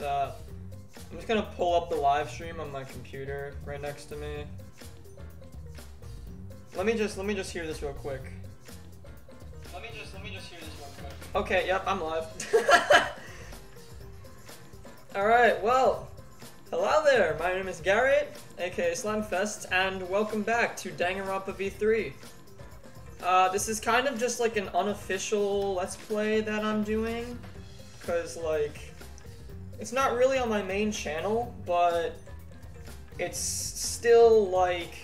I'm just gonna pull up the live stream on my computer right next to me. Let me just hear this real quick. Let me just hear this real quick. Okay, yep, I'm live. Alright, well, hello there, my name is Garrett, aka Slimefest, and welcome back to Danganronpa V3. This is kind of just like an unofficial Let's Play that I'm doing, because, like, it's not really on my main channel, but it's still, like,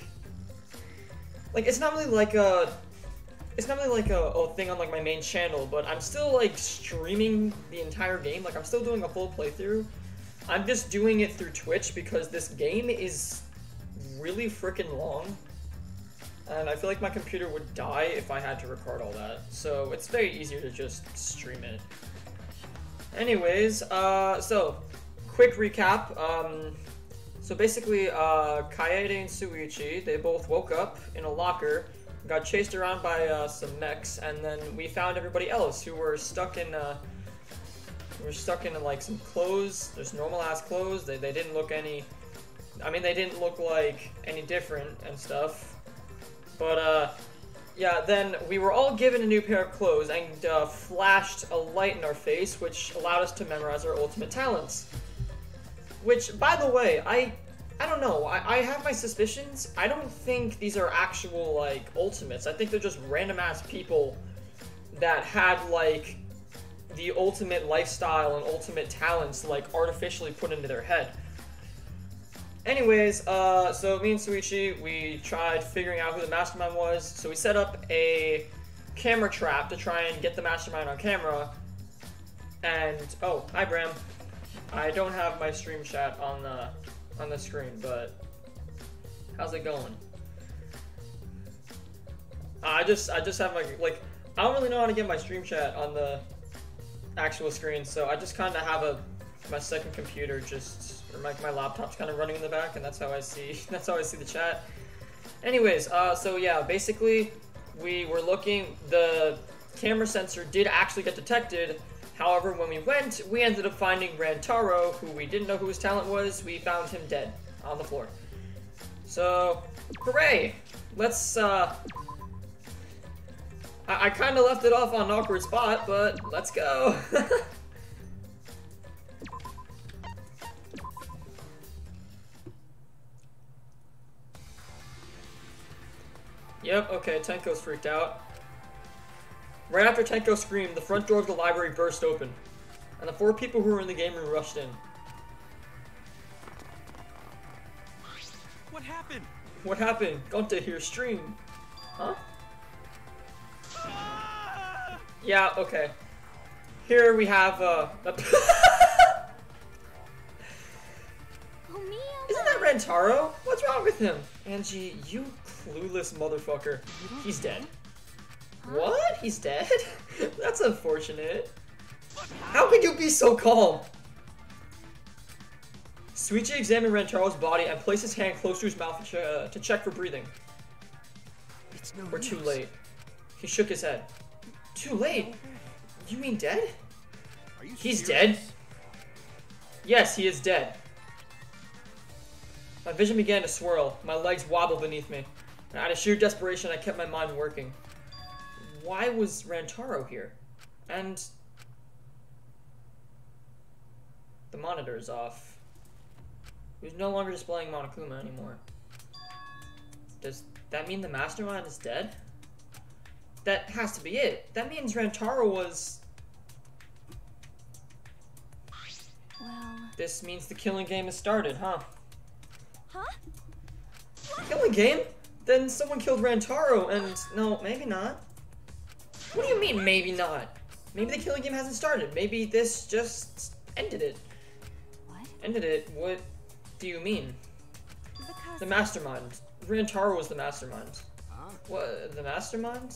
it's not really like a thing on, like, my main channel, but I'm still, like, streaming the entire game. Like, I'm still doing a full playthrough. I'm just doing it through Twitch because this game is really freaking long. And I feel like my computer would die if I had to record all that. So it's very easier to just stream it. Anyways, so, quick recap. So basically, Kaede and Suichi, they both woke up in a locker, got chased around by some mechs, and then we found everybody else who were stuck in like some clothes, just normal ass clothes. They didn't look any, I mean, they didn't look like any different and stuff. But yeah, then we were all given a new pair of clothes and flashed a light in our face, which allowed us to memorize our ultimate talents. Which, by the way, I don't know, I have my suspicions. I don't think these are actual, like, ultimates. I think they're just random-ass people that had, like, the ultimate lifestyle and ultimate talents, like, artificially put into their head. Anyways, so me and Suichi, we tried figuring out who the mastermind was, so we set up a camera trap to try and get the mastermind on camera, and, oh, hi Bram. I don't have my stream chat on the screen, but how's it going? I just have like I don't really know how to get my stream chat on the actual screen, so I just kind of have my second computer or my laptop's kind of running in the back, and that's how I see the chat. Anyways, so yeah, basically we were looking, the camera sensor did actually get detected. However, when we went, we ended up finding Rantaro, who we didn't know who his talent was. We found him dead on the floor. So, hooray! Let's, I kind of left it off on an awkward spot, but let's go! Yep, okay, Tenko's freaked out. Right after Tenko screamed, the front door of the library burst open, and the 4 people who were in the game room rushed in. What happened? What happened? Gonta here streamed. Huh? Ah! Yeah, okay. Here we have, Isn't that Rantaro? What's wrong with him? Angie, you clueless motherfucker. He's dead. What? He's dead? That's unfortunate. How could you be so calm? Suichi examined Rantaro's body and placed his hand close to his mouth to check for breathing. It's no We're too use. late. He shook his head. Too late? You mean dead? Are you He's serious? dead? Yes, he is dead. My vision began to swirl. My legs wobbled beneath me. And out of sheer desperation, I kept my mind working. Why was Rantaro here? And the monitor is off. He's no longer displaying Monokuma anymore. Does that mean the mastermind is dead? That has to be it. That means Rantaro was... Well... This means the killing game has started, huh? Huh? Killing game? Then someone killed Rantaro and... No, maybe not. What do you mean, maybe not? Maybe the killing game hasn't started. Maybe this just ended it. What? Ended it? What do you mean? Because... The mastermind. Rantaro was the mastermind. Huh? What? The mastermind?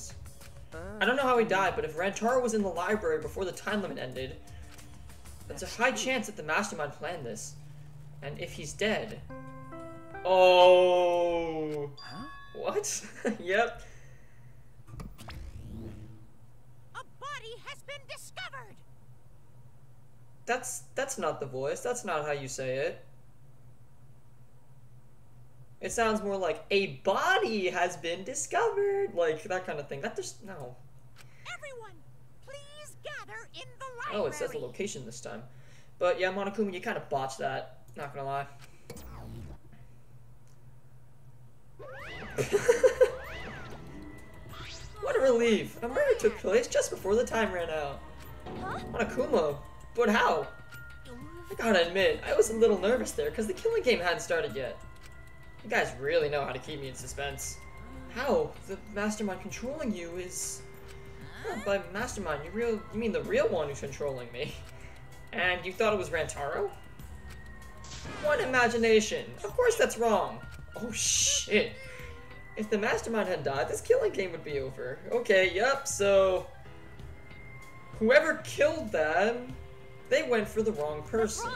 I don't know how he died, but if Rantaro was in the library before the time limit ended, there's a high chance that the mastermind planned this. And if he's dead... Oh... Huh? What? Yep. A body has been discovered! That's not the voice. That's not how you say it. It sounds more like a body has been discovered, like that kind of thing. That just no. Everyone, please gather in the library. Oh, it says the location this time. But yeah, Monokuma, you kind of botched that. Not gonna lie. What a relief! A murder took place just before the time ran out. Huh? Monokuma, but how? I gotta admit, I was a little nervous there because the killing game hadn't started yet. You guys really know how to keep me in suspense. How? The mastermind controlling you is... Oh, by mastermind, you mean the real one who's controlling me. And you thought it was Rantaro? What imagination! Of course that's wrong! Oh shit! If the mastermind had died, this killing game would be over. Okay, yep, so... Whoever killed them, they went for the wrong person.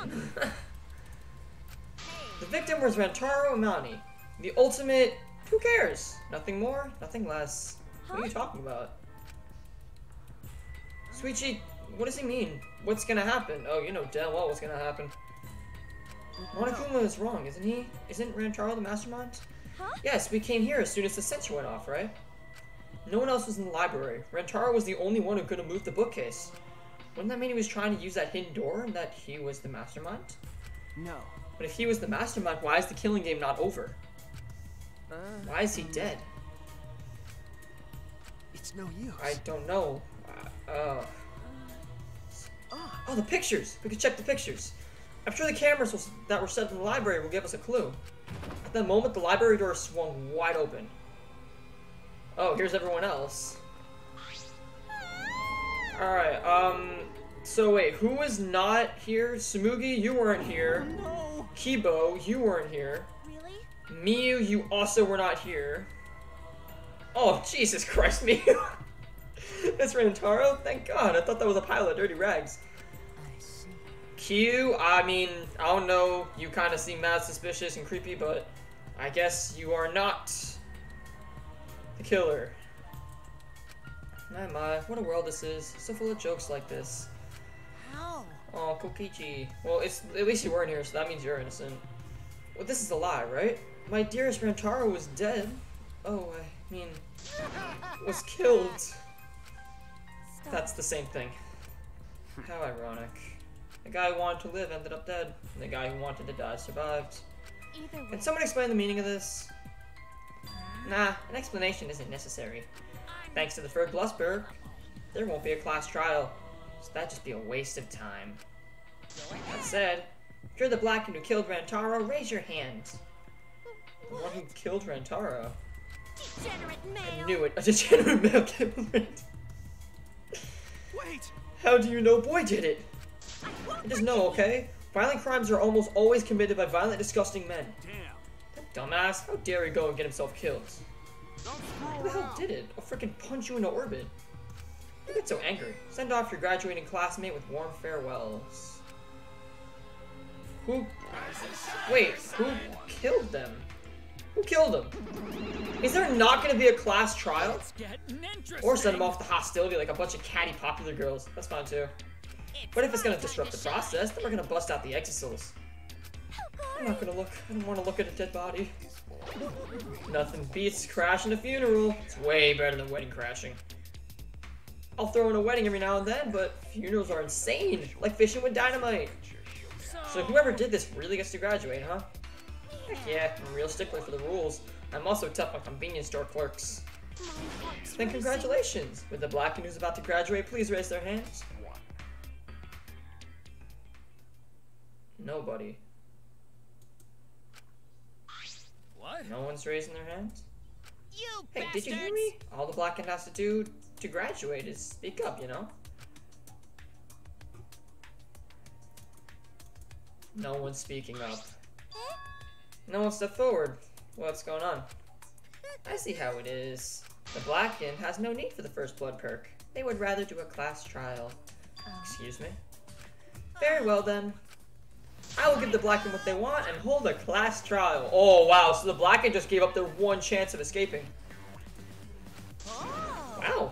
The victim was Rantaro Amani. The ultimate... Who cares? Nothing more, nothing less. What are you talking about? Suichi, what does he mean? What's gonna happen? Oh, you know damn well what's gonna happen. Monokuma is wrong, isn't he? Isn't Rantaro the mastermind? Huh? Yes, we came here as soon as the sensor went off, right? No one else was in the library. Rantaro was the only one who could have moved the bookcase. Wouldn't that mean he was trying to use that hidden door and that he was the mastermind? No. But if he was the mastermind, why is the killing game not over? Why is he dead? It's no use. I don't know. Oh, the pictures! We can check the pictures. I'm sure the cameras that were set in the library will give us a clue. At that moment, the library door swung wide open. Oh, here's everyone else. Alright, so wait, who was not here? Sumugi, you weren't here. No. Kibo, you weren't here. Really? Miyu, you also were not here. Oh, Jesus Christ, Miyu! It's Rantaro? Thank God, I thought that was a pile of dirty rags. I see. Q, I mean, I don't know, you kind of seem mad suspicious and creepy, but I guess you are not the killer. My, what a world this is. So full of jokes like this. How? Oh, Kokichi. Well, at least you weren't here, so that means you're innocent. Well, this is a lie, right? My dearest Rantaro was dead. Oh, I mean, was killed. Stop. That's the same thing. How ironic. The guy who wanted to live ended up dead, and the guy who wanted to die survived. Either way. Can someone explain the meaning of this? Nah, an explanation isn't necessary. Thanks to the third Blusberg, there won't be a class trial, so that'd just be a waste of time. That said, if you're the Blacken who killed Rantaro, raise your hand. The one who killed Rantaro? Degenerate male. I knew it. A degenerate male killed Rantaro. Wait. How do you know Boy did it? I just know, okay? Violent crimes are almost always committed by violent, disgusting men. Damn. That dumbass, how dare he go and get himself killed? Who the hell did it? I'll freaking punch you into orbit. You get so angry. Send off your graduating classmate with warm farewells. Who? Wait, who killed them? Who killed them? Is there not going to be a class trial? It's getting interesting. Or send them off to hostility like a bunch of catty popular girls. That's fine too. But if it's going to disrupt the process, then we're going to bust out the exisals. I'm not going to look. I don't want to look at a dead body. Nothing beats crashing a funeral. It's way better than wedding crashing. I'll throw in a wedding every now and then, but funerals are insane. Like fishing with dynamite. So whoever did this really gets to graduate, huh? Heck yeah, I'm a real stickler for the rules. I'm also tough on convenience store clerks. Then congratulations! With the Blacken who's about to graduate, please raise their hands. Nobody. What? No one's raising their hands? You Hey, bastards. did you hear me? All the Blacken has to do to graduate is speak up, you know? No one's speaking up. No one stepped forward. What's going on? I see how it is. The Blacken has no need for the first blood perk. They would rather do a class trial. Excuse me? Very well then. I will give the Blacken what they want and hold a class trial. Oh wow, so the Blacken just gave up their one chance of escaping. Wow.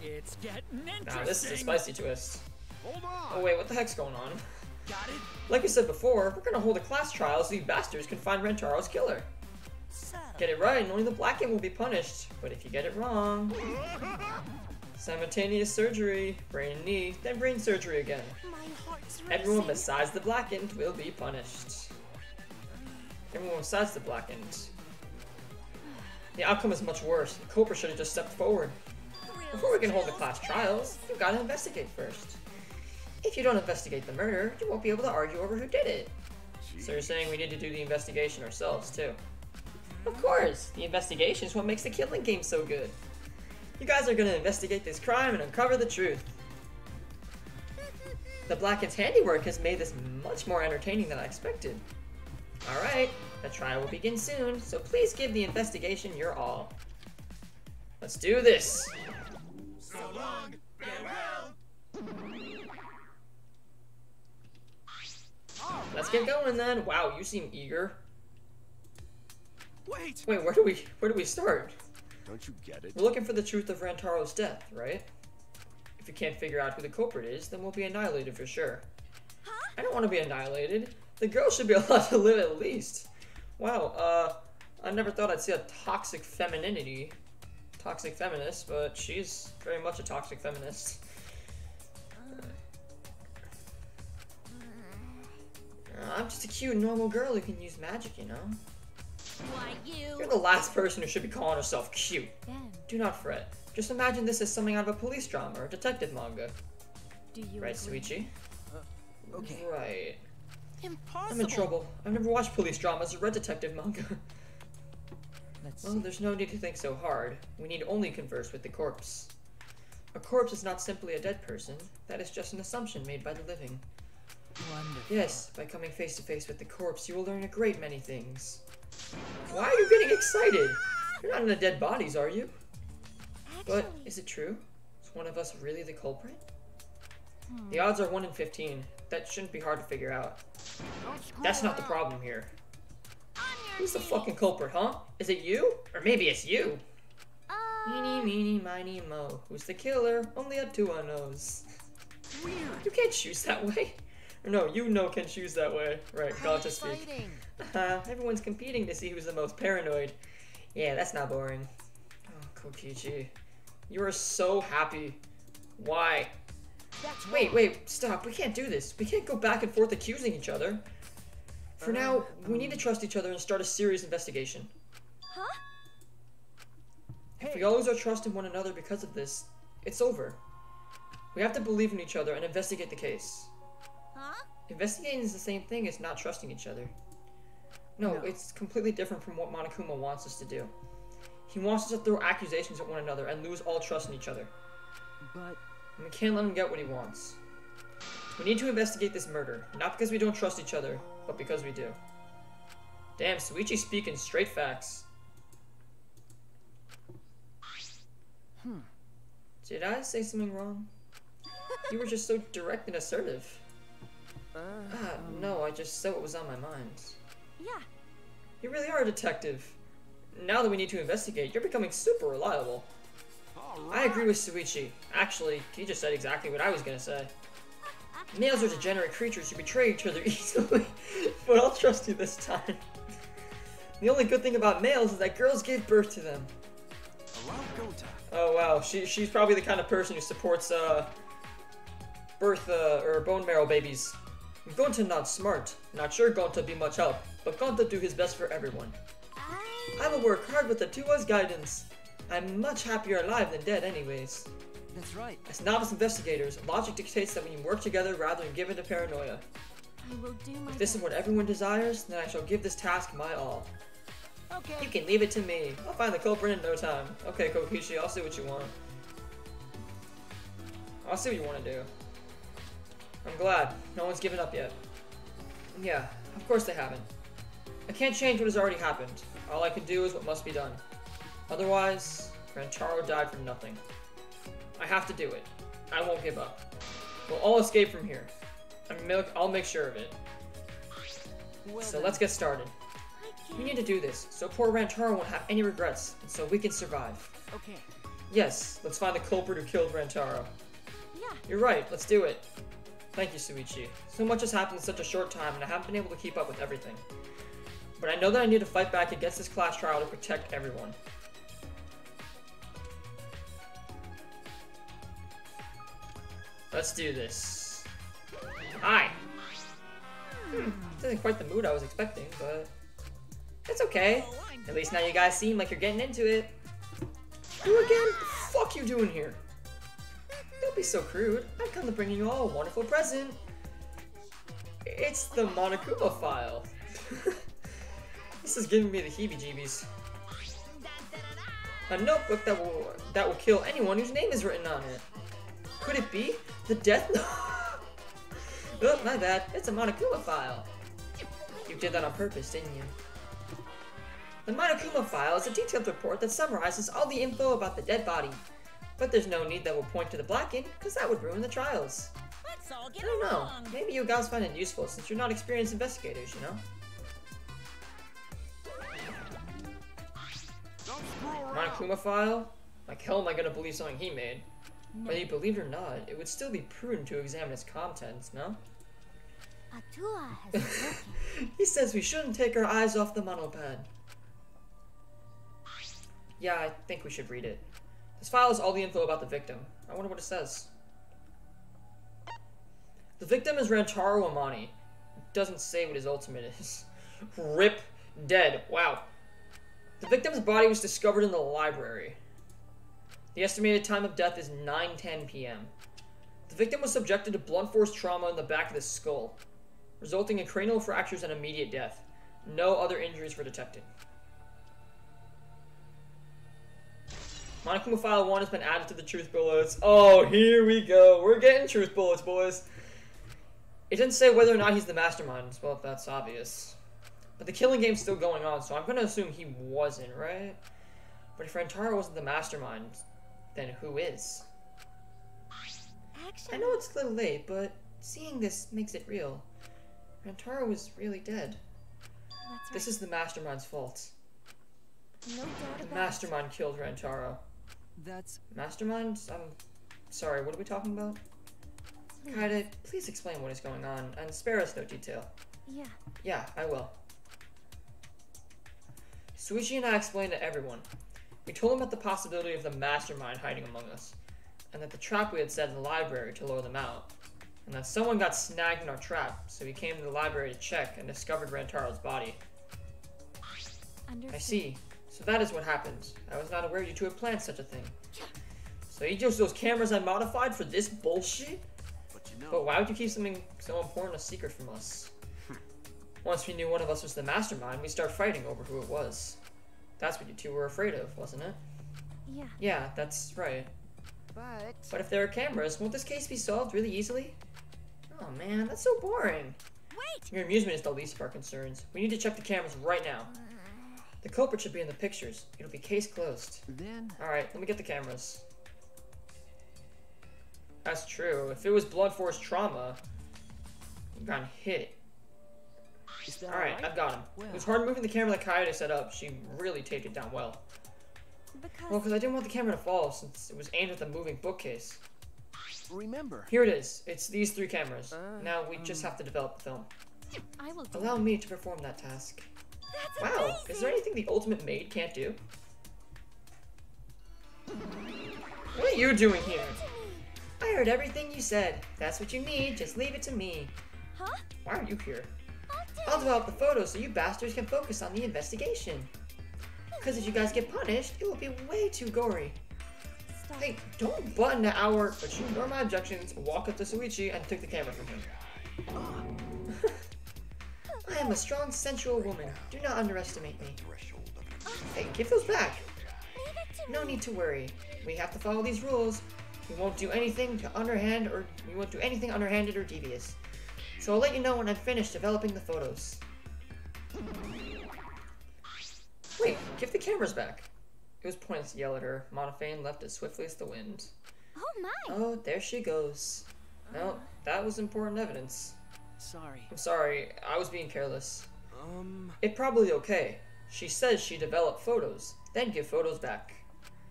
It's getting interesting. Now this is a spicy twist. Hold on. Oh wait, what the heck's going on? Got it? Like we said before, we're gonna hold a class trial so you bastards can find Rentaro's killer. So, Get it right and only the black ant will be punished, but if you get it wrong... Simultaneous surgery, brain and knee, then brain surgery again. my heart's Everyone racing. besides the black ant will be punished. Everyone besides the black ant. The outcome is much worse. The culprit should have just stepped forward. Before we can hold the class trials, you've got to investigate first. If you don't investigate the murder, you won't be able to argue over who did it. So you're saying we need to do the investigation ourselves, too? Of course! The investigation is what makes the killing game so good. You guys are gonna investigate this crime and uncover the truth. The Black Ant's handiwork has made this much more entertaining than I expected. Alright, the trial will begin soon, so please give the investigation your all. Let's do this! So long, farewell. Let's get going then. Wow, you seem eager. Wait. Wait, where do we start? Don't you get it? We're looking for the truth of Rantaro's death, right? If we can't figure out who the culprit is, then we'll be annihilated for sure. I don't want to be annihilated. The girl should be allowed to live at least. Wow, I never thought I'd see a toxic femininity. Toxic feminist, but she's very much a toxic feminist. I'm just a cute, normal girl who can use magic, you know? Why, you? You're the last person who should be calling herself cute. Then, Do not fret. Just imagine this as something out of a police drama or detective manga. do you Right, agree? Suichi? Okay. Right. Impossible. I'm in trouble. I've never watched police dramas or read detective manga. Let's Well, see. there's no need to think so hard. We need only converse with the corpse. A corpse is not simply a dead person. That is just an assumption made by the living. Wonderful. Yes, by coming face to face with the corpse, you will learn a great many things. Why are you getting excited? You're not in the dead bodies, are you? But Actually, is it true? Is one of us really the culprit? The odds are 1 in 15. That shouldn't be hard to figure out. That's not the problem here. on your Who's the knees. fucking culprit, huh? Is it you? Or maybe it's you? Uh, Eeny, meeny, miny, mo. Who's the killer? Only up to one knows. Weird. You can't choose that way. Or no, you know can choose that way. Right, got to speak. exciting. Everyone's competing to see who's the most paranoid. Yeah, that's not boring. Oh, Kokichi. You are so happy. Why? That's Wait, stop. We can't do this. We can't go back and forth accusing each other. For now, we need to trust each other and start a serious investigation. Huh? If we all lose our trust in one another because of this, it's over. We have to believe in each other and investigate the case. Huh? Investigating is the same thing as not trusting each other. No, it's completely different from what Monokuma wants us to do. He wants us to throw accusations at one another and lose all trust in each other. But And we can't let him get what he wants. We need to investigate this murder, not because we don't trust each other, but because we do. Damn, Suichi's speaking straight facts. Did I say something wrong? You were just so direct and assertive. No, I just said what was on my mind. Yeah. You really are a detective. Now that we need to investigate, you're becoming super reliable. I agree with Suichi. Actually, he just said exactly what I was gonna say. Males are degenerate creatures who betray each other easily, but I'll trust you this time. The only good thing about males is that girls gave birth to them. allow Gota. Oh wow, she's probably the kind of person who supports birth or bone marrow babies. Gonta not smart. Not sure Gonta be much help, but Gonta do his best for everyone. I will work hard with the two of us guidance. I'm much happier alive than dead anyways. That's right. As novice investigators, logic dictates that we can work together rather than give in to paranoia. I will do my If this is what everyone desires, then I shall give this task my all. Okay. You can leave it to me. I'll find the culprit in no time. Okay, Kokishi, I'll see what you want. I'll see what you want to do. I'm glad. No one's given up yet. Yeah, of course they haven't. I can't change what has already happened. All I can do is what must be done. Otherwise, Rancharo died from nothing. I have to do it. I won't give up. We'll all escape from here. I'll make sure of it. Well So then. let's get started. We need to do this, so poor Rancharo won't have any regrets, and so we can survive. Okay. Yes, let's find the culprit who killed Rancharo. Yeah. You're right, let's do it. Thank you, Suichi. So much has happened in such a short time, and I haven't been able to keep up with everything. But I know that I need to fight back against this class trial to protect everyone. Let's do this. Hi! This isn't quite the mood I was expecting, but it's okay. At least now you guys seem like you're getting into it. You again? What the fuck you doing here? Don't be so crude. I've come to bring you all a wonderful present. It's the Monokuma file. This is giving me the heebie-jeebies. A notebook that will kill anyone whose name is written on it. Could it be the Death Note? Oh, my bad. It's a Monokuma file. You did that on purpose, didn't you? The Monokuma file is a detailed report that summarizes all the info about the dead body. But there's no need that will point to the black ink, because that would ruin the trials. Let's all I get don't know. along. Maybe you guys find it useful since you're not experienced investigators, you know? Monokuma file? Like hell am I gonna believe something he made? Whether you believe it or not, it would still be prudent to examine its contents, no? Atua has spoken. He says we shouldn't take our eyes off the monopad. Yeah, I think we should read it. This file is all the info about the victim. I wonder what it says. The victim is Rantaro Amani. It doesn't say what his ultimate is. Rip dead. Wow. The victim's body was discovered in the library. The estimated time of death is 9:10 p.m. The victim was subjected to blunt force trauma in the back of the skull, resulting in cranial fractures and immediate death. No other injuries were detected. Monokuma File 1 has been added to the truth bullets. Oh, here we go. We're getting truth bullets, boys. It didn't say whether or not he's the mastermind. Well, that's obvious. But the killing game's still going on, so I'm going to assume he wasn't, right? But if Rantaro wasn't the mastermind, then who is? Actually, I know it's a little late, but seeing this makes it real. Rantaro was really dead. that's This is the mastermind's fault. right. No doubt The about mastermind killed Rantaro. That's Mastermind? I'm sorry, what are we talking about? it. Kaede, please explain what is going on, and spare us no detail. Yeah. Yeah, I will. Suichi and I explained to everyone. We told him about the possibility of the mastermind hiding among us, and that the trap we had set in the library to lure them out, and that someone got snagged in our trap, so we came to the library to check and discovered Rantaro's body. Understood. I see. So that is what happened. I was not aware you two had planned such a thing. So you used those cameras I modified for this bullshit? but you know. But why would you keep something so important a secret from us? Once we knew one of us was the mastermind, we started fighting over who it was. That's what you two were afraid of, wasn't it? Yeah. Yeah, that's right. But But if there are cameras, won't this case be solved really easily? Oh man, that's so boring. wait. Your amusement is the least of our concerns. We need to check the cameras right now. The culprit should be in the pictures. It'll be case closed. Then Alright, let me get the cameras. That's true. If it was blunt force trauma, you got hit. is that Alright, right? I've got him. Well. It was hard moving the camera that Kaede set up. She really taped it down well. Because Well, because I didn't want the camera to fall since it was aimed at the moving bookcase. Remember. Here it is. It's these 3 cameras. Uh, Now we just have to develop the film. I will do Allow me to perform that task. That's Wow, amazing. is there anything the ultimate maid can't do? What are you doing here? I heard everything you said. That's what you need. Just leave it to me. Huh? Why are you here? I'll I'll develop the photos so you bastards can focus on the investigation. Because if you guys get punished, it will be way too gory. Stop. Hey, don't butt into our, but you ignore my objections, walk up to Suichi and took the camera from him. I am a strong, sensual woman. Do not underestimate me. Hey, give those back. Leave it to No need to worry. We have to follow these rules. We won't do anything underhanded or devious. So I'll let you know when I'm finished developing the photos. Wait, give the cameras back. It was pointless to yell at her. Monofane left as swiftly as the wind. Oh my. Oh, there she goes. No, that was important evidence. Sorry. I'm sorry, I was being careless. Um. It's probably okay. She says she developed photos, then give photos back.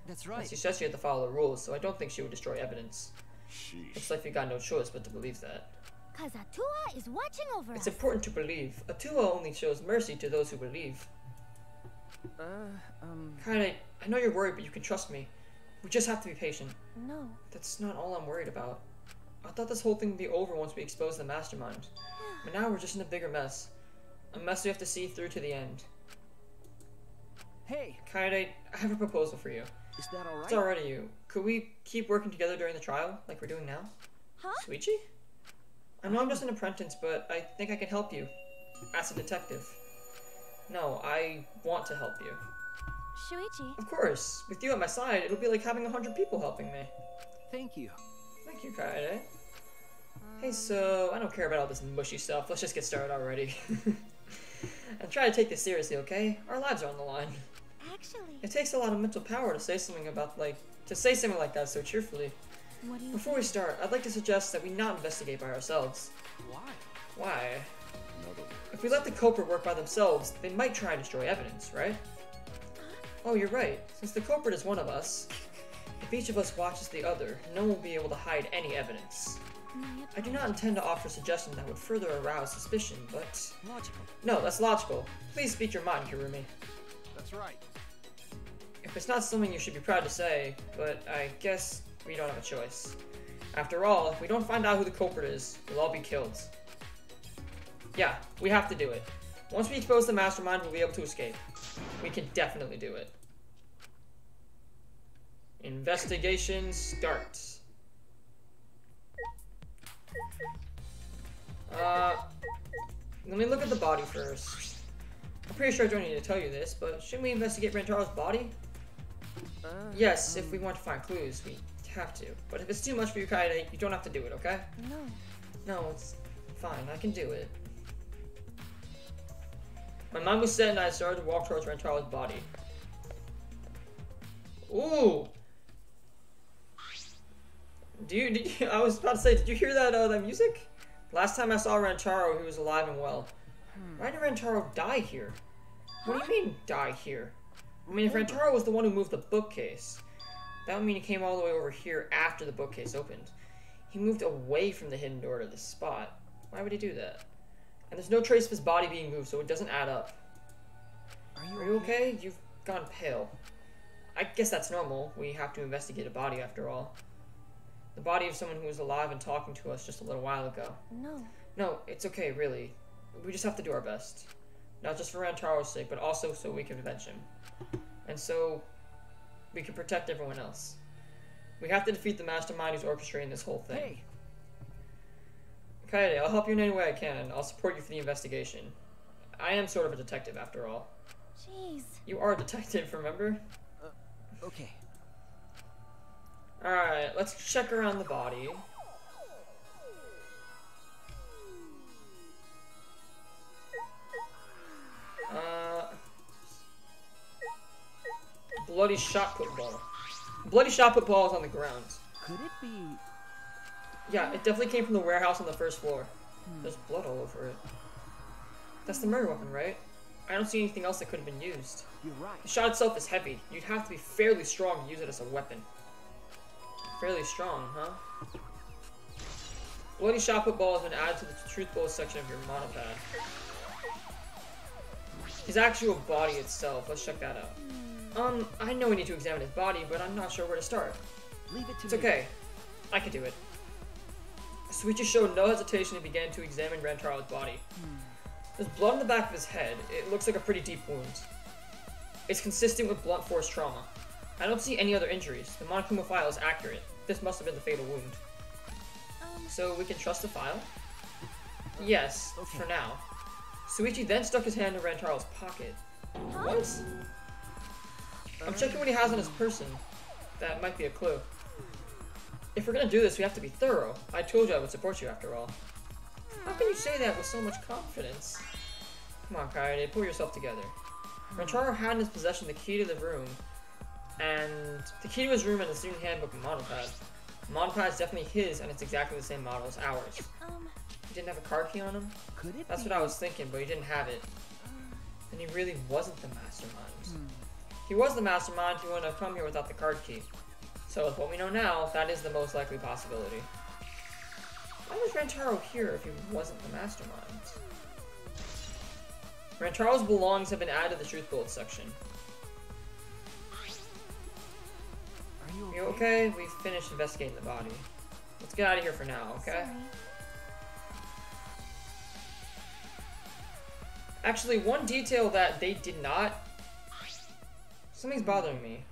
That's And right. she says she had to follow the rules, so I don't think she would destroy evidence. Looks Sheesh. like we got no choice but to believe that. 'Cause Atua is watching over It's us. important to believe. Atua only shows mercy to those who believe. Kaede, I know you're worried, but you can trust me. We just have to be patient. No. That's not all I'm worried about. I thought this whole thing would be over once we exposed the mastermind. But now we're just in a bigger mess. A mess we have to see through to the end. Hey, Kaede, I have a proposal for you. is that all right? It's already you. Could we keep working together during the trial, like we're doing now? Huh? Suichi? I know I'm just an apprentice, but I think I can help you. As a detective. No, I want to help you. Shuichi. Of course. With you at my side, it'll be like having 100 people helping me. Thank you. Thank you, Kaede. Hey, so, I don't care about all this mushy stuff. Let's just get started already. And try to take this seriously, okay? Our lives are on the line. Actually, It takes a lot of mental power to say something like that so cheerfully. what do you Before we start, I'd like to suggest that we not investigate by ourselves. Why? Why? Another If we let the culprit work by themselves, they might try and destroy evidence, right? Oh, you're right. Since the culprit is one of us, if each of us watches the other, no one will be able to hide any evidence. I do not intend to offer a suggestion that would further arouse suspicion, but... logical. No, that's logical. Please speak your mind, Hirumi. That's right. If it's not something you should be proud to say, but I guess we don't have a choice. After all, if we don't find out who the culprit is, we'll all be killed. Yeah, we have to do it. Once we expose the mastermind, we'll be able to escape. We can definitely do it. Investigation starts. Let me look at the body first. I'm pretty sure I don't need to tell you this, but shouldn't we investigate Rantaro's body? Yes, if we want to find clues, we have to. But if it's too much for you, Kaede, you don't have to do it, okay? No. No, it's fine. I can do it. My mind was set and I started to walk towards Rantaro's body. Ooh! I was about to say, did you hear that, that music? Last time I saw Rantaro, he was alive and well. Why did Rantaro die here? What do you mean, die here? I mean, if Rantaro was the one who moved the bookcase, that would mean he came all the way over here after the bookcase opened. He moved away from the hidden door to this spot. Why would he do that? And there's no trace of his body being moved, so it doesn't add up. Are you okay? You've gone pale. I guess that's normal. We have to investigate a body after all. The body of someone who was alive and talking to us just a little while ago. No. No, it's okay, really. We just have to do our best. Not just for Rantaro's sake, but also so we can avenge him. And so we can protect everyone else. We have to defeat the mastermind who's orchestrating this whole thing. Hey, Kaede, I'll help you in any way I can. I'll support you for the investigation. I am sort of a detective after all. Jeez. You are a detective, remember? okay. Alright, let's check around the body. Bloody shot put ball. Bloody shot put ball is on the ground. Could it be? Yeah, it definitely came from the warehouse on the first floor. There's blood all over it. That's the murder weapon, right? I don't see anything else that could have been used. You're right. The shot itself is heavy. You'd have to be fairly strong to use it as a weapon. Fairly strong, huh? Bloody shot put ball has been added to the truth bullet section of your monopad. His actual body itself, let's check that out. I know we need to examine his body, but I'm not sure where to start. Leave it to It's me. okay. I can do it. Suichi showed no hesitation and began to examine Rantaro's body. There's blood on the back of his head. It looks like a pretty deep wound. It's consistent with blunt force trauma. I don't see any other injuries. The Monokuma file is accurate. This must have been the fatal wound. So we can trust the file? Yes, Okay. for now. Suichi then stuck his hand in Rantaro's pocket. What? I'm checking what he has on his person. That might be a clue. If we're gonna do this, we have to be thorough. I told you I would support you after all. How can you say that with so much confidence? Come on, Kaede, pull yourself together. Rantaro had in his possession the key to the room, and the key to his room and the student handbook and monopad. The monopad is definitely his, and it's exactly the same model as ours. He didn't have a card key on him? Could it That's be? what I was thinking, but he didn't have it. And he really wasn't the mastermind. If he was the mastermind, he wouldn't have come here without the card key. So with what we know now, that is the most likely possibility. Why was Rantaro here if he wasn't the mastermind? Rantaro's belongings have been added to the truth bullet section. Are you You okay? We've finished investigating the body. Let's get out of here for now, okay? Sorry. Actually, one detail that they did not... Something's bothering me.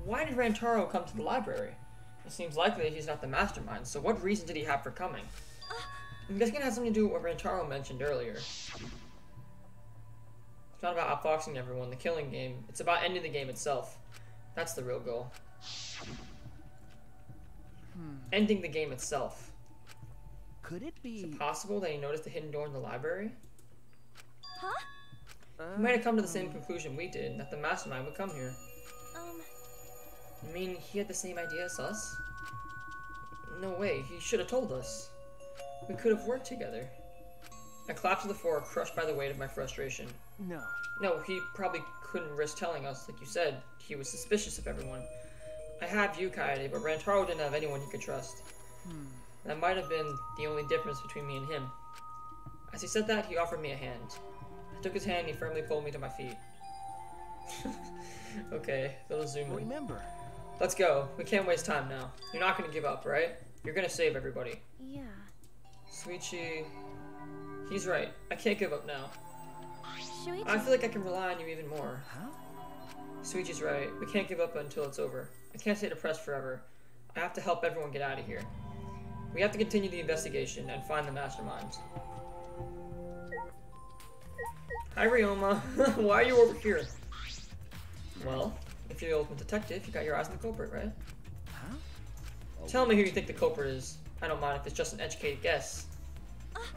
Why did Rantaro come to the library? It seems likely that he's not the mastermind, so what reason did he have for coming? I'm guessing it has something to do with what Rantaro mentioned earlier. It's not about outfoxing everyone, the killing game. It's about ending the game itself. That's the real goal. Ending the game itself. Could it Is be? it possible that he noticed the hidden door in the library? Huh? He might have come to the same conclusion we did, that the mastermind would come here. I mean, he had the same idea as us? No way, he should have told us. We could have worked together. I collapsed to the floor, crushed by the weight of my frustration. No. No, he probably couldn't risk telling us, like you said. He was suspicious of everyone. I have you, Kaede, but Rantaro didn't have anyone he could trust. That might have been the only difference between me and him. As he said that, he offered me a hand. I took his hand and he firmly pulled me to my feet. Okay, little zoom in. Remember. Let's go. We can't waste time now. You're not gonna give up, right? You're gonna save everybody. Yeah. Suichi... He's right. I can't give up now. Shuichi. I feel like I can rely on you even more. Huh? Suichi's right. We can't give up until it's over. I can't stay depressed forever. I have to help everyone get out of here. We have to continue the investigation and find the masterminds. Hi, Ryoma. Why are you over here? Well, if you're the ultimate detective, you got your eyes on the culprit, right? Huh? Tell me who you think the culprit is. I don't mind if it's just an educated guess.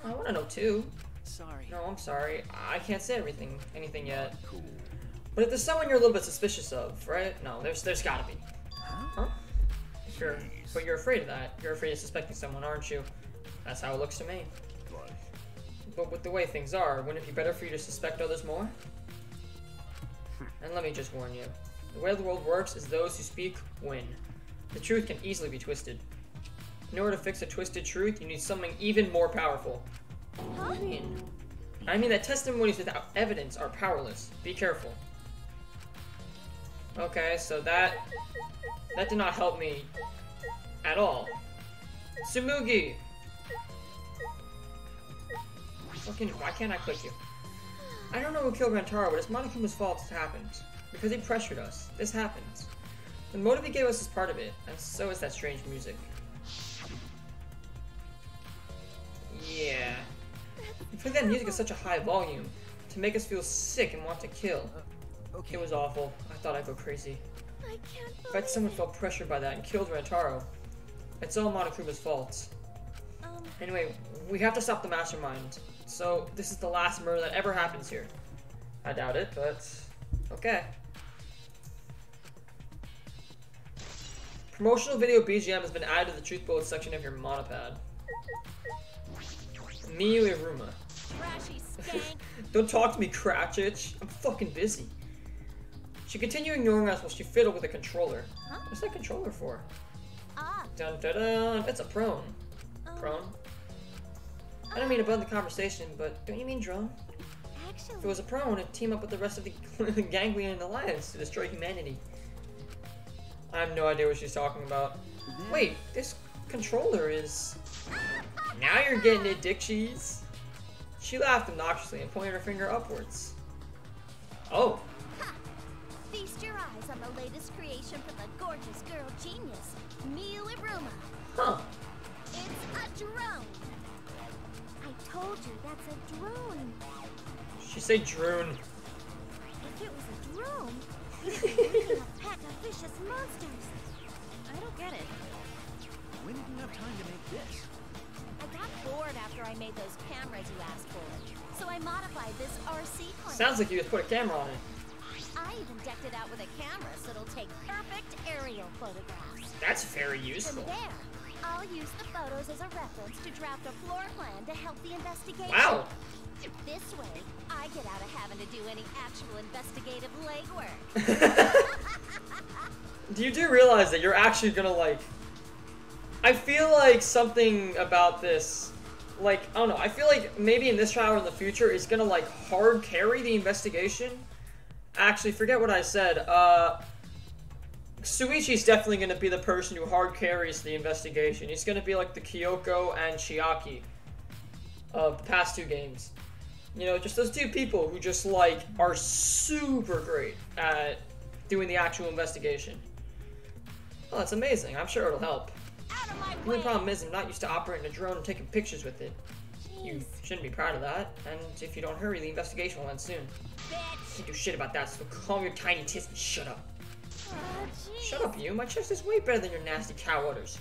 I want to know too. Sorry. No, I'm sorry. I can't say anything yet. Cool. But if there's someone you're a little bit suspicious of, right? No, there's gotta be. Huh? Huh? Sure. But you're afraid of that. You're afraid of suspecting someone, aren't you? That's how it looks to me. Right. But with the way things are, wouldn't it be better for you to suspect others more? And let me just warn you. The way the world works is those who speak win. The truth can easily be twisted. In order to fix a twisted truth, you need something even more powerful. What do you mean? I mean that testimonies without evidence are powerless. Be careful. Okay, so that did not help me at all. Tsumugi! Fucking, why can't I click you? I don't know who killed Rantaro, but it's Monokuma's fault it happened. Because he pressured us. This happens. The motive he gave us is part of it, and so is that strange music. Yeah. He played that music at such a high volume to make us feel sick and want to kill. Okay. It was awful. I thought I'd go crazy. I can't I bet someone felt pressured by that and killed Rantaro. It's all Monokuma's fault. Anyway, we have to stop the mastermind. So, this is the last murder that ever happens here. I doubt it, but... okay. Promotional video BGM has been added to the Truth Bullet section of your monopad. Miyu Iruma. Trashy skank. Don't talk to me, Cratchit. I'm fucking busy. She continued ignoring us while she fiddled with the controller. Huh? What's that controller for? Ah. Dun dun dun. It's a prone. Prone? I don't mean to butt in the conversation, but don't you mean drone? Actually. If it was a prone, it'd team up with the rest of the Ganglion Alliance to destroy humanity. I have no idea what she's talking about. Wait, this controller is... Now you're getting it, dick cheese. She laughed obnoxiously and pointed her finger upwards. Oh. Ha! Feast your eyes on the latest creation from the gorgeous girl genius, Miyu Iruma. Huh. It's a drone. I told you that's a drone. She said drone. If it was a drone, it'd be leading a pack of vicious monsters. I don't get it. When did you have time to make this? I got bored after I made those cameras you asked for, so I modified this RC plane. Sounds like you just put a camera on it. I even decked it out with a camera so it'll take perfect aerial photographs. That's very useful. From there, I'll use the photos as a reference to draft a floor plan to help the investigation. Wow. This way, I get out of having to do any actual investigative legwork. You do realize that you're actually gonna, like, I feel like something about this, like, I don't know, I feel like maybe in this trial or in the future, it's gonna, like, hard carry the investigation. Actually, forget what I said. Suichi's definitely gonna be the person who hard carries the investigation. He's gonna be like the Kyoko and Chiaki of the past two games. You know, just those two people who just, like, are super great at doing the actual investigation. Oh, that's amazing. I'm sure it'll help. Out of my The only way! problem is I'm not used to operating a drone and taking pictures with it. You Jeez. shouldn't be proud of that, and if you don't hurry, the investigation will end soon. Bitch! Can't do shit about that, so calm your tiny tits and shut up. Oh, jeez. Shut up, you. My chest is way better than your nasty cow udders.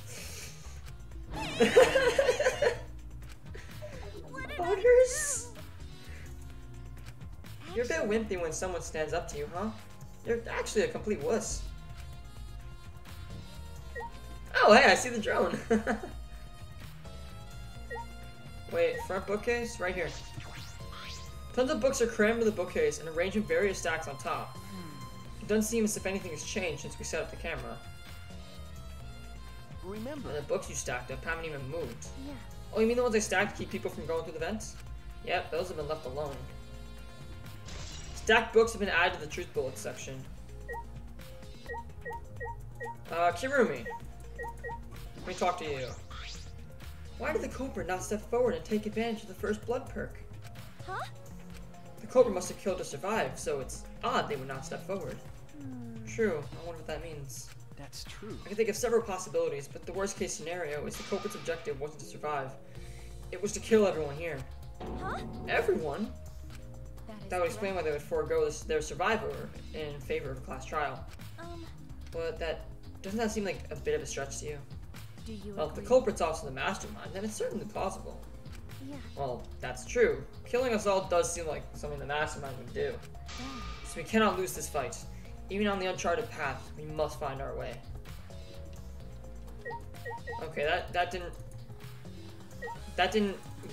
What did Udders? I You're a bit wimpy when someone stands up to you, huh? You're actually a complete wuss. Oh, hey, I see the drone. Wait, front bookcase? Right here. Tons of books are crammed into the bookcase and arranged in various stacks on top. It doesn't seem as if anything has changed since we set up the camera. Remember, And the books you stacked up haven't even moved. Yeah. Oh, you mean the ones I stacked to keep people from going through the vents? Yep, those have been left alone. Stacked books have been added to the truth bullets section. Kirumi. Let me talk to you. Why did the culprit not step forward and take advantage of the first blood perk? Huh? The culprit must have killed to survive, so it's odd they would not step forward. True, I wonder what that means. that's true. I can think of several possibilities, but the worst case scenario is the culprit's objective wasn't to survive. It was to kill everyone here. Huh? Everyone? That That would explain why they would forego their survivor in favor of a class trial. But doesn't that seem like a bit of a stretch to you? Do you Well, if the agree? culprit's also the mastermind, then it's certainly plausible. Yeah. Well, that's true. Killing us all does seem like something the mastermind would do. So we cannot lose this fight. Even on the uncharted path, we must find our way. Okay, that didn't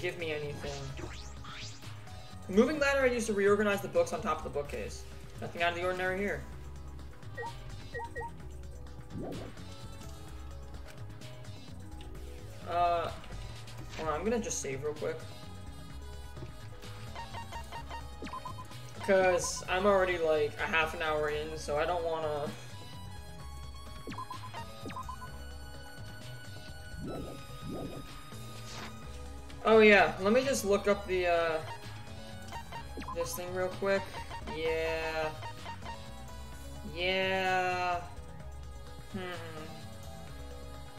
give me anything. The moving ladder I used to reorganize the books on top of the bookcase. Nothing out of the ordinary here. Hold on, I'm gonna just save real quick. Because I'm already like a half an hour in, so I don't wanna... Oh yeah, let me just look up the, this thing real quick. Yeah. Yeah.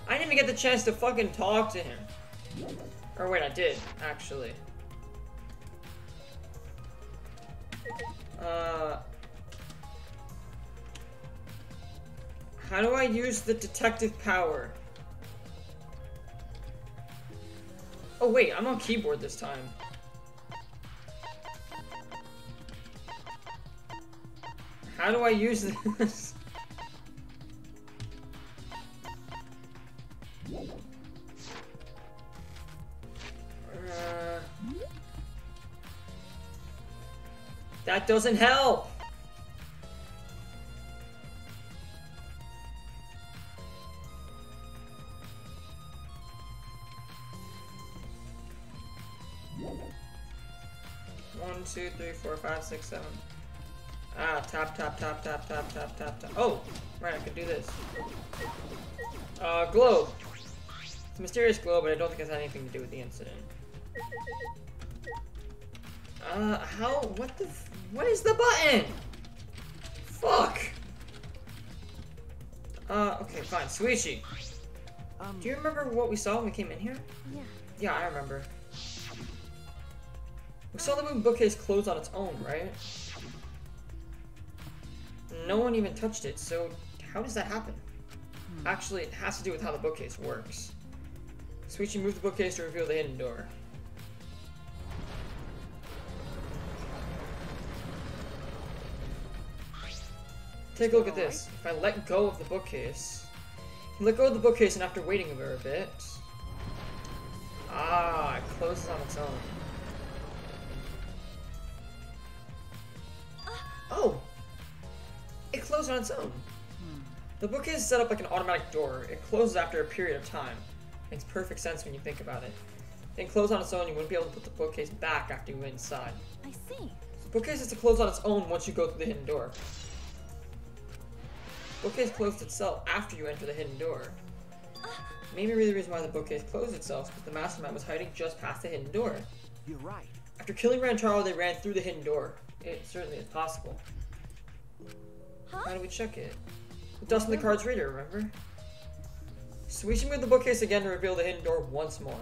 I didn't even get the chance to fucking talk to him. Or wait, I did, actually. How do I use the detective power? Oh wait, I'm on keyboard this time. How do I use this? That doesn't help. One, two, three, four, five, six, seven. Ah, tap, tap, tap, tap, tap, tap, tap, tap. Oh, right, I can do this. Globe. It's a mysterious globe, but I don't think it has anything to do with the incident. What is the button? Fuck. Okay, fine. Suichi. Do you remember what we saw when we came in here? Yeah. Yeah, I remember. We saw the wooden bookcase close on its own, right? No one even touched it, so how does that happen? Actually, it has to do with how the bookcase works. Suichi moved the bookcase to reveal the hidden door. Take a look at this. If I let go of the bookcase... Let go of the bookcase and after waiting for a bit... Ah, it closes on its own. Oh! It closed on its own. The bookcase is set up like an automatic door. It closes after a period of time. Makes perfect sense when you think about it. Then close on its own, you wouldn't be able to put the bookcase back after you went inside. I see. The bookcase has to close on its own once you go through the hidden door. The bookcase closed itself after you enter the hidden door. Maybe the reason why the bookcase closed itself is because the mastermind was hiding just past the hidden door. You're right. After killing Rantaro, they ran through the hidden door. It certainly is possible. How do we check it? The dust in the card's reader, remember? So we should move the bookcase again to reveal the hidden door once more.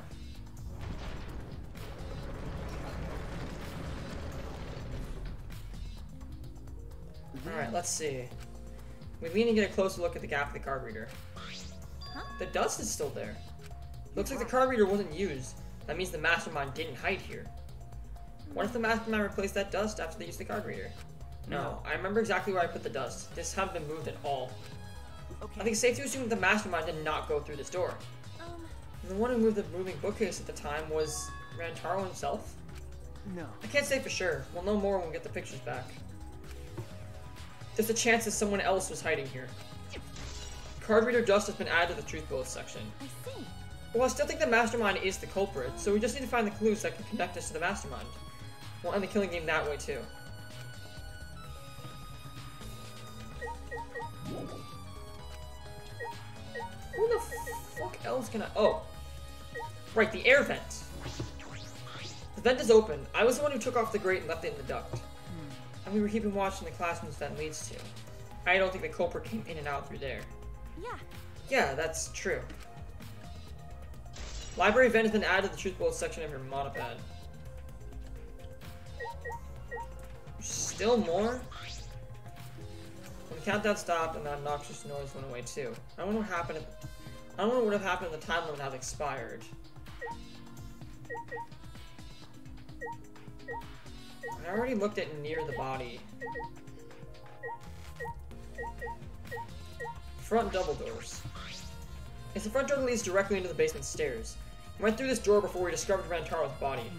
Alright, let's see. We lean and get a closer look at the gap of the card reader. The dust is still there. Looks like the card reader wasn't used. That means the mastermind didn't hide here. What if the mastermind replaced that dust after they used the card reader? No, I remember exactly where I put the dust. This hasn't been moved at all. Okay. I think it's safe to assume that the mastermind did not go through this door. And the one who moved the moving bookcase at the time was Rantaro himself? No. I can't say for sure. We'll know more when we get the pictures back. There's a chance that someone else was hiding here. Card reader dust has been added to the truth bullets section. I see. Well, I still think the mastermind is the culprit, so we just need to find the clues that can connect us to the mastermind. We'll end the killing game that way too. Who the fuck else can I— oh! Right, the air vent! The vent is open. I was the one who took off the grate and left it in the duct. And we were keeping watch in the classroom this vent leads to. I don't think the culprit came in and out through there. Yeah. Yeah, that's true. Library vent has been added to the truth bullet section of your monopad. Still more? When the countdown stopped and that obnoxious noise went away too. I wonder what happened. I don't know what would have happened if the time limit had expired. I already looked at near the body. Front double doors. It's the front door that leads directly into the basement stairs. We went through this door before we discovered Rantaro's body.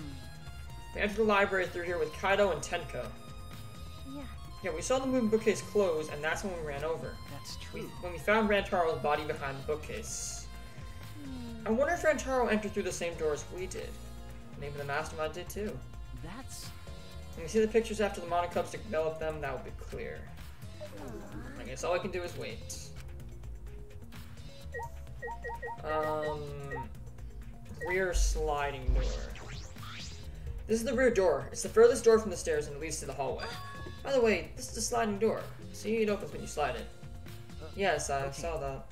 We entered the library through here with Kaido and Tenko. Yeah. Yeah, we saw the moving bookcase close, and that's when we ran over. That's true. When we found Rantaro's body behind the bookcase. I wonder if Rantaro entered through the same door as we did. Maybe the mastermind did too. That's... When we see the pictures after the monocubs develop them, that will be clear. I guess all I can do is wait. Rear sliding door. This is the rear door. It's the furthest door from the stairs and it leads to the hallway. By the way, this is a sliding door. See, it opens when you slide it. Yes, I saw that.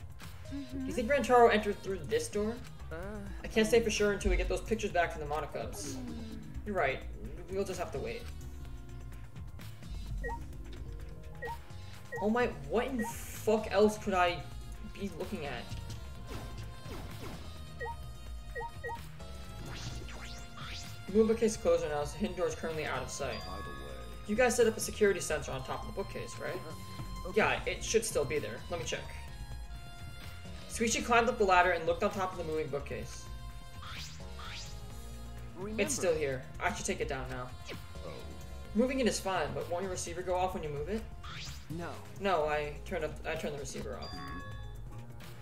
Do you think Rantaro entered through this door? I can't say for sure until we get those pictures back from the monocubs. You're right. We'll just have to wait. Oh my, what in fuck else could I be looking at? The moving bookcase closer now, so the hidden door is currently out of sight. By the way... You guys set up a security sensor on top of the bookcase, right? Okay. Yeah, it should still be there. Let me check. Suichi climbed up the ladder and looked on top of the moving bookcase. Remember... It's still here. I should take it down now. Oh. Moving it is fine, but won't your receiver go off when you move it? No. No, I turned the receiver off.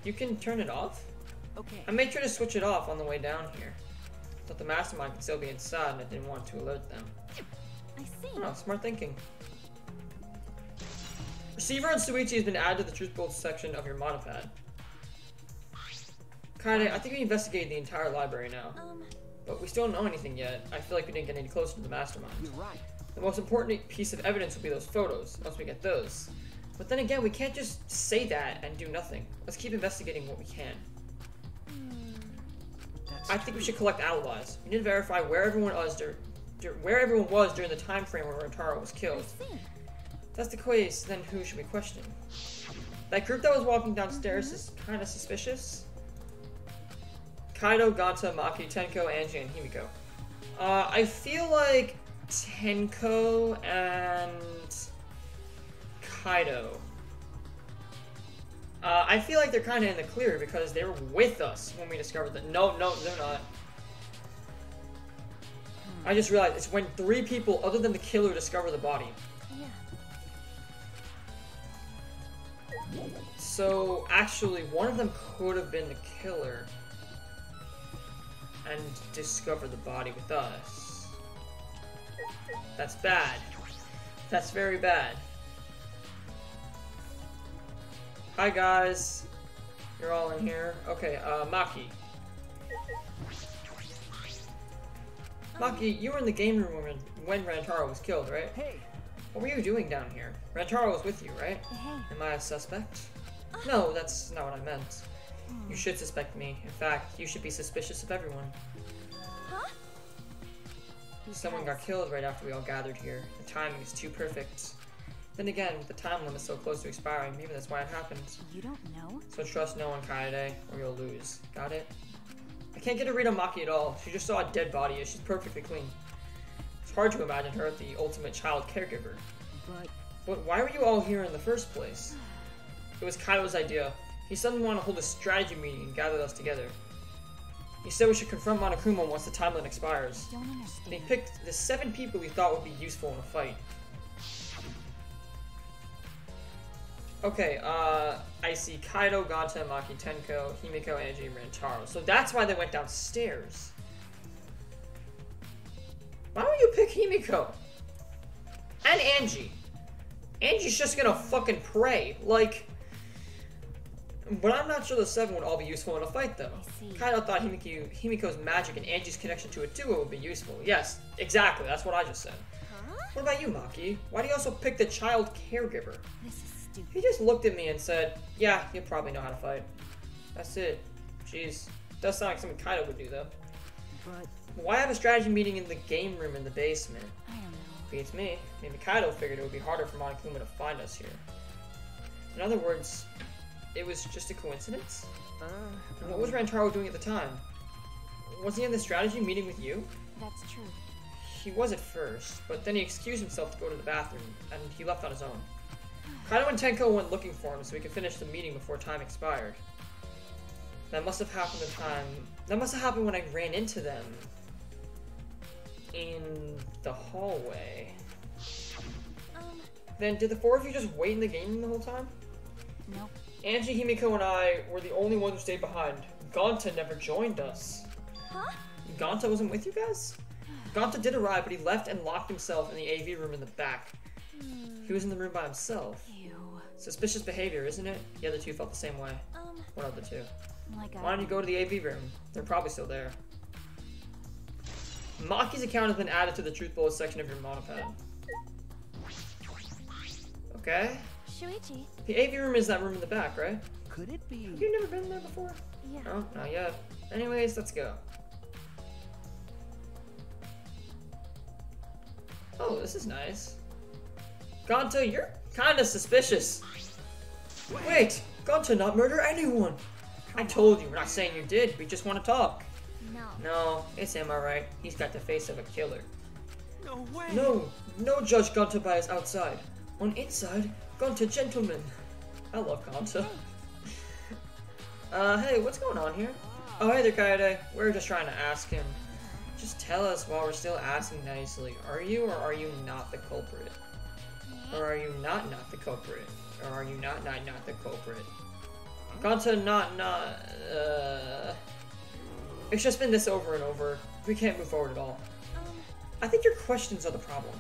You can turn it off? Okay. I made sure to switch it off on the way down here. Thought the mastermind could still be inside and I didn't want to alert them. I see. Oh, smart thinking. Receiver on Suichi has been added to the truth bullets section of your monopad. Kaede, I think we investigated the entire library now. But we still don't know anything yet. I feel like we didn't get any closer to the mastermind. You're right. The most important piece of evidence will be those photos, once we get those. But then again, we can't just say that and do nothing. Let's keep investigating what we can. That's I think we should collect alibis. We need to verify where everyone was during the time frame where Rantaro was killed. I see. If that's the case, then who should we question? That group that was walking downstairs is kind of suspicious. Kaido, Ganta, Maki, Tenko, Angie, and Himiko. I feel like Tenko and Kaido. I feel like they're kind of in the clear because they were with us when we discovered that. No, they're not. I just realized it's when 3 people other than the killer discover the body. Yeah. So, actually, one of them could have been the killer. and discover the body with us. That's bad. That's very bad. Hi guys. You're all in here. Okay, Maki. Maki, you were in the game room when Rantaro was killed, right? Hey. What were you doing down here? Rantaro was with you, right? Hey. Am I a suspect? No, that's not what I meant. You should suspect me. In fact, you should be suspicious of everyone. Huh? Someone got killed right after we all gathered here. The timing is too perfect. Then again, with the time limit so close to expiring, maybe that's why it happened. You don't know? So trust no one, Kaede, or you'll lose. Got it? I can't get a read on Maki at all. She just saw a dead body and she's perfectly clean. It's hard to imagine her the ultimate child caregiver. But why were you all here in the first place? It was Kaido's idea. He suddenly wanted to hold a strategy meeting and gather us together. He said we should confront Monokuma once the time limit expires. Don't And understand. he picked the 7 people he thought would be useful in a fight. Okay, I see Kaido, Ganta, Maki, Tenko, Himiko, Angie, and Rantaro. So that's why they went downstairs. Why don't you pick Himiko? And Angie. Angie's just gonna fucking pray. Like... But I'm not sure the 7 would all be useful in a fight, though. I see. Kaido thought Himiko's magic and Angie's connection to a duo would be useful. Yes, exactly, that's what I just said. Huh? What about you, Maki? Why do you also pick the child caregiver? This is stupid. He just looked at me and said, yeah, you probably know how to fight. That's it. Jeez. Does sound like something Kaido would do, though. But Why have a strategy meeting in the game room in the basement? I don't know. Beats me. Maybe Kaido figured it would be harder for Monokuma to find us here. In other words, it was just a coincidence? And what was Rantaro doing at the time? Was he in the strategy meeting with you? That's true. He was at first, but then he excused himself to go to the bathroom, and he left on his own. Kaido and Tenko went looking for him so we could finish the meeting before time expired. That must have happened That must have happened when I ran into them in the hallway. Then did the 4 of you just wait in the game room the whole time? Nope. Angie, Himiko, and I were the only ones who stayed behind. Ganta never joined us. Huh? Ganta wasn't with you guys? Ganta did arrive, but he left and locked himself in the AV room in the back. He was in the room by himself. Ew. Suspicious behavior, isn't it? The other 2 felt the same way. What other 2? Like Why don't you go to the AV room? They're probably still there. Maki's account has been added to the truth bullet section of your monopad. Okay. Shuichi. The AV room is that room in the back, right? could it be? Have you never been there before? Yeah. No, not yet. Anyways, let's go. Oh, this is nice. Ganta, you're kinda suspicious. Wait, Ganta not murder anyone. I told you, we're not saying you did, we just want to talk. No. No, it's him, alright. He's got the face of a killer. No way. No judge Ganta by his outside. On inside, Ganta gentleman. I love Ganta. Hey, what's going on here? Oh, hey there, Kaede. We're just trying to ask him. Just tell us while we're still asking nicely. Are you or are you not the culprit? Or are you not the culprit? Or are you not the culprit? Ganta It's just been this over and over. We can't move forward at all. I think your questions are the problem.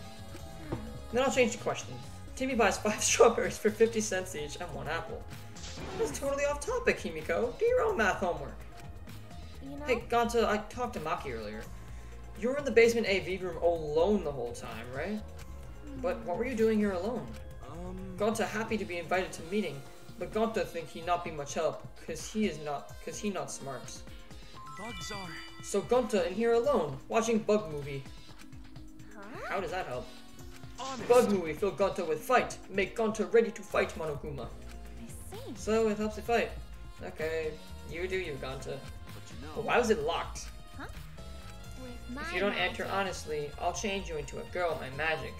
Then I'll change the question. Timmy buys 5 strawberries for 50 cents each and 1 apple. That's totally off topic, Himiko. Do your own math homework. You know? Hey, Ganta, I talked to Maki earlier. You were in the basement AV room alone the whole time, right? But what were you doing here alone? Ganta happy to be invited to meeting, but Ganta think he not be much help, cause he not smart. Bugs are. So Ganta in here alone, watching bug movie. Huh? How does that help? Honest. Bug movie fill Ganta with fight, make Ganta ready to fight Monokuma. I see. So it helps you fight. Okay, you do you, Ganta. But you But know. why was it locked? With my If you don't magic. answer honestly, I'll change you into a girl with my magic.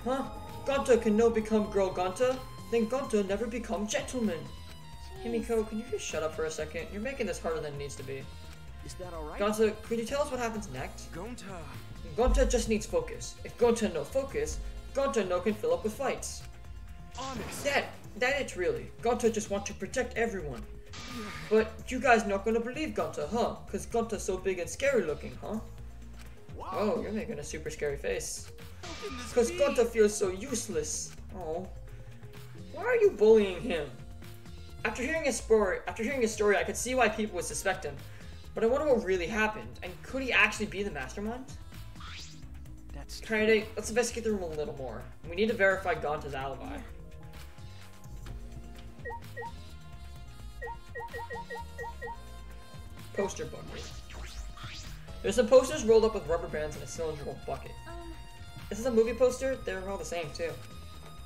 Huh? Ganta can no become girl Ganta? Then Ganta never become gentleman. Jeez. Himiko, can you just shut up for a second? You're making this harder than it needs to be. Is that alright? Ganta, could you tell us what happens next? Gonta. Ganta just needs focus. If Ganta no focus, Ganta no can fill up with fights. Honest. That it really. Ganta just want to protect everyone. But you guys not gonna believe Gunter, huh? Cause Gunter's so big and scary looking, huh? Oh, you're making a super scary face. Cause Gunter feels so useless. Oh. Why are you bullying him? After hearing his story, I could see why people would suspect him. But I wonder what really happened, and could he actually be the mastermind? That's Kaede, let's investigate the room a little more. We need to verify Gonta's alibi. Poster bucket. There's some posters rolled up with rubber bands in a cylindrical bucket. This is a movie poster? They're all the same too.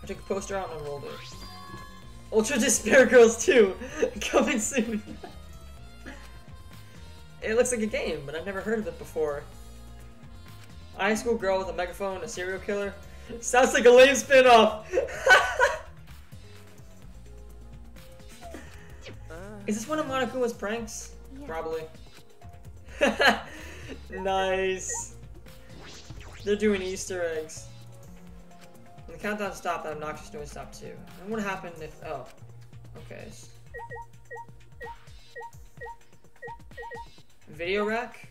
I took a poster out and unrolled it. Ultra Despair Girls 2! Coming soon! It looks like a game, but I've never heard of it before. High school girl with a megaphone, a serial killer? Sounds like a lame spin-off! Is this one of Monokuma's pranks? Yeah. Probably. Nice. They're doing Easter eggs. When the countdown stopped, that obnoxious noise stopped too. And what happened if... Oh. Okay. Video rack?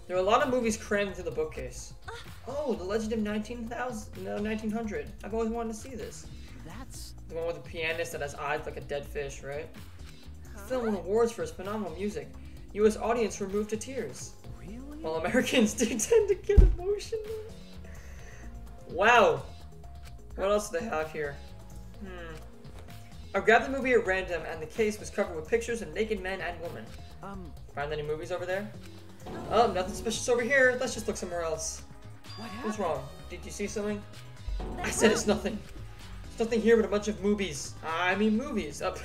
There are a lot of movies crammed into the bookcase. Oh, The Legend of 1900. I've always wanted to see this. That's... The one with the pianist that has eyes like a dead fish, right? The film won awards for its phenomenal music. U.S. audience were moved to tears. Really? While Americans do tend to get emotional. Wow. What else do they have here? I grabbed the movie at random and the case was covered with pictures of naked men and women. Find any movies over there? Oh, nothing suspicious over here. Let's just look somewhere else. What happened? What's wrong? Did you see something? I said it's nothing. There's nothing here but a bunch of movies. I mean movies. Up.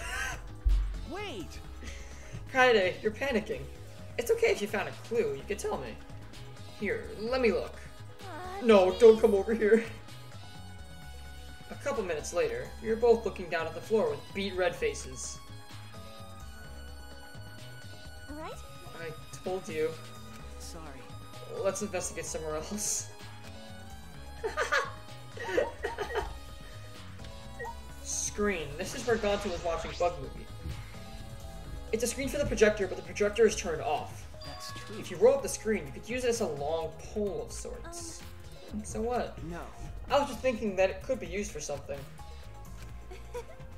Wait! Kaede, you're panicking. It's okay if you found a clue. You could tell me. Here, let me look. No, don't come over here. A couple minutes later, you're both looking down at the floor with beet red faces. Right? I told you. Sorry. Let's investigate somewhere else. Screen. This is where Gonto was watching Bug Movie. It's a screen for the projector, but the projector is turned off. That's true. If you roll up the screen, you could use it as a long pole of sorts. So what? No. I was just thinking that it could be used for something.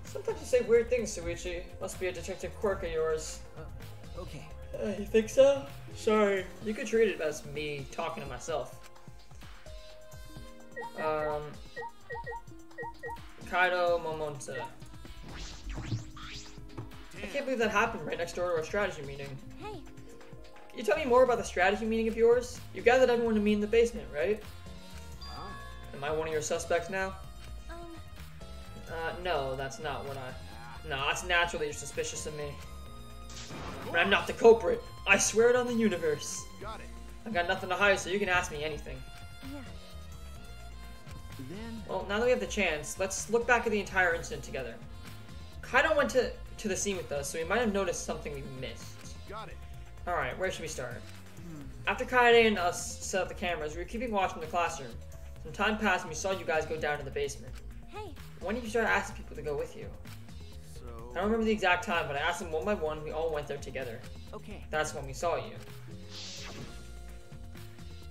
Sometimes you say weird things, Suichi. Must be a detective quirk of yours. Okay. You think so? Sorry. You could treat it as me talking to myself. Kaido Momonta. I can't believe that happened right next door to our strategy meeting. Hey. Can you tell me more about the strategy meeting of yours? You gathered everyone to meet in the basement, right? Am I one of your suspects now? No, that's not what I... No, that's naturally you're suspicious of me. But I'm not the culprit. I swear it on the universe. Got it. I've got nothing to hide, so you can ask me anything. Yeah. Then... Well, now that we have the chance, let's look back at the entire incident together. Kaido went to the scene with us, so we might have noticed something we missed. Got it. Alright, where should we start? After Kaede and us set up the cameras, we were keeping watch from the classroom. Some time passed and we saw you guys go down to the basement. Hey. When did you start asking people to go with you? So... I don't remember the exact time, but I asked them one by one, we all went there together. Okay. That's when we saw you.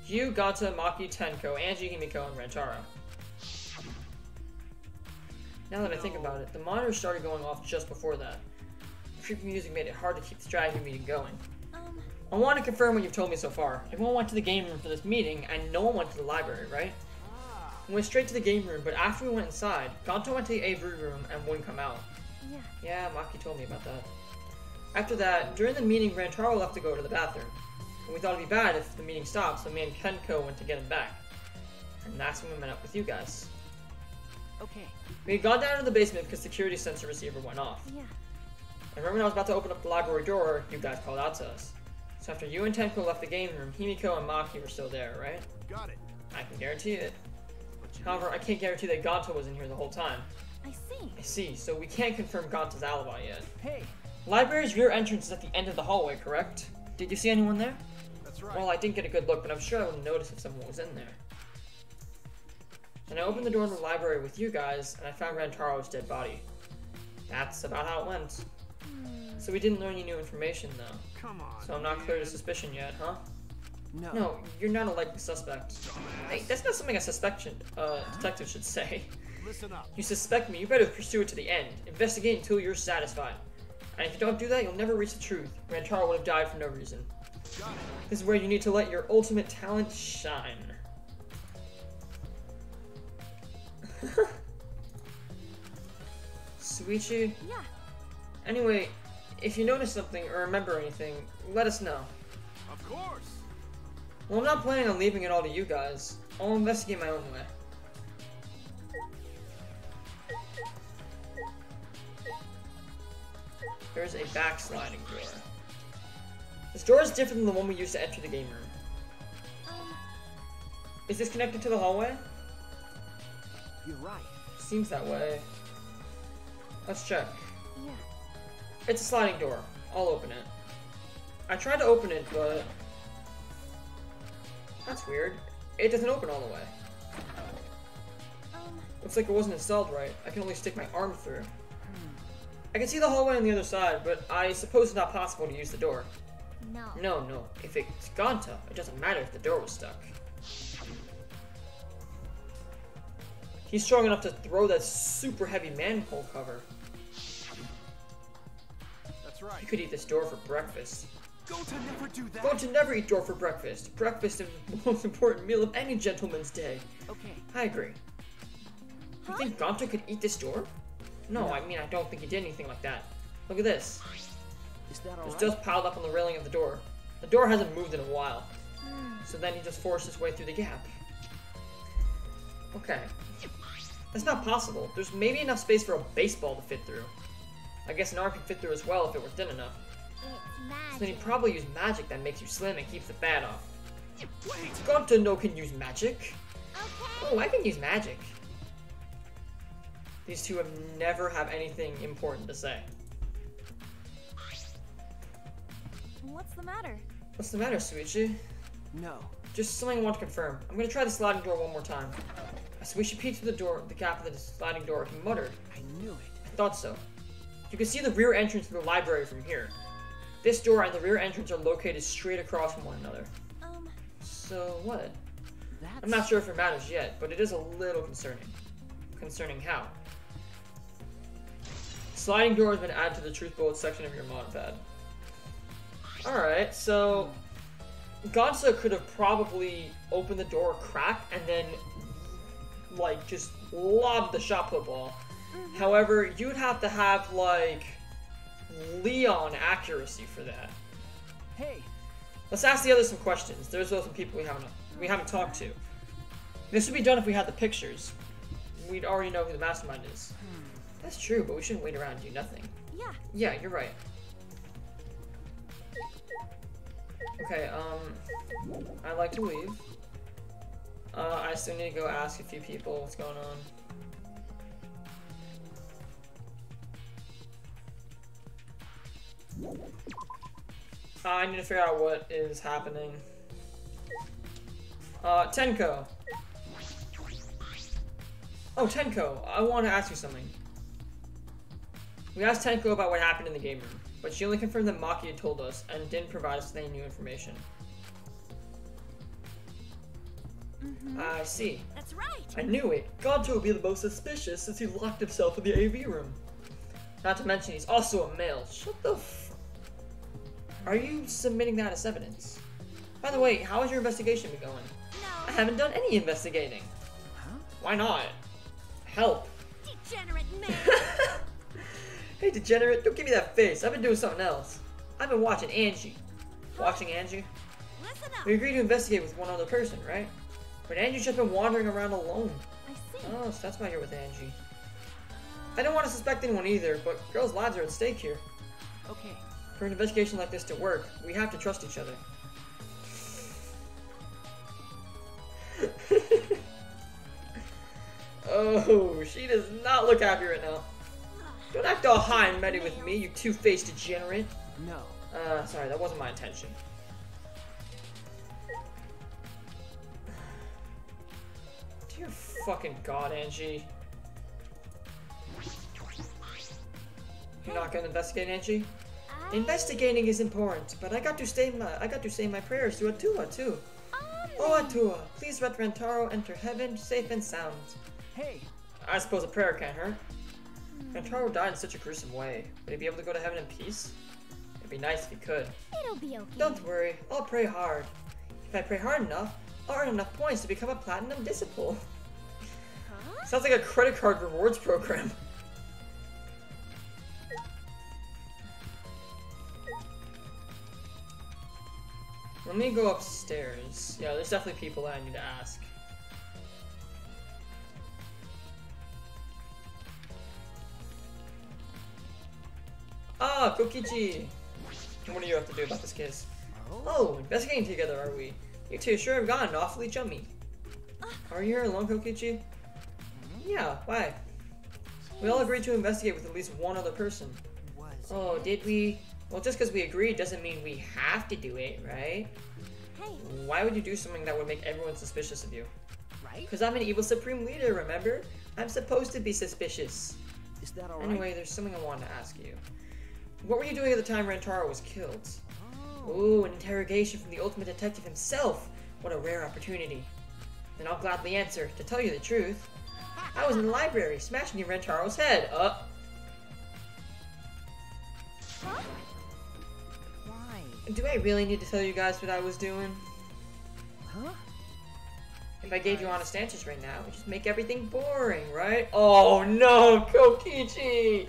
You, Gata, Maki, Tenko, Angie, Himiko, and Rentaro. Now that I think about it, the monitor started going off just before that. The creepy music made it hard to keep the strategy meeting going. I want to confirm what you've told me so far. Everyone went to the game room for this meeting, and no one went to the library, right? We went straight to the game room, but after we went inside, Gonto went to the Avery room and wouldn't come out. Yeah. Yeah, Maki told me about that. After that, during the meeting, Rantaro left to go to the bathroom. And we thought it'd be bad if the meeting stopped, so me and Kenko went to get him back. And that's when we met up with you guys. Okay. We had gone down to the basement because the security sensor receiver went off. Yeah. I remember when I was about to open up the library door, you guys called out to us. So after you and Tenko left the game room, Himiko and Maki were still there, right? Got it. I can guarantee it. But you However, I can't guarantee that Gonto was in here the whole time. I see. I see, so we can't confirm Gonto's alibi yet. Hey, Library's rear entrance is at the end of the hallway, correct? Did you see anyone there? that's right. Well, I didn't get a good look, but I'm sure I would have noticed if someone was in there. And I opened the door to the library with you guys, and I found Rantaro's dead body. That's about how it went. So we didn't learn any new information, though. Come on. So I'm not clear to suspicion yet, huh? No. No, you're not a likely suspect. Hey, that's not something a detective should say. Listen up. You suspect me, you better pursue it to the end. Investigate until you're satisfied. And if you don't do that, you'll never reach the truth. Rantaro would have died for no reason. Got it. This is where you need to let your ultimate talent shine. Suichi? Yeah. Anyway, if you notice something or remember anything, let us know. Of course. Well, I'm not planning on leaving it all to you guys. I'll investigate my own way. There's a backsliding door. This door is different than the one we used to enter the game room. Is this connected to the hallway? You're right. Seems that way. Let's check. Yeah. It's a sliding door. I'll open it. I tried to open it, but... That's weird. It doesn't open all the way. Looks like it wasn't installed right. I can only stick my arm through. I can see the hallway on the other side, but I suppose it's not possible to use the door. No. No. If it's Gonta, it doesn't matter if the door was stuck. He's strong enough to throw that super heavy manhole cover. That's You right. could eat this door for breakfast. Go to never do that. Gonta never eat door for breakfast. Breakfast is the most important meal of any gentleman's day. Okay. I agree. You think Gonta could eat this door? No, No. I mean, I don't think he did anything like that. Look at this. Is that There's alright? dust piled up on the railing of the door. The door hasn't moved in a while. So then he just forced his way through the gap. Okay. That's not possible. There's maybe enough space for a baseball to fit through. I guess an arm could fit through as well if it were thin enough. It's So then he magic. probably used magic that makes you slim and keeps the fat off. Wait. Gonta no can use magic. Okay. Oh, I can use magic. These two have never have anything important to say. What's the matter? What's the matter, Suichi? No. Just something I want to confirm. I'm gonna try the sliding door one more time. As Suichi peeked through the door, the gap of the sliding door, he muttered, I knew it. I thought so. You can see the rear entrance to the library from here. This door and the rear entrance are located straight across from one another. So what? That's... I'm not sure if it matters yet, but it is a little concerning. Concerning how? Sliding door has been added to the truth bullet section of your mod pad. Alright, so Gonsa could have probably opened the door a crack and then like just lobbed the shot put ball. However, you'd have to have like Leon accuracy for that. Hey. Let's ask the others some questions. There's some people we haven't talked to. This would be done if we had the pictures. We'd already know who the mastermind is. That's true, but we shouldn't wait around and do nothing. Yeah. Yeah, you're right. Okay, I'd like to leave. I still need to go ask a few people what's going on. I need to figure out what is happening. Tenko. Oh, Tenko, I want to ask you something. We asked Tenko about what happened in the game room, but she only confirmed that Maki had told us and didn't provide us with any new information. I see. That's right. I knew it. Gonto would be the most suspicious since he locked himself in the AV room. Not to mention he's also a male. Shut the f... Are you submitting that as evidence? By the way, how has your investigation been going? I No. haven't done any investigating. Huh? Why not? Help. Degenerate man. Hey, degenerate, don't give me that face. I've been doing something else. I've been watching Angie. Watching Angie? Listen up. We agreed to investigate with one other person, right? But Angie's just been wandering around alone. I see. Oh, so that's why you're with Angie. I don't want to suspect anyone either, but girls' lives are at stake here. Okay. For an investigation like this to work, we have to trust each other. Oh, she does not look happy right now. Don't act all high and mighty with me, you two-faced degenerate. No. Sorry, that wasn't my intention. Dear fucking god, Angie. You're not gonna investigate, Angie? Investigating is important, but I got to say my prayers to Atua too. Oh Atua, please let Rentaro enter heaven safe and sound. Hey, I suppose a prayer can't hurt. Rentaro died in such a gruesome way. Would he be able to go to heaven in peace? It'd be nice if he could. It'll be okay. Don't worry, I'll pray hard. If I pray hard enough, I'll earn enough points to become a platinum disciple. Huh? Sounds like a credit card rewards program. Let me go upstairs. Yeah, there's definitely people that I need to ask. Ah, Kokichi! What do you have to do about this case? Oh, investigating together, are we? You two sure have gotten awfully chummy. Are you here alone, Kokichi? Yeah, why? We all agreed to investigate with at least one other person. Oh, did we? Well, just because we agreed doesn't mean we have to do it, right? Hey, Why would you do something that would make everyone suspicious of you? right? Because I'm an evil supreme leader, remember? I'm supposed to be suspicious. Is that alright? Anyway, there's something I wanted to ask you. What were you doing at the time Rentaro was killed? Oh. Ooh, an interrogation from the ultimate detective himself. What a rare opportunity. Then I'll gladly answer. To tell you the truth, I was in the library, smashing in Rentaro's head. huh? Why? Do I really need to tell you guys what I was doing? Huh? If I gave you honest answers right now, it would just make everything boring, right? Oh no, Kokichi!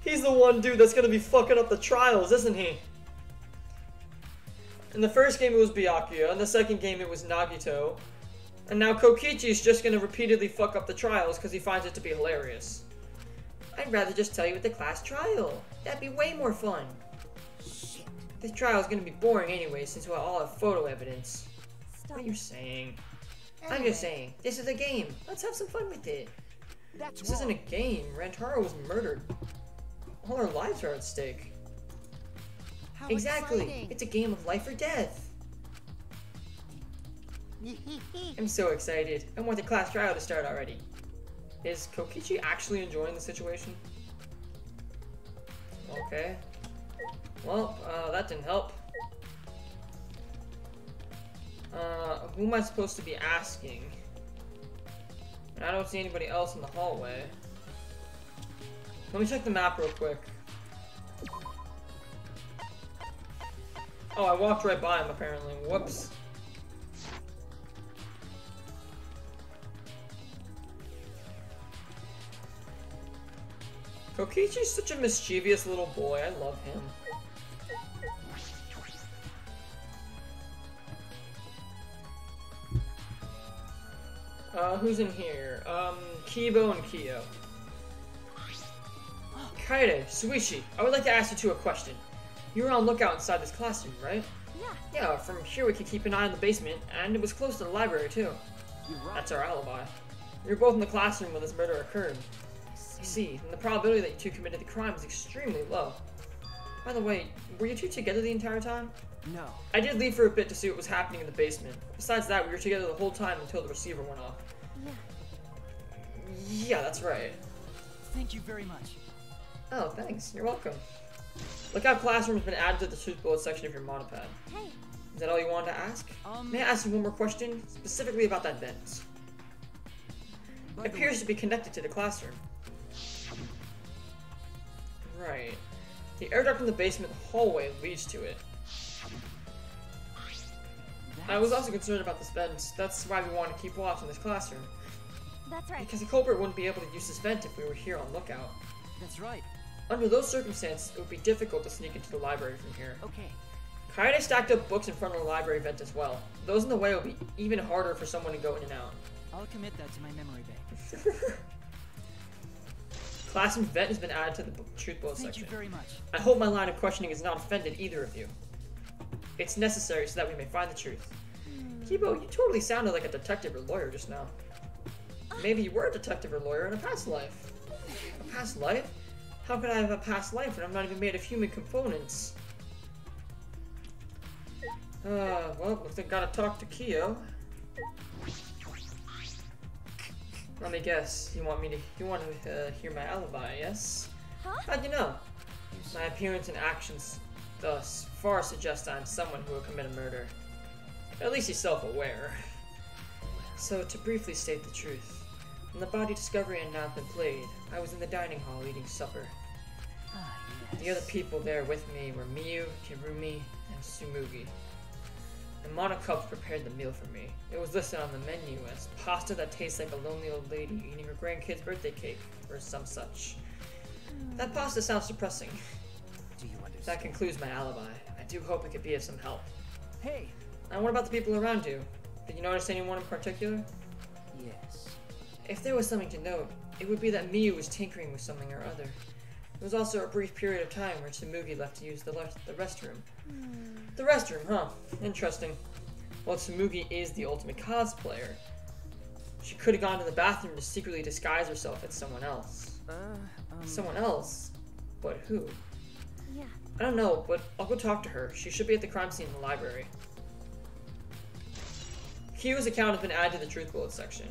He's the one dude that's gonna be fucking up the trials, isn't he? In the first game it was Byakuya, in the second game it was Nagito. And now Kokichi's just gonna repeatedly fuck up the trials because he finds it to be hilarious. I'd rather just tell you at the class trial. That'd be way more fun. Shit. This trial is gonna be boring anyway since we'll all have photo evidence. Stop. What are you saying? I'm just saying, this is a game. Let's have some fun with it. That's This wrong. isn't a game. Rantaro was murdered. All our lives are at stake. How Exactly. exciting. It's a game of life or death. I'm so excited. I want the class trial to start already. Is Kokichi actually enjoying the situation? Okay. Well, that didn't help. Who am I supposed to be asking? I don't see anybody else in the hallway. Let me check the map real quick. Oh, I walked right by him apparently. Whoops. Kokichi's such a mischievous little boy. I love him. Who's in here? Kibo and Kyo. Kaede, Suishi, I would like to ask you two a question. You were on lookout inside this classroom, right? Yeah. Yeah, from here we could keep an eye on the basement, and it was close to the library too. You're right. That's our alibi. We were both in the classroom when this murder occurred. I see, and the probability that you two committed the crime is extremely low. By the way, were you two together the entire time? No. I did leave for a bit to see what was happening in the basement. Besides that, we were together the whole time until the receiver went off. Yeah. Yeah, that's right. Thank you very much. Oh, thanks. You're welcome. Lookout classroom has been added to the truth bullet section of your monopad. Hey. Is that all you wanted to ask? May I ask you one more question? Specifically about that vent. By It the appears way, to be connected to the classroom. Right. The air duct in the basement hallway leads to it. I was also concerned about this vent. That's why we want to keep watch in this classroom. That's right. Because the culprit wouldn't be able to use this vent if we were here on lookout. That's right. Under those circumstances, it would be difficult to sneak into the library from here. Okay. Kaede stacked up books in front of the library vent as well. Those in the way will be even harder for someone to go in and out. I'll commit that to my memory bank. Classroom vent has been added to the truth bullet Thank section. you very much. I hope my line of questioning has not offended either of you. It's necessary so that we may find the truth. Kibo, you totally sounded like a detective or lawyer just now. Maybe you were a detective or lawyer in a past life. A past life? How could I have a past life when I'm not even made of human components? Well, looks like I gotta talk to Kyo. Let me guess. You want to hear my alibi, yes? Huh? How'd you know? You My appearance and actions thus far suggest I'm someone who will commit a murder. At least he's self-aware. So, to briefly state the truth, when the body discovery announcement played, I was in the dining hall eating supper. Yes. The other people there with me were Miyu, Kirumi, and Tsumugi. The Monocubs prepared the meal for me. It was listed on the menu as pasta that tastes like a lonely old lady eating her grandkid's birthday cake, or some such. That pasta sounds depressing. Do you understand? That concludes my alibi. I do hope it could be of some help. Hey. And what about the people around you? Did you notice anyone in particular? Yes. If there was something to note, it would be that Miyu was tinkering with something or other. There was also a brief period of time where Tsumugi left to use the restroom. The restroom, huh? Interesting. Well, Tsumugi is the ultimate cosplayer. She could have gone to the bathroom to secretly disguise herself as someone else. Someone else? But who? Yeah. I don't know, but I'll go talk to her. She should be at the crime scene in the library. Kyu's account has been added to the truth bullet section.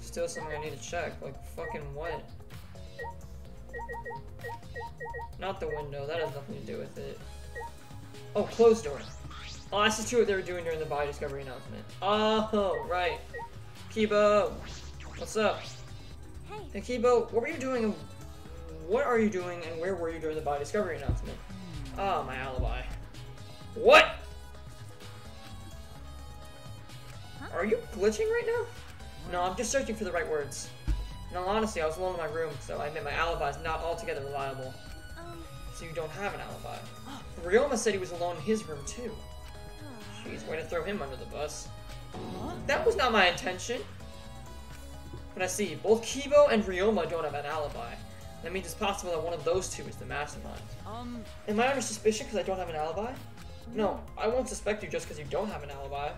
Still something I need to check. Like, fucking what? Not the window. That has nothing to do with it. Oh, closed door. Oh, that's just what they were doing during the body discovery announcement. Oh, right. Kibo. What's up? Hey. Hey, Kibo, what were you doing? What are you doing and where were you during the body discovery announcement? Ah, my alibi. What? Huh? Are you glitching right now? No, I'm just searching for the right words. In all honesty, I was alone in my room, so I admit my alibi is not altogether reliable. So you don't have an alibi. Ryoma said he was alone in his room too. Jeez, way to throw him under the bus. That was not my intention. But I see, both Kibo and Ryoma don't have an alibi. That means it's possible that one of those two is the mastermind. Am I under suspicion because I don't have an alibi? No, I won't suspect you just because you don't have an alibi.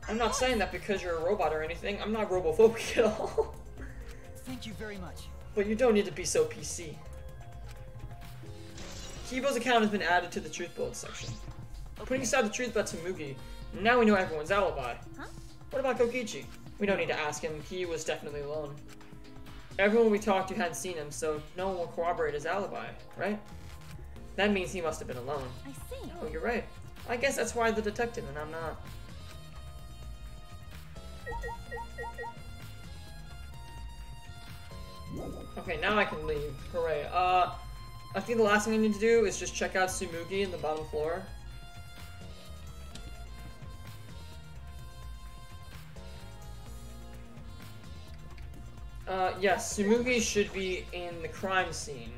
I'm not saying that because you're a robot or anything. I'm not robophobic at all. Thank you very much. But you don't need to be so PC. Kibo's account has been added to the truth bullet section. Putting aside the truth about Tsumugi, now we know everyone's alibi. Huh? What about Kokichi? We don't need to ask him. He was definitely alone. Everyone we talked to hadn't seen him, so no one will corroborate his alibi, right? That means he must have been alone. I see. Oh, you're right. I guess that's why the detective and I'm not. Okay, now I can leave. Hooray. I think the last thing I need to do is just check out Tsumugi in the bottom floor. Yes, Tsumugi should be in the crime scene.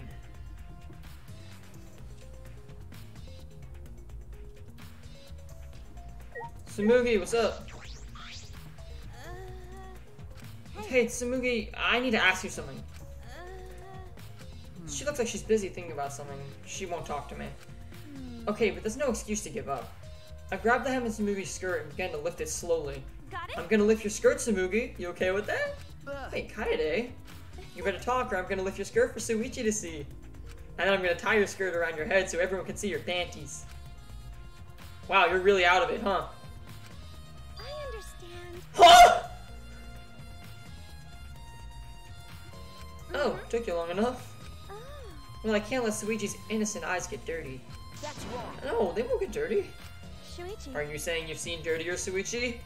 Tsumugi, what's up? Hey, Tsumugi, I need to ask you something. She looks like she's busy thinking about something. She won't talk to me. Okay, but there's no excuse to give up. I grabbed the hem of Tsumugi's skirt and began to lift it slowly. Got it? I'm gonna lift your skirt, Tsumugi. You okay with that? Hey, Kaede. You better talk or I'm gonna lift your skirt for Suichi to see. And then I'm gonna tie your skirt around your head so everyone can see your panties. Wow, you're really out of it, huh? I understand. Huh? Oh, took you long enough. Oh. Well, I can't let Suichi's innocent eyes get dirty. That's wrong. No, they won't get dirty. Shuichi. Are you saying you've seen dirtier Suichi?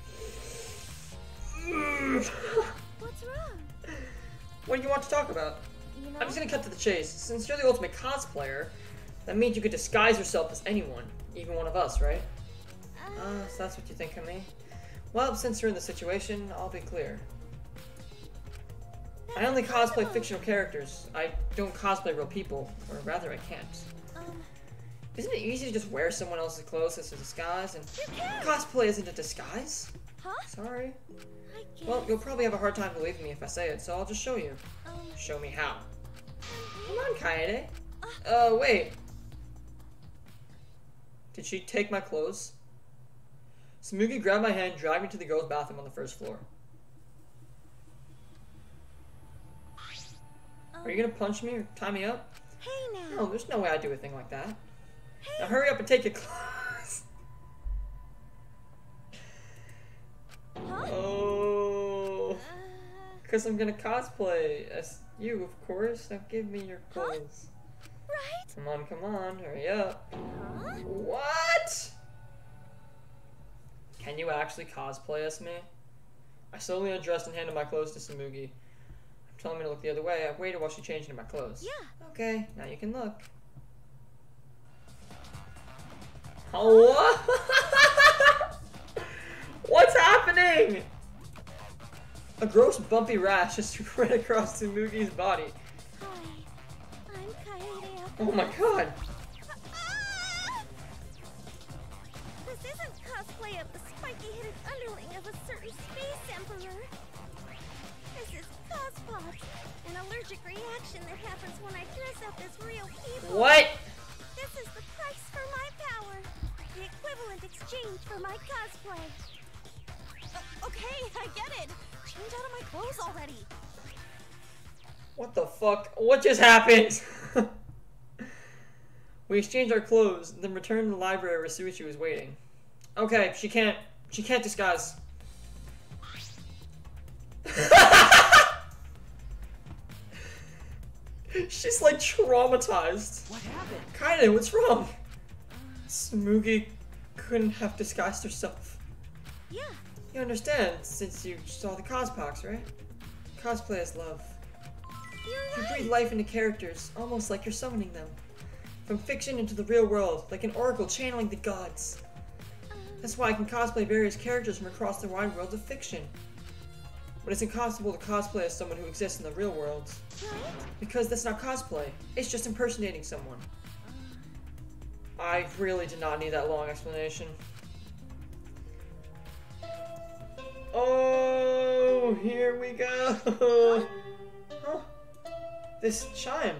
What's wrong? What do you want to talk about? You know? I'm just gonna cut to the chase. Since you're the ultimate cosplayer, that means you could disguise yourself as anyone, even one of us, right? So that's what you think of me? Well, since you're in the situation, I'll be clear. I only cosplay fictional characters. I don't cosplay real people, or rather I can't. Isn't it easy to just wear someone else's clothes as a disguise? And cosplay isn't a disguise? Huh? Sorry. I guess. Well, you'll probably have a hard time believing me if I say it, so I'll just show you. Show me how. Come on, Kaede. Wait. Did she take my clothes? Tsumugi grabbed my hand and dragged me to the girls' bathroom on the first floor. Are you gonna punch me or tie me up? Hey now. No, there's no way I'd do a thing like that. Now hurry up and take your clothes. Huh? Oh. Because I'm gonna cosplay as you, of course. Now give me your clothes. Right? Come on, hurry up. Huh? What? Can you actually cosplay as me? I slowly undressed and handed my clothes to Samugi. I'm telling me to look the other way. I waited while she changed into my clothes. Yeah. Okay, now you can look. Oh, what? What's happening? A gross bumpy rash just ran across Samugi's body. Hi. I'm Kaede. Oh my god. Ah! This isn't cosplay of the spiky-headed underling of a certain space emperor. This is cospot, an allergic reaction that happens when I dress up as real people. What? This is the price for my power. The equivalent exchange for my cosplay. Okay, I get it. Change out of my clothes already. What the fuck? What just happened? We exchanged our clothes, then returned to the library where Suichi was waiting. Okay, she can't disguise. She's like traumatized. What happened? Kaede, what's wrong? Samugi couldn't have disguised herself. Yeah. You understand, since you saw the cosbox, right? Cosplay is love. You're You right. breathe life into characters, almost like you're summoning them. From fiction into the real world, like an oracle channeling the gods. That's why I can cosplay various characters from across the wide world of fiction. But it's impossible to cosplay as someone who exists in the real world. Right? Because that's not cosplay, it's just impersonating someone. I really did not need that long explanation. Oh, here we go. Huh. This chime.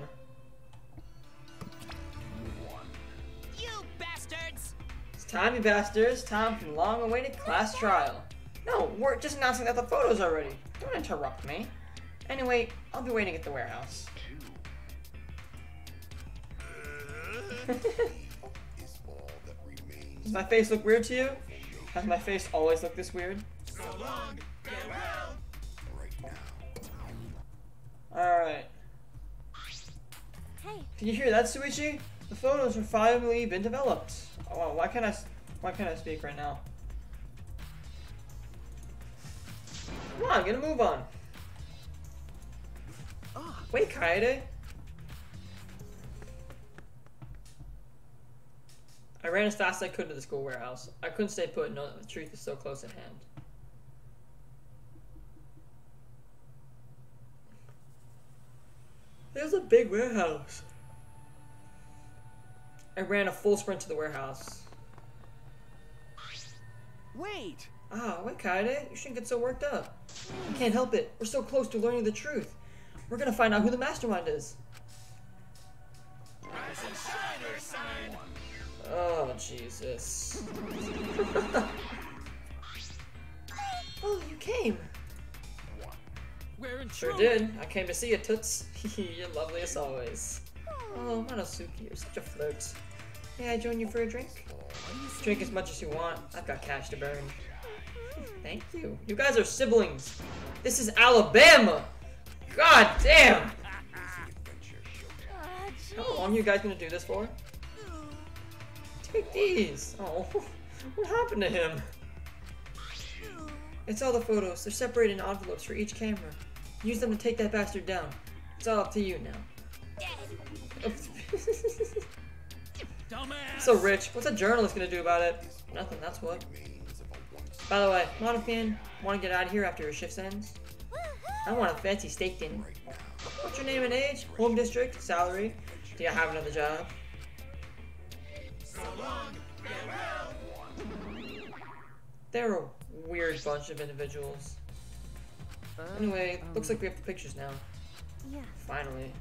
You bastards! It's time, you bastards. Time for the long-awaited class trial. No, we're just announcing that the photos are ready. Don't interrupt me. Anyway, I'll be waiting at the warehouse. Does my face look weird to you? Has my face always looked this weird? Alright. Hey, Can you hear that, Suichi? The photos have finally been developed. Oh, wow, why can't I speak right now? Come on, get a move on. Wait, Kaede. I ran as fast as I could to the school warehouse. I couldn't stay put and know that the truth is so close at hand. There's a big warehouse. I ran a full sprint to the warehouse. Wait! Ah, wait, Kaede. You shouldn't get so worked up. I can't help it. We're so close to learning the truth. We're gonna find out who the mastermind is. Oh, Jesus. Oh, you came. We're in Sure trouble. did. I came to see you, Toots. You're lovely as always. Oh, Monosuke, you're such a flirt. May I join you for a drink? Drink as much as you want. I've got cash to burn. Thank you. You guys are siblings. This is Alabama. God damn. How long are you guys gonna do this for? Take these. Oh, what happened to him? It's all the photos. They're separated in envelopes for each camera. Use them to take that bastard down. It's all up to you now. Dumbass! So rich. What's a journalist gonna do about it? Nothing, that's what. By the way, Monofan, wanna get out of here after your shift ends? I want a fancy steak dinner. What's your name and age? Home district? Salary? Do you have another job? They're a weird bunch of individuals. Anyway, looks like we have the pictures now. Yeah. Finally.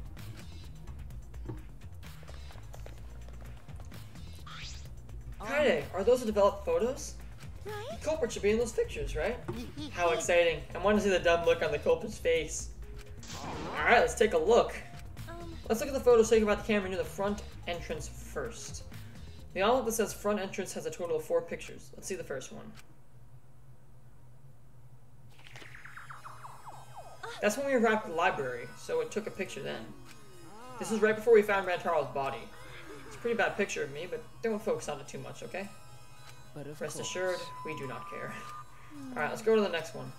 Kaede, are those the developed photos? Right? The culprit should be in those pictures, right? How exciting. I want to see the dumb look on the culprit's face. Alright, let's take a look. Let's look at the photos taken by the camera near the front entrance first. The envelope that says front entrance has a total of 4 pictures. Let's see the first one. That's when we arrived at the library, so it took a picture then. This was right before we found Rantaro's body. It's a pretty bad picture of me, but don't focus on it too much, okay? But of Rest course. assured, we do not care. Alright, let's go to the next one.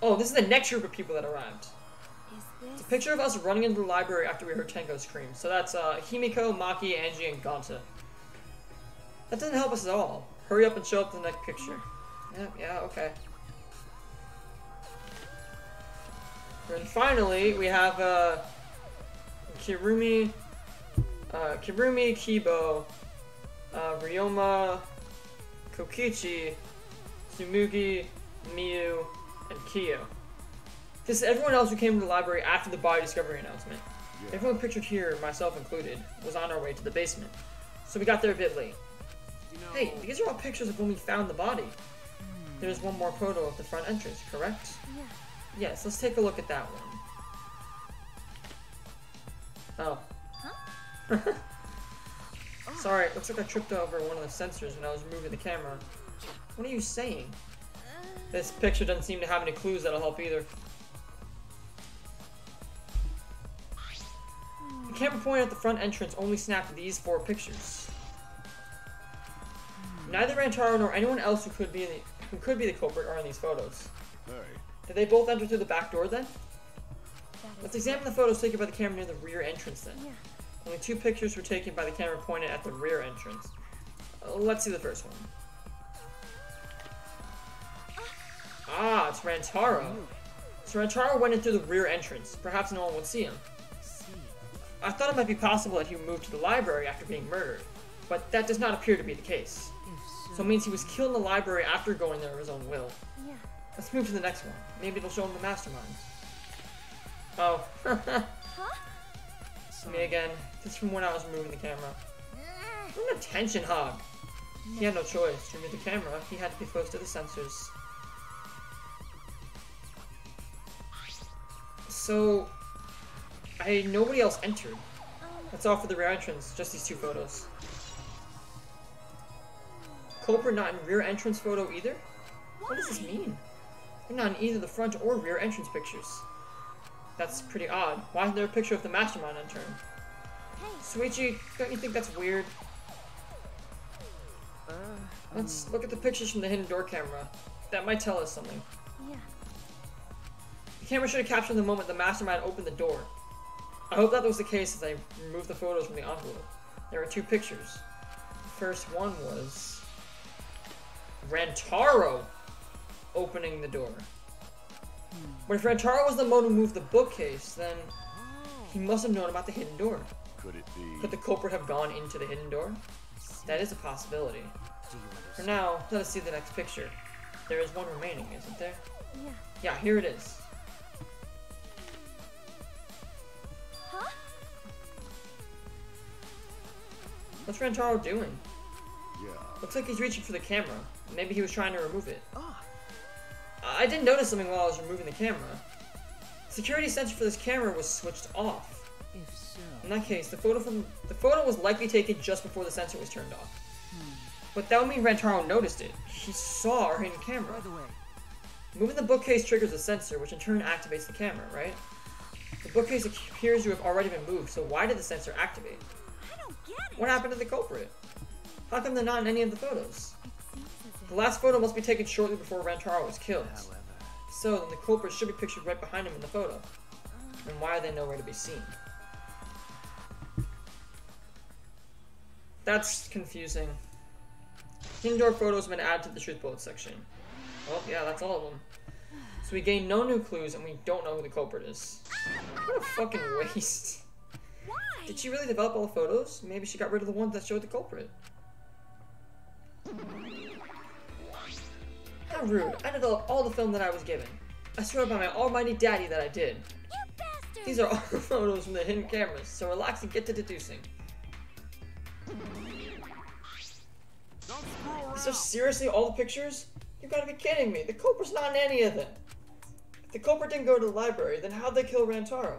Oh, this is the next group of people that arrived. Is It's a this? picture of us running into the library after we heard Tenko scream. So that's Himiko, Maki, Angie, and Gonta. That doesn't help us at all. Hurry up and show up to the next picture. Yeah, okay. And finally, we have Kirumi, Kibo, Ryoma, Kokichi, Tsumugi, Miyu, and Kyo. This is everyone else who came to the library after the body discovery announcement. Everyone pictured here, myself included, was on our way to the basement. So we got there a bit late. Hey, these are all pictures of when we found the body. There's one more photo of the front entrance, correct? Yeah. Yes, let's take a look at that one. Oh. Huh? Sorry, it looks like I tripped over one of the sensors when I was moving the camera. What are you saying? This picture doesn't seem to have any clues that'll help either. The camera point at the front entrance only snapped these 4 pictures. Neither Rantaro nor anyone else who could be the culprit are in these photos. Hey. Did they both enter through the back door then? That Let's is. examine the photos taken by the camera near the rear entrance then. Yeah. Only 2 pictures were taken by the camera pointed at the rear entrance. Let's see the first one. Ah, it's Rantaro. So Rantaro went in through the rear entrance. Perhaps no one would see him. I thought it might be possible that he moved to the library after being murdered, but that does not appear to be the case. So it means he was killed in the library after going there of his own will. Yeah. Let's move to the next one. Maybe it'll show him the mastermind. Oh. It's me again. This is from when I was moving the camera. What an attention hog. He had no choice. To move the camera, he had to be close to the sensors. So, nobody else entered. That's all for the rear entrance, just these 2 photos. Culprit not in rear entrance photo either? What does this mean? They're not in either the front or rear entrance pictures. That's pretty odd. Why isn't there a picture of the mastermind entering? Hey. Suichi, don't you think that's weird? Let's look at the pictures from the hidden door camera. That might tell us something. Yeah. The camera should have captured the moment the mastermind opened the door. I hope that was the case as I removed the photos from the envelope. There were 2 pictures. The first one was Rantaro opening the door. But if Rantaro was the one who moved the bookcase, then he must have known about the hidden door. Could it be? Could the culprit have gone into the hidden door? That is a possibility. For now, let us see the next picture. There is one remaining, isn't there? Yeah. Yeah, here it is. Huh? What's Rantaro doing? Yeah. Looks like he's reaching for the camera. Maybe he was trying to remove it. Ah, I did notice something while I was removing the camera. Security sensor for this camera was switched off. if so. In that case, the photo was likely taken just before the sensor was turned off. But that would mean Rantaro noticed it. He saw our hidden camera. By the way, Moving the bookcase triggers a sensor, which in turn activates the camera, right? The bookcase appears to have already been moved, so why did the sensor activate? I don't get it. What happened to the culprit? How come they're not in any of the photos? It seems as The if. last photo must be taken shortly before Rantaro was killed. however, So then the culprit should be pictured right behind him in the photo. And why are they nowhere to be seen? That's confusing. Indoor photos have been added to the truth bullet section. Well, yeah, that's all of them. So we gain no new clues and we don't know who the culprit is. What a fucking waste. Why? Did she really develop all the photos? Maybe she got rid of the ones that showed the culprit. How rude. I developed all the film that I was given. I swear by my almighty daddy that I did. You bastard! These are all the photos from the hidden cameras, so relax and get to deducing. These are seriously all the pictures? You gotta be kidding me. The culprit's not in any of them. If the culprit didn't go to the library, then how'd they kill Rantaro?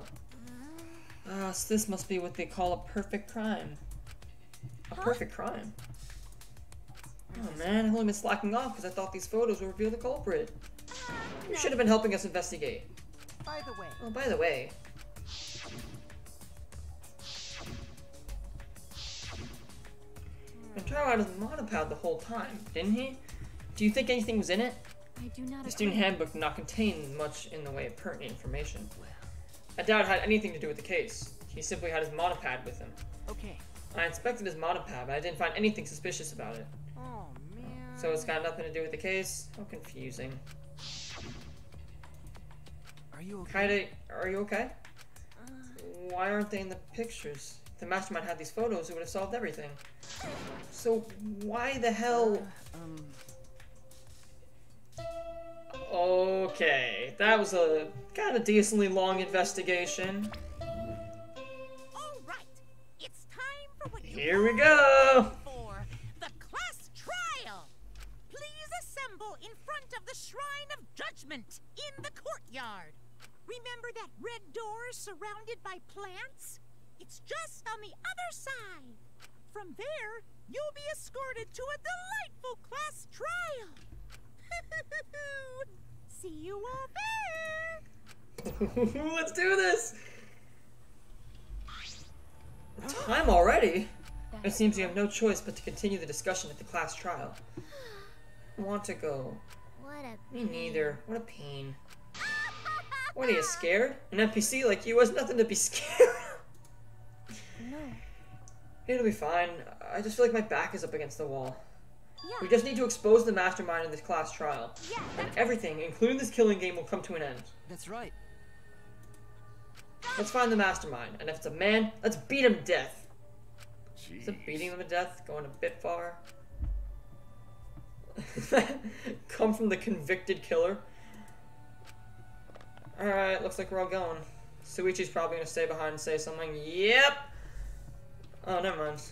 So this must be what they call a perfect crime. A perfect crime. Oh man, I've only been slacking off because I thought these photos would reveal the culprit. You No. should have been helping us investigate. By the way, Oh, by the way. Venturo had his monopod the whole time, didn't he? Do you think anything was in it? I do not The student agree. handbook did not contain much in the way of pertinent information. I doubt it had anything to do with the case. He simply had his monopad with him. okay. I inspected his monopad, but I didn't find anything suspicious about it. Oh man. So it's got nothing to do with the case? How confusing. Are you okay? Kaede, are you okay? Why aren't they in the pictures? If the mastermind had these photos, it would have solved everything. So why the hell... Okay, that was a kind of decently long investigation. All right. It's time for what you Here we go! for the class trial. Please assemble in front of the Shrine of Judgment in the courtyard. Remember that red door surrounded by plants? It's just on the other side. From there, you'll be escorted to a delightful class trial. See you all there. Let's do this! Time already? It seems you have no choice but to continue the discussion at the class trial. I want to go. What a Me neither. What a pain. What, are you scared? An NPC like you has nothing to be scared of. no. It'll be fine. I just feel like my back is up against the wall. Yeah. We just need to expose the mastermind in this class trial. Yeah, And everything, including this killing game, will come to an end. That's right. Let's find the mastermind, and if it's a man, let's beat him to death. Isn't beating him to death going a bit far? Come from the convicted killer. Alright, looks like we're all going. Suichi's probably gonna stay behind and say something. Yep! Oh, never mind.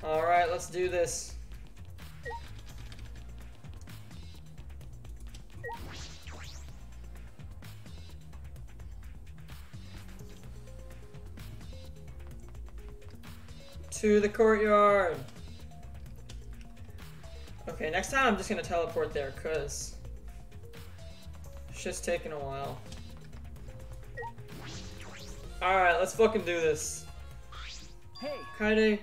Alright, let's do this. To the courtyard. Okay, next time I'm just gonna teleport there, cause it's just taking a while. Alright, let's fucking do this. Hey, Kaede,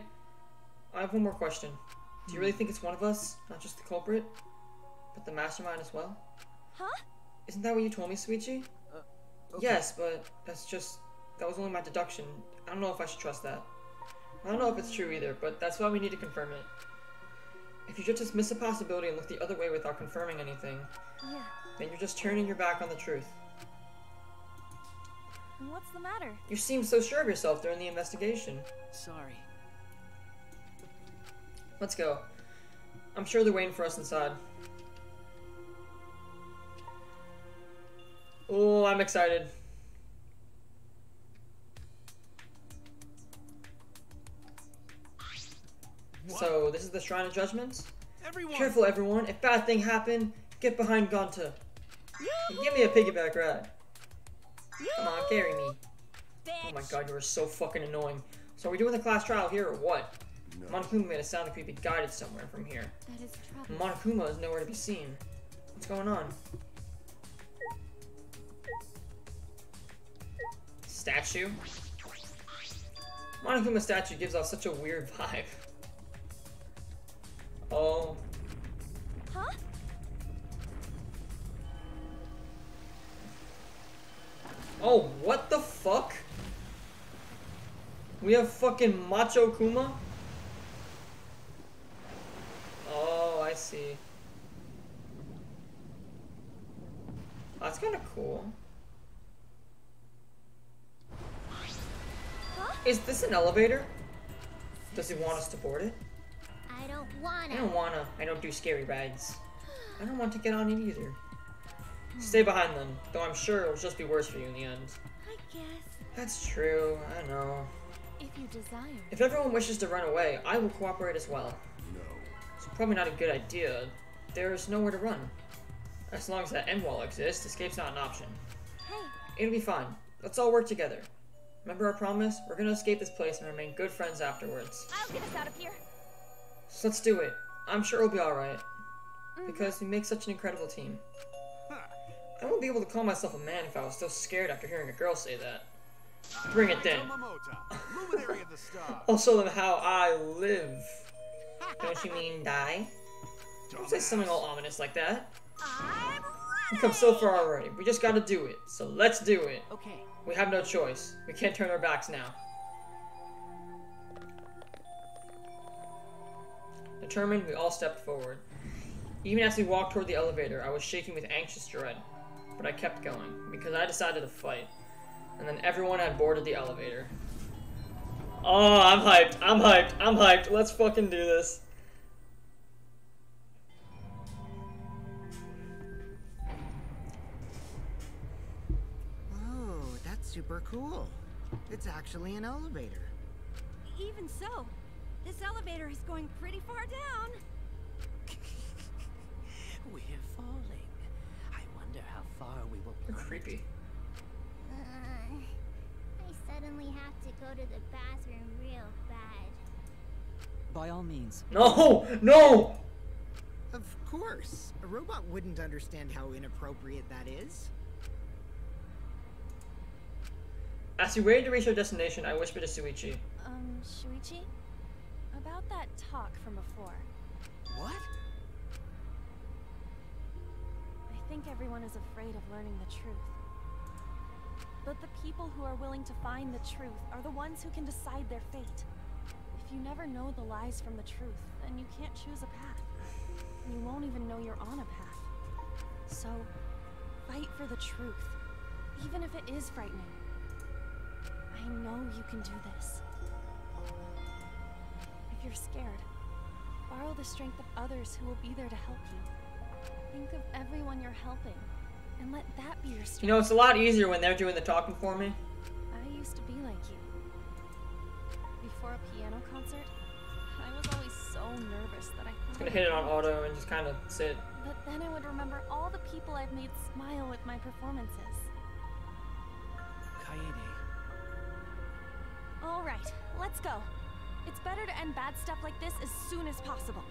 I have one more question. Do you really think it's one of us? Not just the culprit? But the mastermind as well? Huh? Isn't that what you told me, Suichi? okay. Yes, but that was only my deduction. I don't know if I should trust that. I don't know if it's true either, but that's why we need to confirm it. If you just dismiss a possibility and look the other way without confirming anything, Yeah. then you're just turning your back on the truth. And what's the matter? You seemed so sure of yourself during the investigation. Sorry. Let's go. I'm sure they're waiting for us inside. Oh, I'm excited. What? So, this is the Shrine of Judgment? Everyone. Careful, everyone. If bad thing happen, get behind Gonta. And give me a piggyback ride. Come on, carry me. Oh my god, you are so fucking annoying. So are we doing the class trial here or what? No. Monokuma made it sound like we'd be guided somewhere from here. That is trouble. Monokuma is nowhere to be seen. What's going on? Statue? Monokuma statue gives off such a weird vibe. Oh. Huh? Oh, what the fuck? We have fucking Macho Kuma? Oh, I see. That's kind of cool. Huh? Is this an elevator? Does he want us to board it? I don't wanna. I don't wanna. I don't do scary rides. I don't want to get on it either. Stay behind them, though I'm sure it'll just be worse for you in the end. I guess. That's true, I know. If you desire. If everyone wishes to run away, I will cooperate as well. No. It's probably not a good idea. There's nowhere to run. As long as that end wall exists, escape's not an option. Hey, It'll be fine. Let's all work together. Remember our promise? We're gonna escape this place and remain good friends afterwards. I'll get us out of here. So let's do it. I'm sure it'll be alright. Because we make such an incredible team. I won't be able to call myself a man if I was so scared after hearing a girl say that. Bring it then. Luminary of the stars. I'll show them how I live. Don't you mean die? Don't say something all ominous like that. I'm We've come so far already. We just gotta do it. So let's do it. Okay. We have no choice. We can't turn our backs now. Determined, we all stepped forward. Even as we walked toward the elevator, I was shaking with anxious dread. But I kept going, because I decided to fight. And then everyone had boarded the elevator. Oh, I'm hyped. I'm hyped. I'm hyped. Let's fucking do this. Oh, that's super cool. It's actually an elevator. Even so, this elevator is going pretty far down. We're falling. I wonder how far we will You're plummet. creepy. I suddenly have to go to the bathroom real bad. By all means. No! No! Of course. A robot wouldn't understand how inappropriate that is. As we waited to reach our destination, I whispered to Suichi. Shuichi? About that talk from before. What? I think everyone is afraid of learning the truth. But the people who are willing to find the truth are the ones who can decide their fate. If you never know the lies from the truth, then you can't choose a path. You won't even know you're on a path. So, fight for the truth, even if it is frightening. I know you can do this. If you're scared, borrow the strength of others who will be there to help you. Think of everyone you're helping, and let that be your strength. You know, it's a lot easier when they're doing the talking for me. I used to be like you. Before a piano concert, I was always so nervous that I Just thought gonna I hit it on couldn't. auto and just kind of sit. But then I would remember all the people I've made smile with my performances. Kaede. All right, let's go. It's better to end bad stuff like this as soon as possible.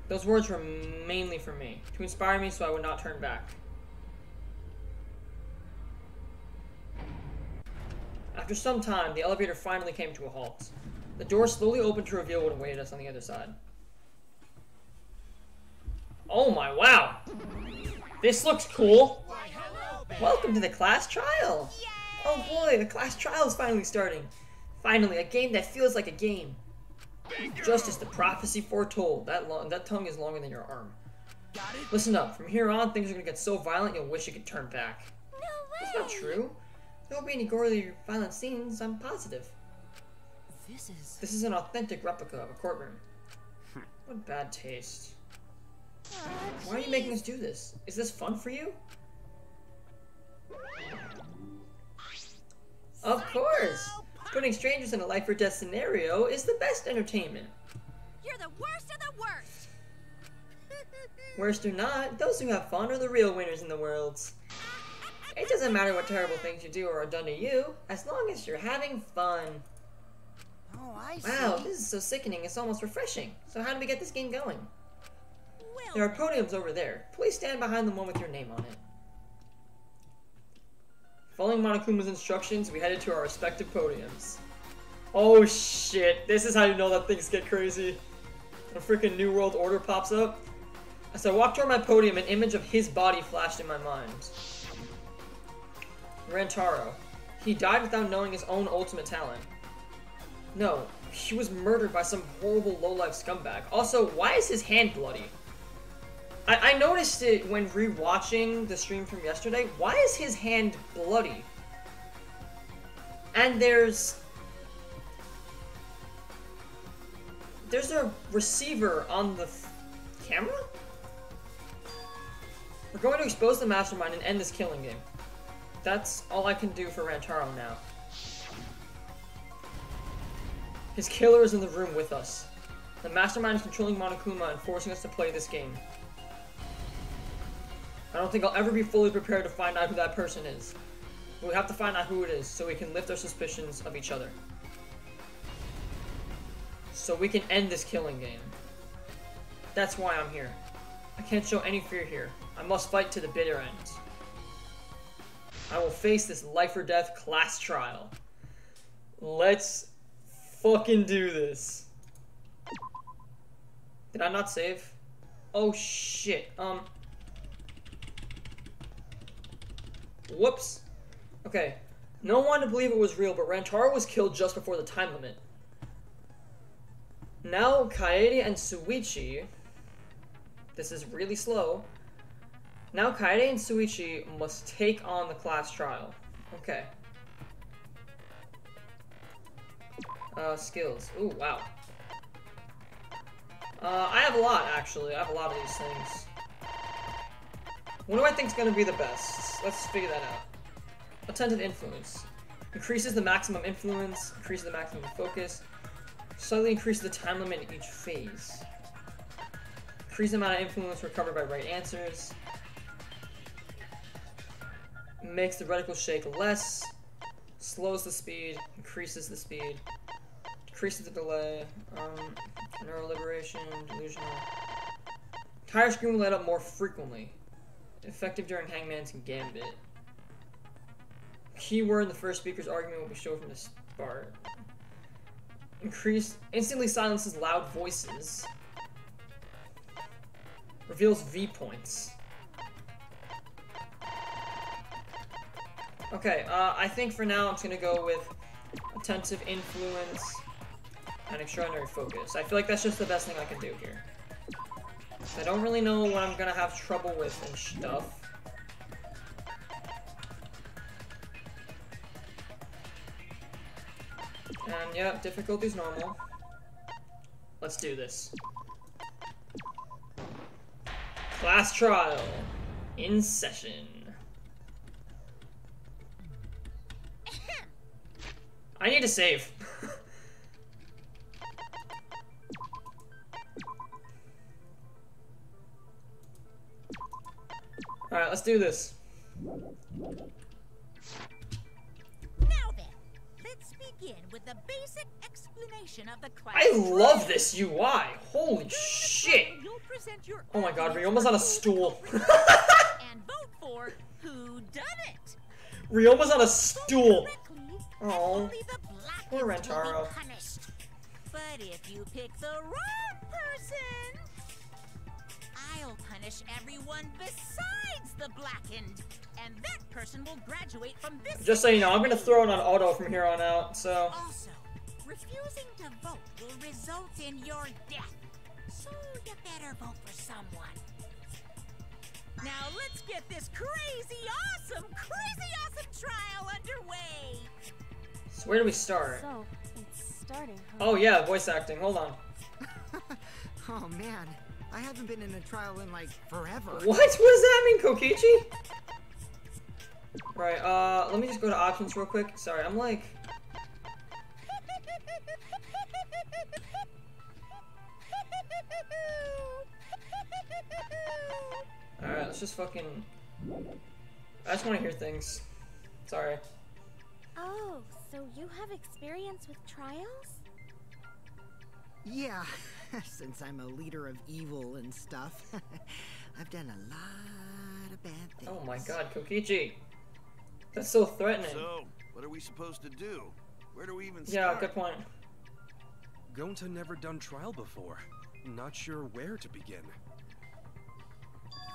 Those words were mainly for me, to inspire me so I would not turn back. After some time, the elevator finally came to a halt. The door slowly opened to reveal what awaited us on the other side. Oh my wow! This looks cool! Welcome to the class trial! Oh boy, the class trial is finally starting! Finally, a game that feels like a game. Just as the prophecy foretold, that tongue is longer than your arm. Listen up, from here on, things are gonna get so violent you'll wish you could turn back. No way! That's not true. There won't be any gory or violent scenes, I'm positive. This is an authentic replica of a courtroom. What bad taste. Why are you making us do this? Is this fun for you? Of course! Putting strangers in a life or death scenario is the best entertainment. You're the worst of the worst. Worst or not, those who have fun are the real winners in the worlds. It doesn't matter what terrible things you do or are done to you, as long as you're having fun. Oh, I see. Wow, this is so sickening, it's almost refreshing. So how do we get this game going? Will There are podiums over there. Please stand behind the one with your name on it. Following Monokuma's instructions, we headed to our respective podiums. Oh shit, this is how you know that things get crazy. A freaking New World Order pops up. As I walked toward my podium, an image of his body flashed in my mind. Rantaro. He died without knowing his own ultimate talent. No, he was murdered by some horrible low-life scumbag. Also, why is his hand bloody? I noticed it when re-watching the stream from yesterday. Why is his hand bloody? And there's a receiver on the camera? We're going to expose the mastermind and end this killing game. That's all I can do for Rantaro now. His killer is in the room with us. The mastermind is controlling Monokuma and forcing us to play this game. I don't think I'll ever be fully prepared to find out who that person is. We have to find out who it is so we can lift our suspicions of each other. So we can end this killing game. That's why I'm here. I can't show any fear here. I must fight to the bitter end. I will face this life or death class trial. Let's fucking do this. Did I not save? Oh shit. Whoops. Okay. No one wanted to believe it was real, but Rantaro was killed just before the time limit. Now Kaede and Suichi... This is really slow. Now Kaede and Suichi must take on the class trial. Okay. Skills. Ooh, wow. I have a lot, actually. I have a lot of these things. What do I think is going to be the best? Let's figure that out. Attentive influence. Increases the maximum influence, increases the maximum focus, slightly increases the time limit in each phase. Increase the amount of influence recovered by right answers. Makes the reticle shake less. Slows the speed, increases the speed. Decreases the delay. Neural liberation, delusional. Tire screen will light up more frequently. Effective during Hangman's Gambit. Keyword in the first speaker's argument will be shown from the start. Instantly silences loud voices. Reveals V points. Okay, I think for now I'm just gonna go with attentive influence and extraordinary focus. I feel like that's just the best thing I can do here. I don't really know what I'm gonna have trouble with and stuff. And yeah, difficulty's normal. Let's do this. Class trial in session. I need to save. Alright, let's do this. Now then, let's begin with the basic explanation of the class. I love this UI. Holy shit. You'll present your Oh my god, Ryoma's on a stool. and vote for who done it. Ryoma's on a stool. Oh, Only the black poor will Rantaro. be punished. But if you pick the wrong person, I'll punish everyone besides the blackened, and that person will graduate from this. Just so you know, I'm gonna throw it on auto from here on out, so. Also, refusing to vote will result in your death. So you better vote for someone. Now let's get this crazy awesome trial underway. So where do we start? So, it's starting, huh? Oh yeah, voice acting. Hold on. Oh man, I haven't been in a trial in like forever. What? What does that mean, Kokichi? Right, let me just go to options real quick. Sorry, I'm like... Alright, let's just fucking... I just want to hear things. Sorry. Oh, so you have experience with trials? Yeah, since I'm a leader of evil and stuff, I've done a lot of bad things. Oh my god, Kokichi. That's so threatening. So, what are we supposed to do? Where do we even Yeah, start? good point. Gonta never done trial before. Not sure where to begin.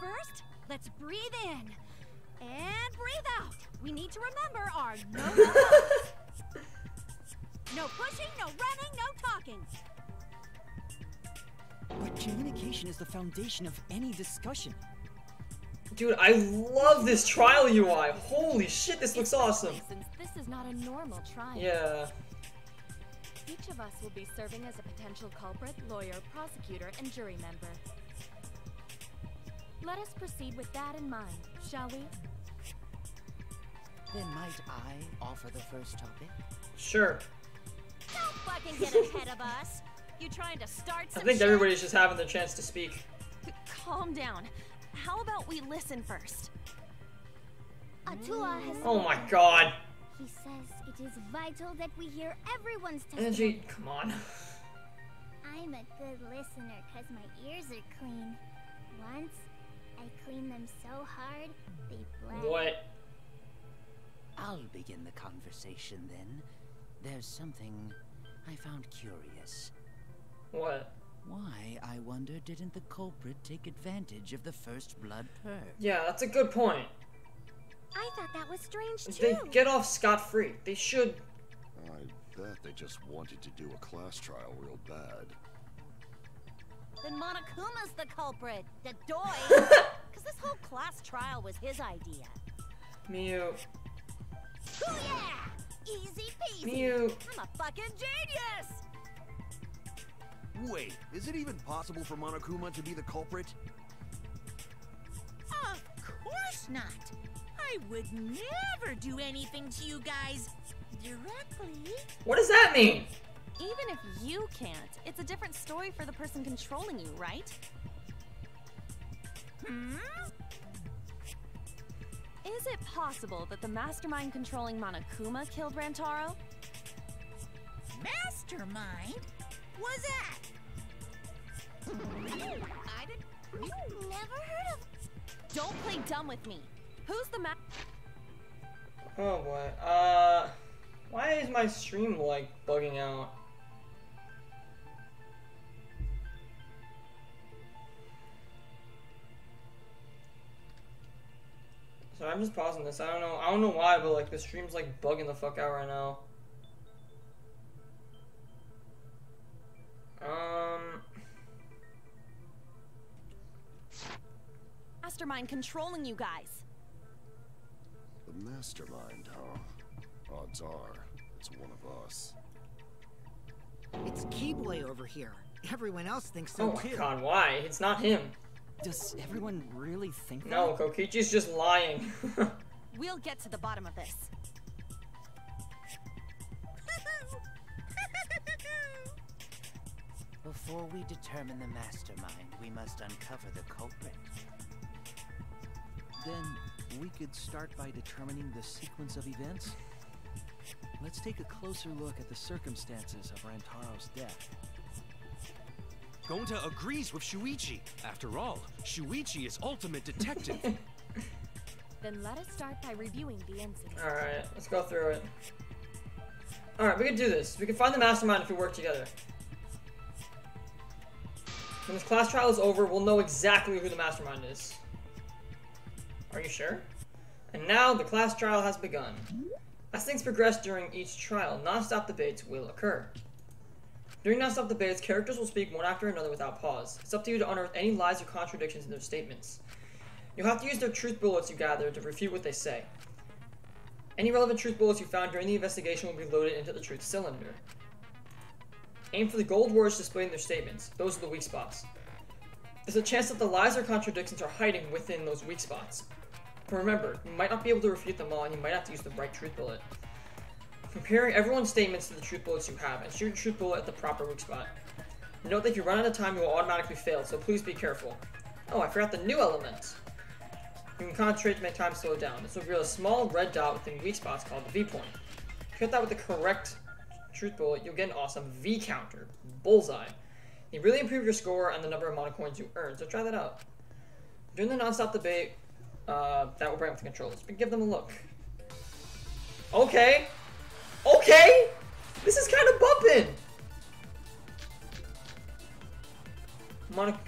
First, let's breathe in. And breathe out. We need to remember our no talks. No pushing, no running, no talking. But communication is the foundation of any discussion. Dude, I love this trial UI. Holy shit, this looks awesome. Since this is not a normal trial. Yeah. Each of us will be serving as a potential culprit, lawyer, prosecutor, and jury member. Let us proceed with that in mind, shall we? Then might I offer the first topic? Sure. Don't fucking get ahead of us. You trying to start I some think shit? everybody's just having the chance to speak. Calm down. how about we listen first? Atua has Oh my spoken. god. He says it is vital that we hear everyone's testimony. Energy, come on. I'm a good listener because my ears are clean. Once, I cleaned them so hard, they bled. What? I'll begin the conversation then. There's something I found curious. What? Why, I wonder, didn't the culprit take advantage of the first blood purge? Yeah, that's a good point. I thought that was strange too. They get off scot-free. They should. I bet they just wanted to do a class trial real bad. Then Monokuma's the culprit. The doy. Because this whole class trial was his idea. Mew. Oh yeah! Easy peasy. Mew. I'm a fucking genius! Wait, is it even possible for Monokuma to be the culprit? Of course not. I would never do anything to you guys directly. What does that mean? Even if you can't, it's a different story for the person controlling you, right? Is it possible that the mastermind controlling Monokuma killed Rantaro? Mastermind? Was that? I did. Never heard of. Don't play dumb with me. Who's the Oh boy. Why is my stream like bugging out? So I'm just pausing this. I don't know why, but like the stream's like bugging the fuck out right now. mastermind controlling you guys? The mastermind, huh? Odds are, it's one of us. It's Keyboy over here. Everyone else thinks so Oh too. my god, why? It's not him. Does everyone really think that? No, Kokichi's just lying. We'll get to the bottom of this. Before we determine the mastermind, we must uncover the culprit. Then we could start by determining the sequence of events. Let's take a closer look at the circumstances of Rantaro's death. Gonta agrees with Shuichi. After all, Shuichi is ultimate detective. Then let us start by reviewing the incident. Alright, let's go through it. Alright, we can do this. We can find the mastermind if we work together. When this class trial is over, we'll know exactly who the mastermind is. Are you sure? And now the class trial has begun. As things progress during each trial, non-stop debates will occur. During non-stop debates, characters will speak one after another without pause. It's up to you to unearth any lies or contradictions in their statements. You'll have to use their truth bullets you gather to refute what they say. Any relevant truth bullets you found during the investigation will be loaded into the truth cylinder. Aim for the gold words displayed in their statements. Those are the weak spots. There's a chance that the lies or contradictions are hiding within those weak spots. But remember, you might not be able to refute them all, and you might have to use the right truth bullet. Comparing everyone's statements to the truth bullets you have, and shoot your truth bullet at the proper weak spot. Note that if you run out of time, you will automatically fail, so please be careful. Oh, I forgot the new element. You can concentrate to make time slow down. This will reveal a small red dot within weak spots called the V point. If you hit that with the correct truth bullet, you'll get an awesome V counter. Bullseye. You really improve your score and the number of mono coins you earn, so try that out. During the non-stop debate, that will bring up the controls, but give them a look. Okay. Okay! This is kind of bumping!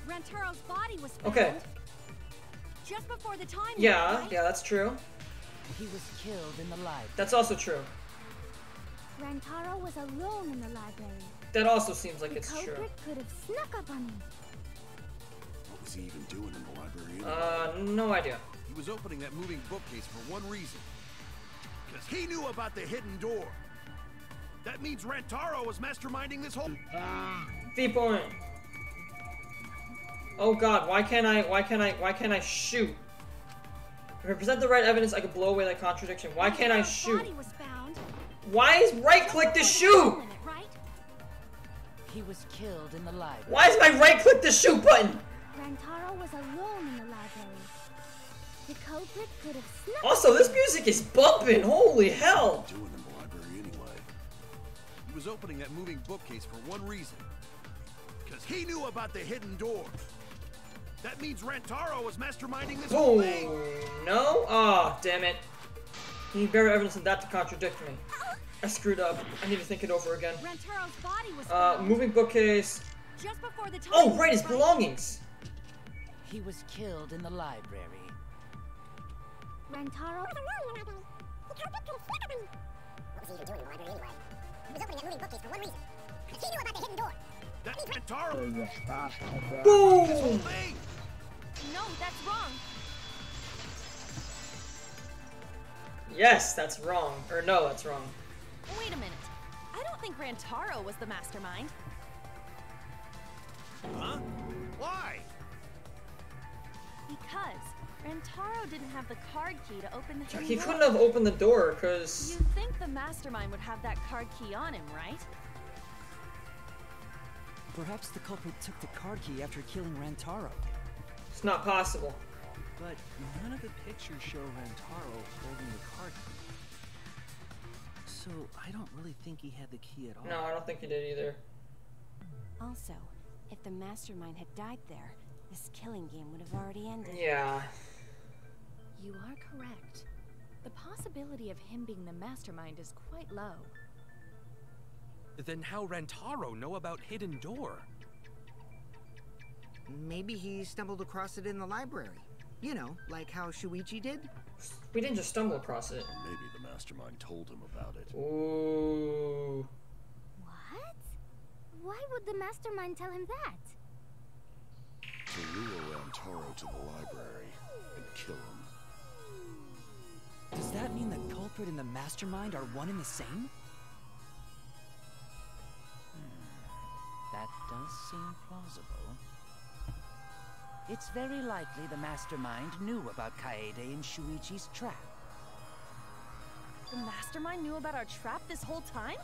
Rantaro's body was found Okay. just before the time. Yeah, right? yeah, that's true. He was killed in the library. That's also true. Rantaro was alone in the library. That also seems like The it's true. culprit could have snuck up on me. What was he even doing in the library anyway? No idea. He was opening that moving bookcase for one reason. Because he knew about the hidden door. That means Rantaro was masterminding this whole... V point. Oh god, why can't I shoot? If I present the right evidence, I could blow away that contradiction. Why can't I shoot? Body was found Why is right click to shoot? in it, right? He was killed in the library. Why is my right click the shoot button? Rantaro was alone in the library. library. The culprit could have snuck. Also, this music is bumping. Holy hell! Doing in the library anyway. He was opening that moving bookcase for one reason. Because he knew about the hidden door. That means Rantaro was masterminding this whole thing. Oh no! Ah, damn it! You need better evidence than that to contradict me. I screwed up. I need to think it over again. Rantaro's body was found Moving bookcase. just before the time. Oh, right, his belongings. He was killed in the library. Rantaro. What was he even doing in the library anyway? He was opening that moving bookcase for one reason. Because he knew about the hidden door. That means Rantaro. Boom! No, that's wrong. Yes, that's wrong. Or no, that's wrong. Wait a minute. I don't think Rantaro was the mastermind. Huh? Why? Because Rantaro didn't have the card key to open the hidden He door. couldn't have opened the door, because... You'd think the mastermind would have that card key on him, right? Perhaps the culprit took the card key after killing Rantaro. It's not possible. But none of the pictures show Rantaro holding the card key. So I don't really think he had the key at all. No, I don't think he did either. Also, if the mastermind had died there, this killing game would have already ended. Yeah. You are correct. The possibility of him being the mastermind is quite low. Then how Rantaro know about hidden door? Maybe he stumbled across it in the library. You know, like how Shuichi did? We didn't just stumble across it. Maybe the mastermind told him about it. Ooh. What? Why would the mastermind tell him that? To lure Rantaro to the library and kill him. Does that mean the culprit and the mastermind are one and the same? That does seem plausible. It's very likely the mastermind knew about Kaede and Shuichi's trap. The mastermind knew about our trap this whole time?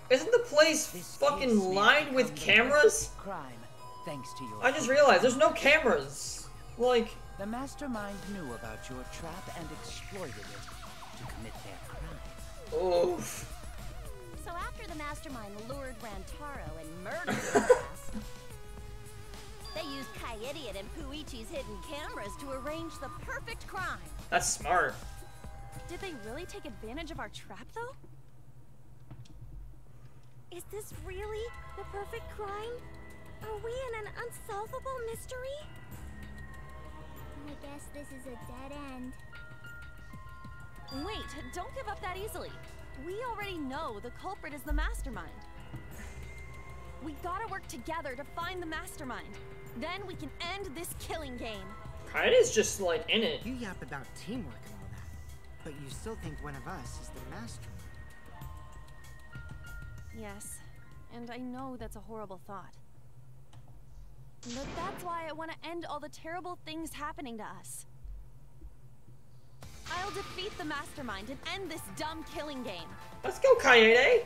Isn't the place fucking lined with cameras? Crime, thanks to your... I just realized there's no cameras. Like... The mastermind knew about your trap and exploited it to commit their crime. Oof. So after the mastermind lured Rantaro and murdered his ass, they used Kaede and Puichi's hidden cameras to arrange the perfect crime. That's smart. Did they really take advantage of our trap, though? Is this really the perfect crime? Are we in an unsolvable mystery? I guess this is a dead end. Wait, don't give up that easily. We already know the culprit is the mastermind. We gotta work together to find the mastermind. Then we can end this killing game. Kaede's just like in it. You yap about teamwork and all that, but you still think one of us is the mastermind. Yes, and I know that's a horrible thought. But that's why I want to end all the terrible things happening to us. I'll defeat the mastermind and end this dumb killing game. Let's go, Kaede!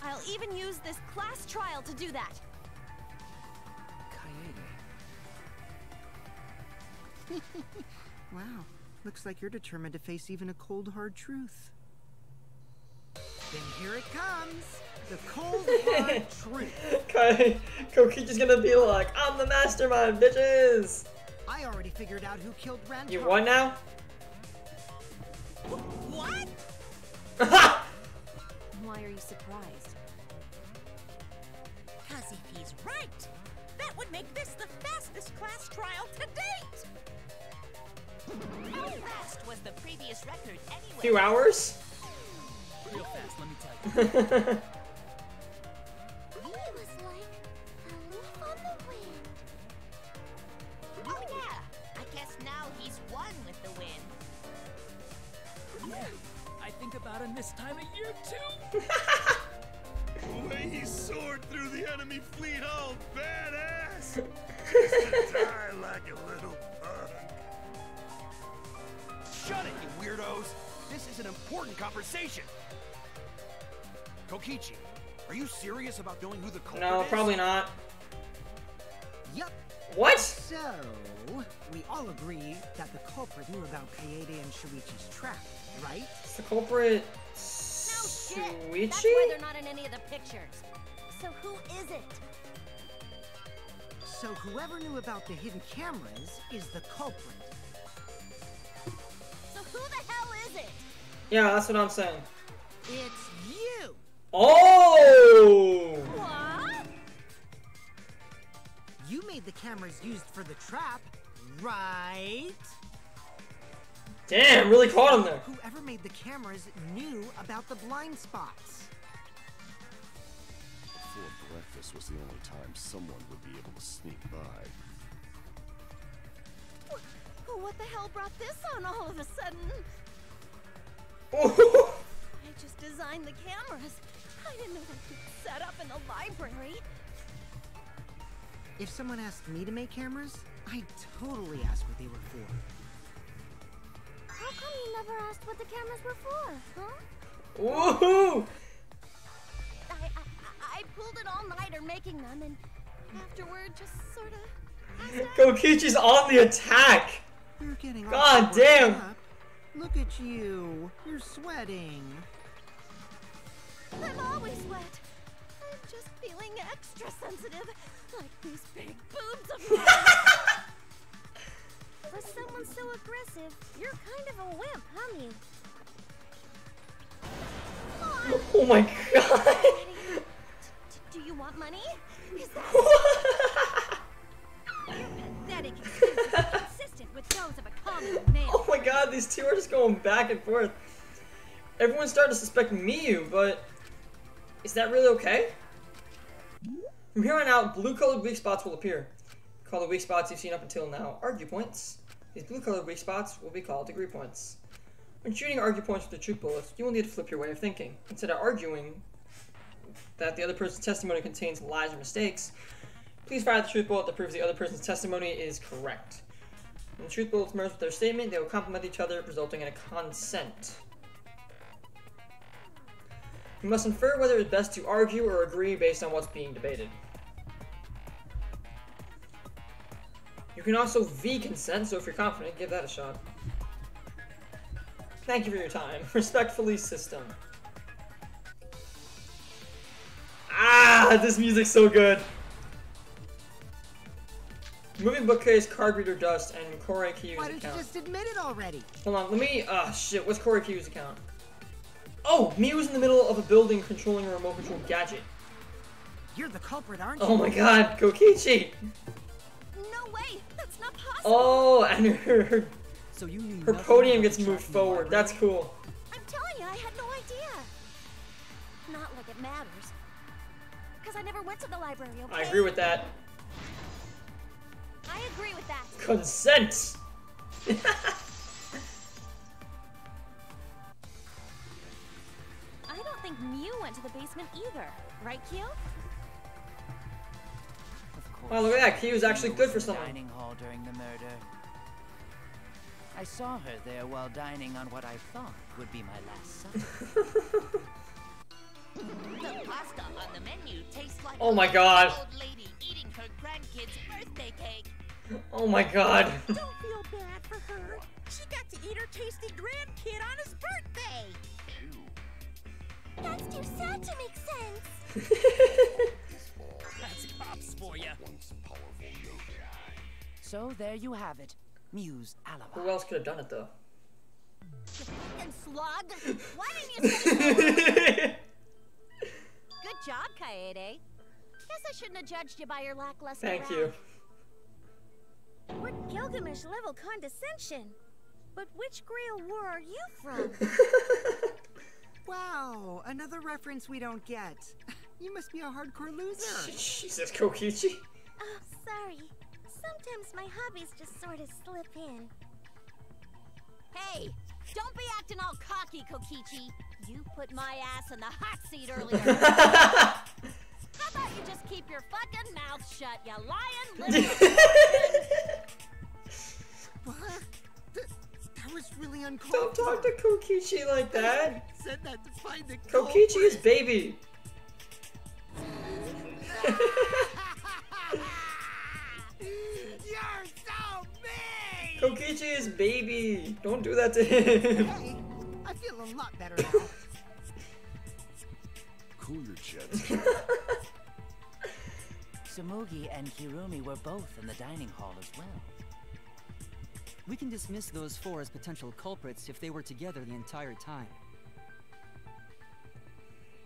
I'll even use this class trial to do that. Wow, looks like you're determined to face even a cold, hard truth. Then here it comes! The cold, hard truth! Kokichi's gonna be like, I'm the mastermind, bitches! I already figured out who killed Rantaro. You won now? What? Why are you surprised? Because if he's right, that would make this the fastest class trial to date. How fast was the previous record anyway? Few hours? Real fast, let me tell you. He was like a leaf on the wind. Oh yeah, I guess now he's one with the wind. Yeah, I think about him this time of year too. The way he soared through the enemy fleet, all badass! Just to die like a little punk. Shut it, you weirdos! This is an important conversation. Kokichi, are you serious about knowing who the culprit is? No, probably not. Yup. What? So, we all agree that the culprit knew about Kaede and Shuichi's trap, right? It's the culprit No shit. Shuichi? That's why they're not in any of the pictures. So who is it? So whoever knew about the hidden cameras is the culprit. So who the hell is it? Yeah, that's what I'm saying. It's you! Oh! What? You made the cameras used for the trap, right? Damn, really caught him there. Whoever made the cameras knew about the blind spots. Before breakfast was the only time someone would be able to sneak by. What the hell brought this on all of a sudden? Oh. I just designed the cameras. I didn't know they could set up in the library. If someone asked me to make cameras, I'd totally ask what they were for. How come you never asked what the cameras were for, huh? Woohoo! I pulled an all-nighter making them, and afterward just sort of... Kokichi's on the attack! You're getting God damn! Up. Look at you. You're sweating. I'm always wet. I'm just feeling extra sensitive, like these big boobs of mine. For someone so aggressive, you're kind of a wimp, huh, Mew? Oh my god! Do you want money? Is that... You're pathetic excuses are consistent with those of a common male. Oh my god, these two are just going back and forth. Everyone's starting to suspect Miyu, but is that really okay? From here on out, blue-colored weak spots will appear. Call the weak spots you've seen up until now argue points. These blue-colored weak spots will be called degree points. When shooting argue points with the truth bullets, you will need to flip your way of thinking. Instead of arguing that the other person's testimony contains lies or mistakes, please fire the truth bullet that proves the other person's testimony is correct. When the truth bullets merge with their statement, they will complement each other, resulting in a consent. You must infer whether it's best to argue or agree based on what's being debated. You can also V-consent, so if you're confident, give that a shot. Thank you for your time. Respectfully, System. Ah, this music's so good. Moving bookcase, card reader dust, and Korei Kiyu's Why don't account. you just admit it already? Hold on, let me, shit, what's Korei Kiyu's account? Oh, Miyu's in the middle of a building controlling a remote control gadget. You're the culprit, aren't you? Oh my god, Kokichi! No way, that's not possible. Oh, and her So you knew her nothing podium about gets the moved trap in the forward. That's library? cool. I'm telling you, I had no idea. Not like it matters. Because I never went to the library, okay? I agree with that. I agree with that. Consent! I don't think Mew went to the basement either. Right, Kyo? Wow, look at that. Kiyu's actually good for someone. Dining hall during the murder. I saw her there while dining on what I thought would be my last supper. The pasta on the menu tastes like Oh my god. an old lady eating her grandkid's birthday cake. Oh my god. Don't feel bad for her. She got to eat her tasty grandkid on his birthday. That's too sad to make sense. That's pops for you. So there you have it. Mew's alibi. Who else could have done it though? And slug? Why didn't you say so? Good job, Kaede. Guess I shouldn't have judged you by your lackluster Thank rap. you. What Gilgamesh-level condescension? But which Grail war are you from? Wow, another reference we don't get. You must be a hardcore loser. Jesus, Kokichi. Oh, sorry. Sometimes my hobbies just sort of slip in. Hey, don't be acting all cocky, Kokichi. You put my ass in the hot seat earlier. How about you just keep your fucking mouth shut, you lying little... What? That was really uncalled Don't talk to Kokichi like that. Said that to find the Kokichi is baby. Kokichi is baby. Don't do that to him. Hey, I feel a lot better now. Cool your jets. Tsumugi and Kirumi were both in the dining hall as well. We can dismiss those four as potential culprits if they were together the entire time.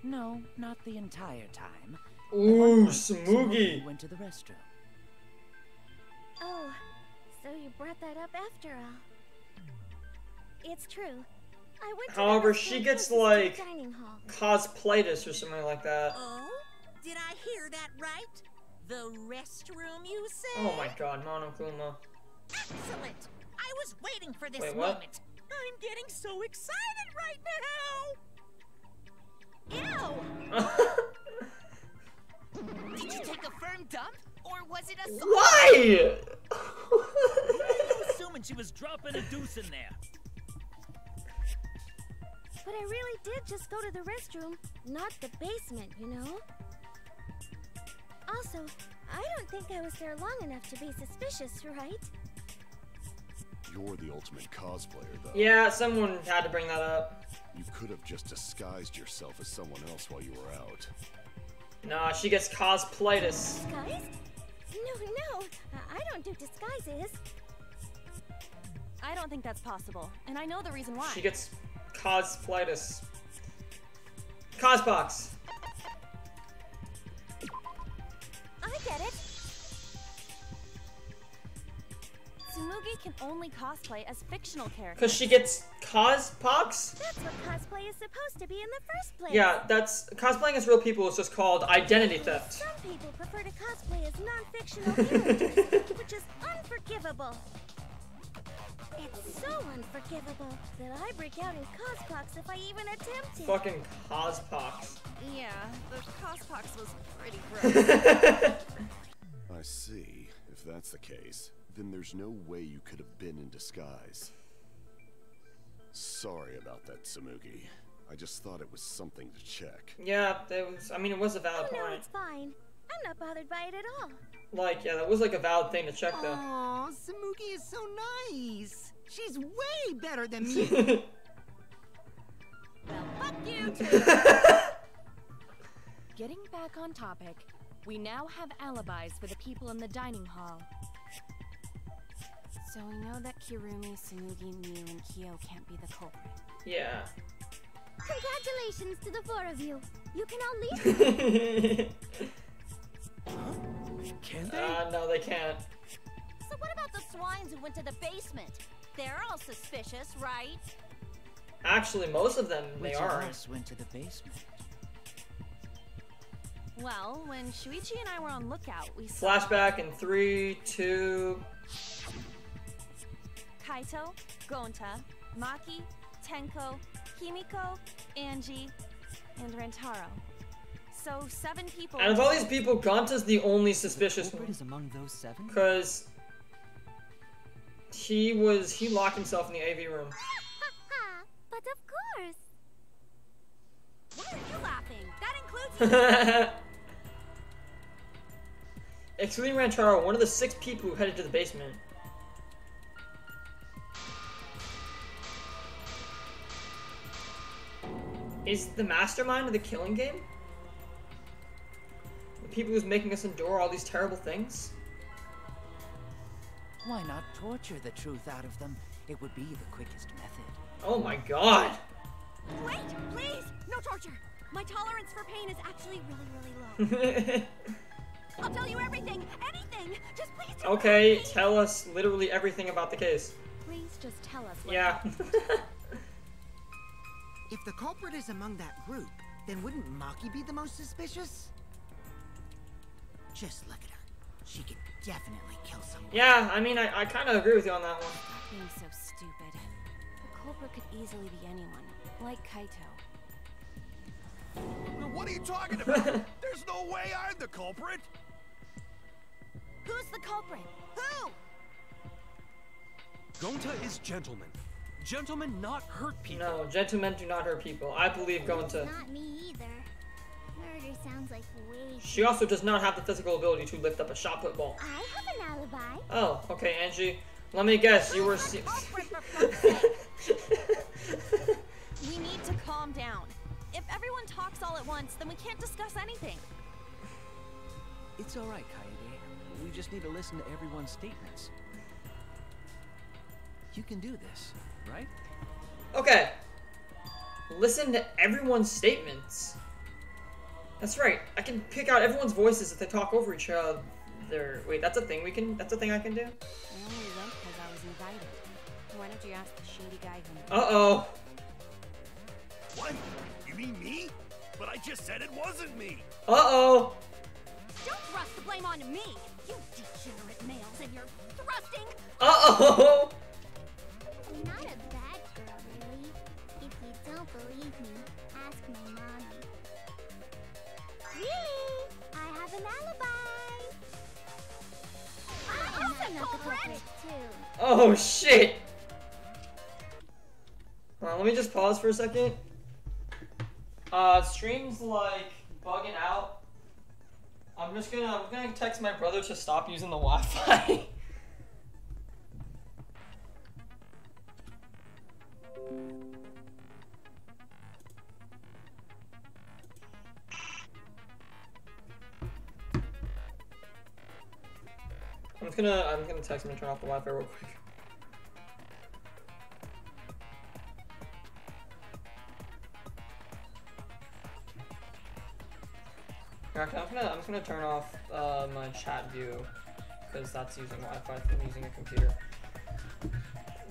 No, not the entire time. Ooh, Tsumugi went to the restroom. Oh, so you brought that up after all. It's true. I went to However, the she restroom gets closest to like the dining hall. cosplayitis or something like that. Oh? Did I hear that right? The restroom, you say? Oh my god, Monokuma. Excellent! I was waiting for this Wait, what? moment. I'm getting so excited right now! Ew! Did you take a firm dump? Or was it a Why? I'm assuming she was dropping a deuce in there. But I really did just go to the restroom, not the basement, you know? Also, I don't think I was there long enough to be suspicious, right? You're the ultimate cosplayer, though. Yeah, someone had to bring that up. You could have just disguised yourself as someone else while you were out. Nah, she gets cosplayitis. Disguise? No, I don't do disguises. I don't think that's possible, and I know the reason why. She gets cosplayitis. Cosbox. I get it. Tsumugi can only cosplay as fictional characters. Because she gets cospox? That's what cosplay is supposed to be in the first place. Yeah, that's cosplaying as real people is just called identity theft. Some people prefer to cosplay as non-fictional characters, which is unforgivable. It's so unforgivable that I break out in cospox if I even attempt it. Fucking cospox. Yeah, the cospox was pretty gross. I see. If that's the case, then there's no way you could have been in disguise. Sorry about that, Tsumugi. I just thought it was something to check. Yeah, it was a valid Oh, no, point. it's fine. I'm not bothered by it at all. Like, yeah, that was like a valid thing to check though. Aw, Tsumugi is so nice. She's way better than me. Well, fuck you too. Getting back on topic, we now have alibis for the people in the dining hall. So we know that Kirumi, Tsumugi, Miu, and Kyo can't be the culprit. Yeah. Congratulations to the four of you. You can all leave. Can they? No, they can't. So what about the swines who went to the basement? They're all suspicious, right? Actually, most of them, they Which are. of us went to the basement? Well, when Shuichi and I were on lookout, we saw Flashback in 3, 2... Kaito, Gonta, Maki, Tenko, Himiko, Angie, and Rantaro. So 7 people. Out of all these people, Gonta's the only suspicious The culprit one. is among those 7? Because he locked himself in the AV room. But of course. Why are you laughing? That includes you. Excluding Rantaro, one of the 6 people who headed to the basement. Is the mastermind of the killing game? The people who's making us endure all these terrible things? Why not torture the truth out of them? It would be the quickest method. Oh my god! Wait, please! No torture! My tolerance for pain is actually really, really low. I'll tell you everything! Anything! Just please tell Okay, me. tell us literally everything about the case. Please just tell us what Yeah. happened. If the culprit is among that group, then wouldn't Maki be the most suspicious? Just look at her. She could definitely kill someone. Yeah, I mean, I kind of agree with you on that one. Stop being so stupid. The culprit could easily be anyone, like Kaito. What are you talking about? There's no way I'm the culprit. Who's the culprit? Who? Gonta is gentleman. Gentlemen not hurt people. No, gentlemen do not hurt people. I believe Gonta. Not me either. Murder sounds like way. She also does not have the physical ability to lift up a shot put ball. I have an alibi. Oh, okay, Angie. Let me guess, you were We need to calm down. If everyone talks all at once, then we can't discuss anything. It's all right, Kaede. We just need to listen to everyone's statements. You can do this, right? Okay. Listen to everyone's statements. That's right. I can pick out everyone's voices if they talk over each other. Wait, that's a thing we can. That's a thing I can do. I only went because I was invited. Why don't you ask the shady guy who? Uh-oh. What? You mean me? But I just said it wasn't me. Uh-oh. Don't thrust the blame onto me, you degenerate males, and you're thrusting. Uh-oh. I'm not a bad girl, really. If you don't believe me, ask my mommy. Really? I have an alibi. I'm not the culprit, too. Oh, shit. Let me just pause for a second. Stream's like bugging out. I'm gonna text my brother to stop using the Wi-Fi. I'm gonna text him to turn off the Wi-Fi real quick. I'm just gonna turn off my chat view because that's using Wi-Fi from using a computer.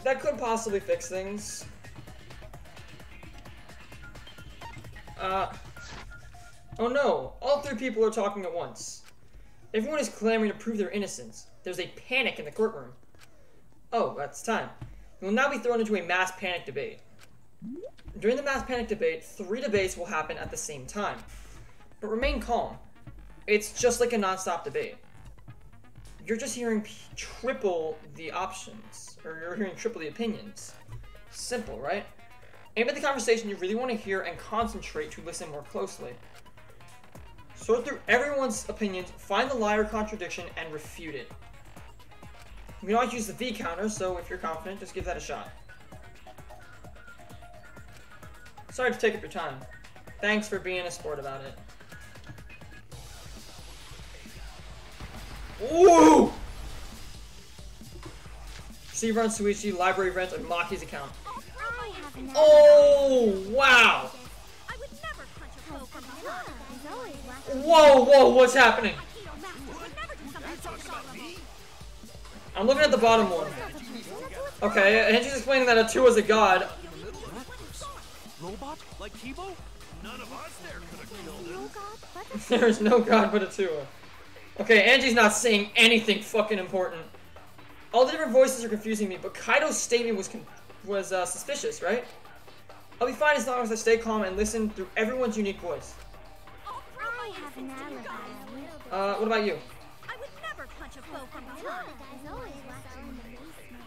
That could possibly fix things. Oh no! All three people are talking at once. Everyone is clamoring to prove their innocence. There's a panic in the courtroom. Oh, that's time. We will now be thrown into a mass panic debate. During the mass panic debate, 3 debates will happen at the same time. But remain calm. It's just like a non-stop debate. You're just hearing triple the options, or you're hearing triple the opinions. Simple, right? Aim at the conversation you really want to hear and concentrate to listen more closely. Sort through everyone's opinions, find the lie or contradiction, and refute it. You can always use the V counter, so if you're confident, just give that a shot. Sorry to take up your time. Thanks for being a sport about it. Ooh! Steve runs Suichi, library rent, and Maki's account. Oh, wow! Whoa, whoa, what's happening? I'm looking at the bottom one. Okay, and she's explaining that a 2 is a god. Robot? Like Kibo? None of us there could have killed him. There is no god but a 2. Okay, Angie's not saying anything fucking important. All the different voices are confusing me, but Kaido's statement was suspicious, right? I'll be fine as long as I stay calm and listen through everyone's unique voice. I have an alibi. What about you? I would never punch a foe from behind.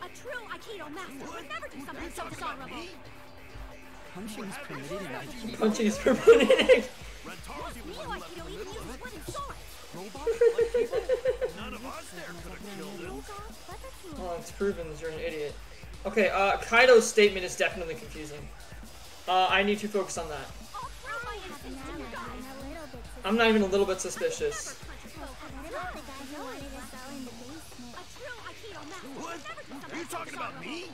A true Aikido master would never do something so dishonorable. Punching is permitted in Aikido. Punching is permitted. None of us there could have killed him. Oh, it's proven that you're an idiot. Okay, Kaido's statement is definitely confusing. I need to focus on that. I'm not even a little bit suspicious. What? Are you talking about me?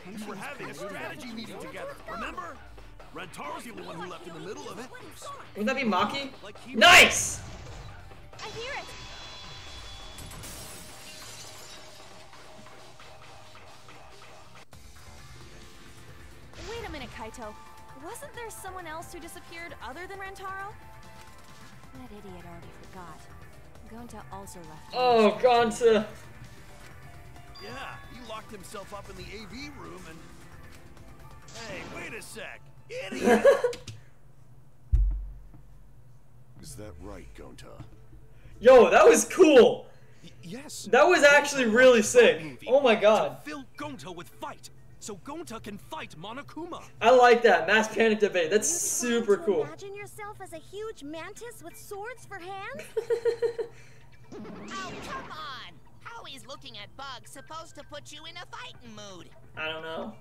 We were having a strategy meeting together, remember? Rentaro's the only one who left in the middle of it. Wouldn't that be Maki? Nice! I hear it. Wait a minute, Kaito. Wasn't there someone else who disappeared other than Rentaro? That idiot already forgot. Gonta also left. Oh, Gonta. Yeah, he locked himself up in the AV room and... Hey, wait a sec. Idiot! Is that right, Gonta? Yo, that was cool. Yes. That was actually really sick. Oh my god. Fill Gonta with fight, so Gonta can fight Monokuma. I like that mass panic debate. That's super cool. Imagine yourself as a huge mantis with swords for hands? Oh, come on! How always looking at bugs supposed to put you in a fighting mood? I don't know.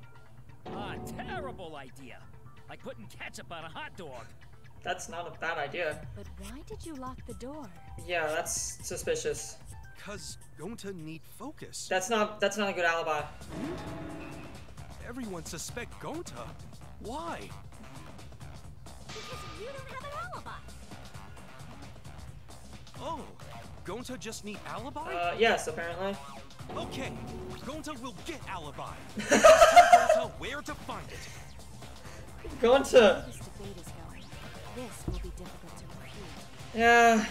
Ah, terrible idea. Like putting ketchup on a hot dog. That's not a bad idea. But why did you lock the door? Yeah, that's suspicious. Cause Gonta need focus. That's not a good alibi. Everyone suspect Gonta. Why? Because you don't have an alibi. Oh, Gonta just need alibi? Yes, apparently. Okay, Gonta will get alibi. Just tell Gonta where to find it. Gonta. This debate is going. This will be difficult to refute. Yeah.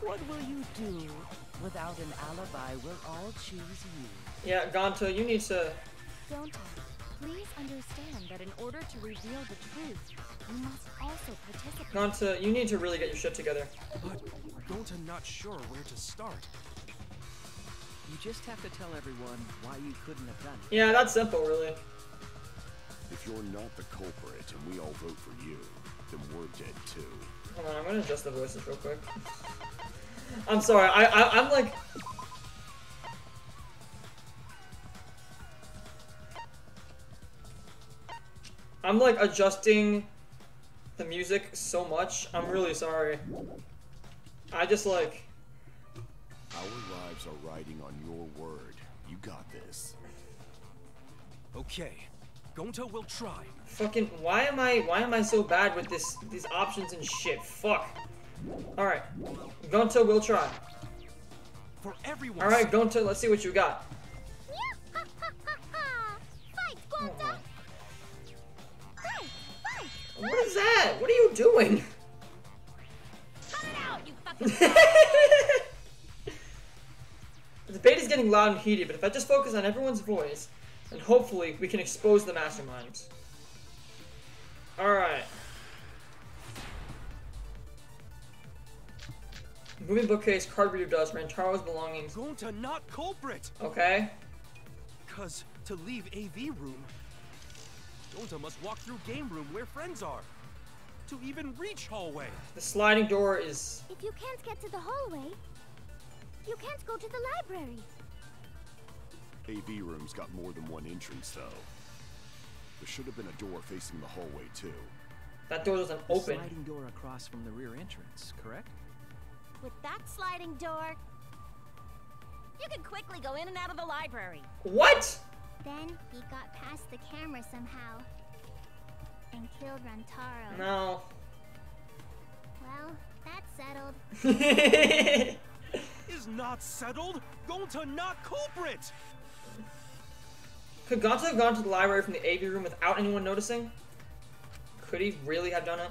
What will you do? Without an alibi, we'll all choose you. Yeah, Gonta, you need to... Gonta, please understand that in order to reveal the truth, you must also participate. Gonta, you need to really get your shit together. But Gonta not sure where to start. You just have to tell everyone why you couldn't have done it. Yeah, that's simple, really. If you're not the culprit and we all vote for you, then we're dead too. Hold on, I'm gonna adjust the voices real quick. I'm sorry, I'm like... I'm like adjusting the music so much. I'm really sorry. I just like... Our lives are riding on your word. You got this. Okay, Gonta will try. Fucking, why am I so bad with these options and shit? Fuck. Alright. Gonta will try. For everyone. Alright, Gonta, let's see what you got. Fight, Gonta! Fight! What is that? What are you doing? Cut it out, you fucking The debate is getting loud and heated, but if I just focus on everyone's voice, then hopefully we can expose the masterminds. Alright. Moving bookcase, card reader dust, Rantaro's belongings. Gonta not culprit. Okay. Cause to leave AV room, Gonta must walk through game room where friends are. To even reach hallway. The sliding door is... If you can't get to the hallway, you can't go to the library. AV room's got more than one entrance, though. There should have been a door facing the hallway, too. That door doesn't The open. sliding door across from the rear entrance, correct? With that sliding door, you can quickly go in and out of the library. What? Then he got past the camera somehow and killed Rantaro. No. Well, that's settled. Is not settled. Gonta not culprit. Could Gonta have gone to the library from the AV room without anyone noticing? Could he really have done it?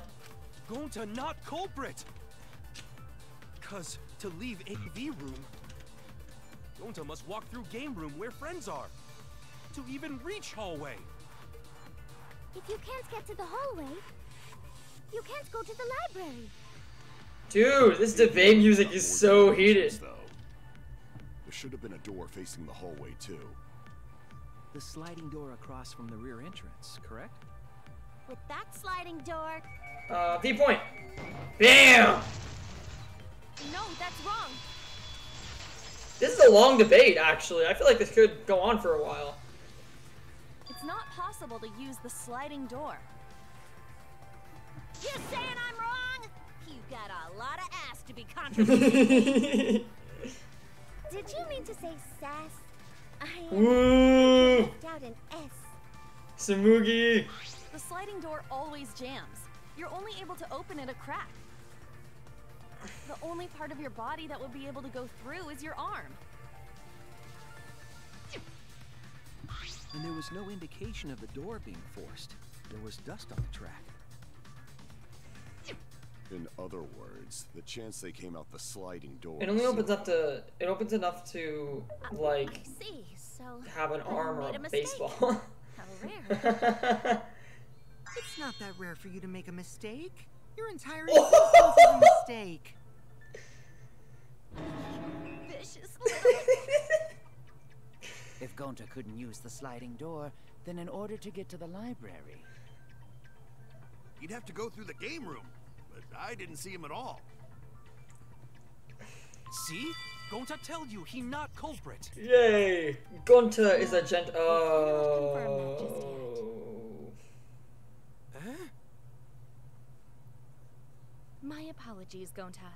Gonta not culprit. Cause to leave AV room, Gonta must walk through game room where friends are. To even reach hallway. If you can't get to the hallway, you can't go to the library. Dude, this debate music is so heated. There should have been a door facing the hallway, too. The sliding door across from the rear entrance, correct? With that sliding door... V-point. Bam! No, that's wrong. This is a long debate, actually. I feel like this could go on for a while. It's not possible to use the sliding door. You saying I'm wrong? You got a lot of ass to be contradicting. Did you mean to say sass? I Woo! left out an S. Samugi. The sliding door always jams. You're only able to open it a crack. The only part of your body that will be able to go through is your arm. And there was no indication of the door being forced. There was dust on the track. In other words, the chance they came out the sliding door. It only opens up to. It opens enough to like I see. So have an arm or made a mistake. baseball. How rare. It's not that rare for you to make a mistake. Your entire existence is a mistake. Vicious. If Gonta couldn't use the sliding door, then in order to get to the library... You'd have to go through the game room, but I didn't see him at all. See? Gonta tell you he not culprit. Yay! Gonta is a gent. My apologies, Gonta.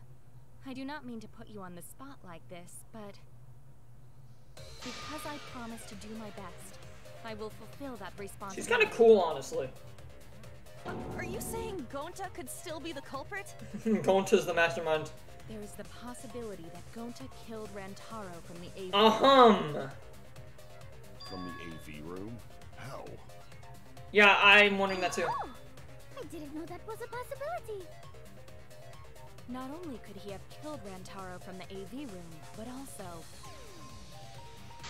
I do not mean to put you on the spot like this, but because I promised to do my best, I will fulfill that responsibility. She's kind of cool, honestly. Are you saying Gonta could still be the culprit? Gonta's the mastermind. There is the possibility that Gonta killed Rantaro from the AV From the AV room? How? Yeah, I'm wondering that too. Oh, I didn't know that was a possibility. Not only could he have killed Rantaro from the AV room, but also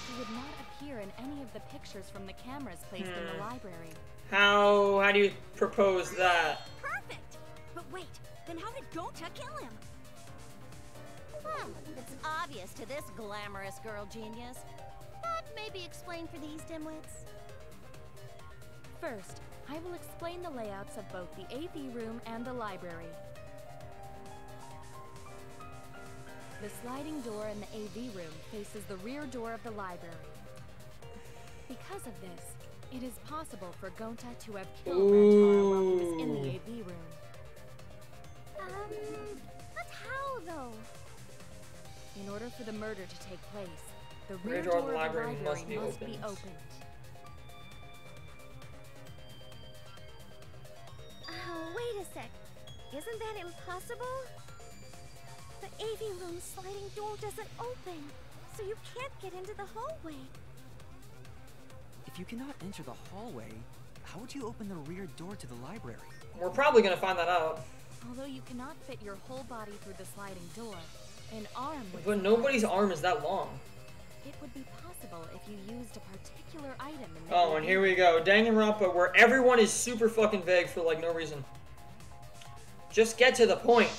he would not appear in any of the pictures from the cameras placed in the library. How do you propose that? Perfect! But wait, then how did Gonta kill him? Well, it's obvious to this glamorous girl genius. But maybe explain for these dimwits. First, I will explain the layouts of both the AV room and the library. The sliding door in the AV room faces the rear door of the library. Because of this, it is possible for Gonta to have killed Rantaro while he was in the AV room. But how though? In order for the murder to take place, the rear door of the library must be opened. Wait a sec. Isn't that impossible? The AV room sliding door doesn't open, so you can't get into the hallway. If you cannot enter the hallway, how would you open the rear door to the library? We're probably gonna find that out. Although you cannot fit your whole body through the sliding door, an arm would But nobody's arm is that long. It would be possible if you used a particular item in the Oh, and here we go. Danganronpa, where everyone is super fucking vague for like no reason. Just get to the point.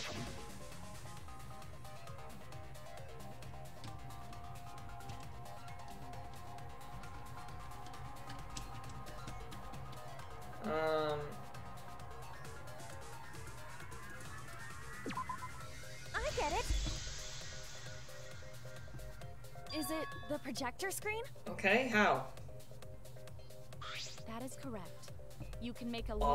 I get it. Is it the projector screen? Okay, how? That is correct. You can make a long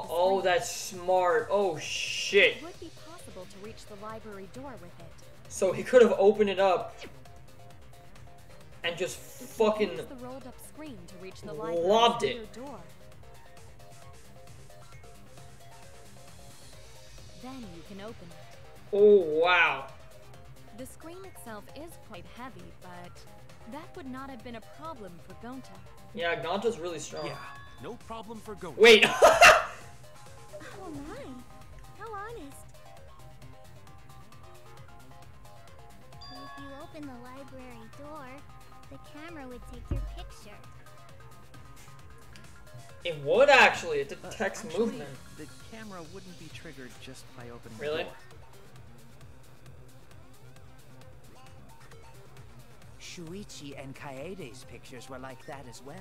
Oh, that's smart. Oh shit. It would be possible to reach the library door with it. So he could have opened it up and just fucking use the rolled up screen to reach the lobbed library's it. rear door. Then you can open it. Oh wow. The screen itself is quite heavy, but that would not have been a problem for Gonta. Yeah, Gonta's really strong. Yeah, no problem for Gonta. Wait. Oh my, how honest. If you open the library door, the camera would take your picture. It would actually. It detects movement. The camera wouldn't be triggered just by opening Really? the door. Shuichi and Kaede's pictures were like that as well.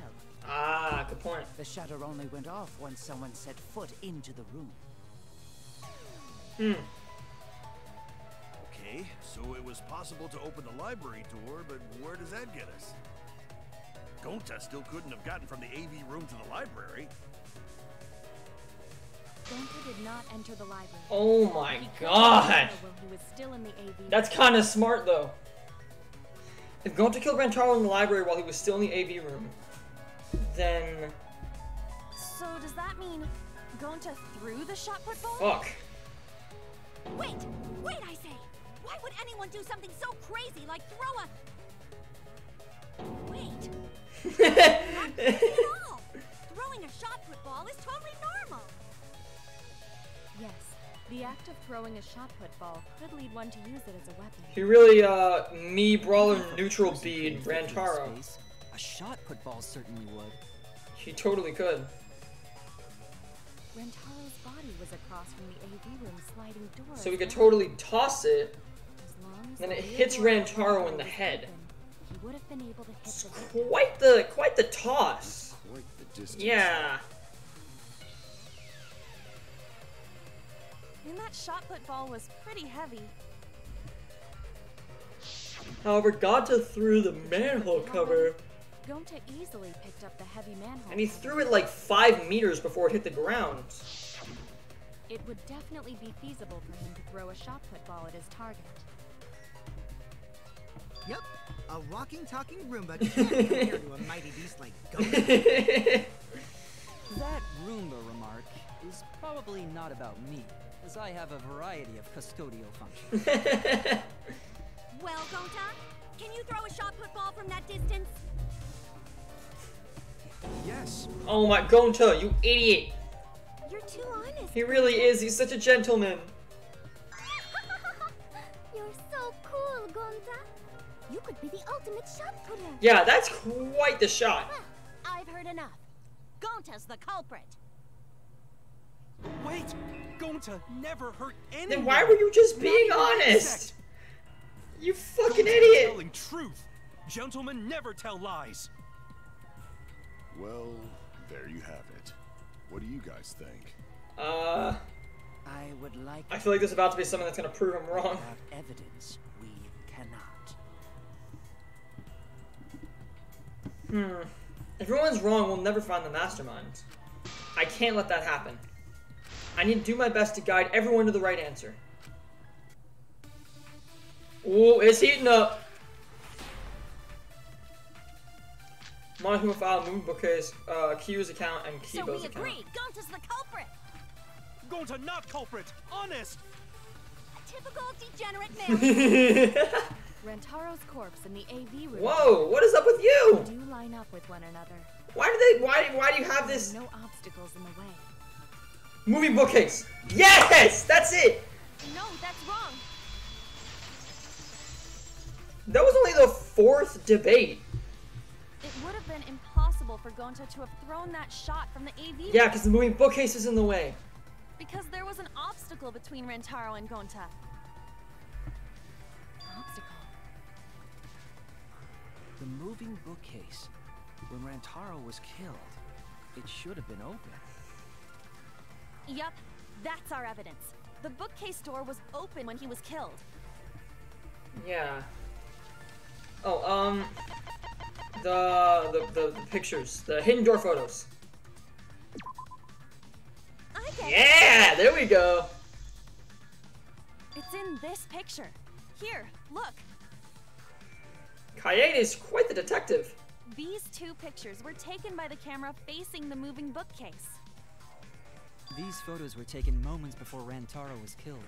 Ah, good point. The shutter only went off once someone set foot into the room. Okay, so it was possible to open the library door, but where does that get us? Gonta still couldn't have gotten from the AV room to the library. Gonta did not enter the library. Oh my He god. while he was still in the AV That's kind of smart though. If Gonta killed Rantaro in the library while he was still in the AV room, then So does that mean Gonta threw the shot put ball? fuck. Wait! Wait, I say! Why would anyone do something so crazy like throw a... Wait! Not crazy at all! Throwing a shot put ball is totally normal! Yes, the act of throwing a shot put ball could lead one to use it as a weapon. He really, me brawler neutral bead Rantaro. A shot put ball certainly would. He totally could. Rantaro's body was across from the AV room sliding door. So we as could well. totally toss it, As long as then the it rear hits door of the Rantaro library in the was head. open, he would have been able to hit It's the victim. quite the toss. Quite the distance. Yeah. And that shot put ball was pretty heavy. However, Gonta threw the manhole cover, Gonta easily picked up the heavy manhole. and he threw it like 5 meters before it hit the ground. It would definitely be feasible for him to throw a shot put ball at his target. Yep, a walking, talking Roomba can't compare to a mighty beast like Gonta. That Roomba remark is probably not about me, as I have a variety of custodial functions. Well, Gonta, can you throw a shot put ball from that distance? Yes. Oh my, Gonta, you idiot! You're too honest. He really is, he's such a gentleman. You're so cool, Gonta. You could be the ultimate shot putter. Yeah, that's quite the shot. Well, I've heard enough. Gonta's the culprit. Wait! Gonta never hurt anyone! Then why were you just being honest? You fucking idiot! Telling truth. Gentlemen never tell lies. Well, there you have it. What do you guys think? I would like. I feel like there's about to be something that's gonna prove him wrong. Without evidence, we cannot. If everyone's wrong, we'll never find the mastermind. I can't let that happen. I need to do my best to guide everyone to the right answer. Ooh, it's heating up. Monitoring file, moving bookcase, Q's account, and Kibo's account. So we agree, Gonta's the culprit. Gonta not culprit, honest. Typical degenerate man. Rentaro's corpse in the AV room. Whoa, what is up with you? Do line up with one another. Why do you have this? No obstacles in the way. Moving bookcase. Yes, that's it. No, that's wrong. That was only the 4th debate. It would have been impossible for Gonta to have thrown that shot from the AV. Yeah, because the moving bookcase is in the way. Because there was an obstacle between Rentaro and Gonta. Obstacle. The moving bookcase. When Rantaro was killed, it should have been open. Yup, that's our evidence. The bookcase door was open when he was killed. Yeah. Oh, the pictures, the hidden door photos. Yeah, there we go. It's in this picture. Here, look. Kaede is quite the detective. These 2 pictures were taken by the camera facing the moving bookcase. These photos were taken moments before Rantaro was killed.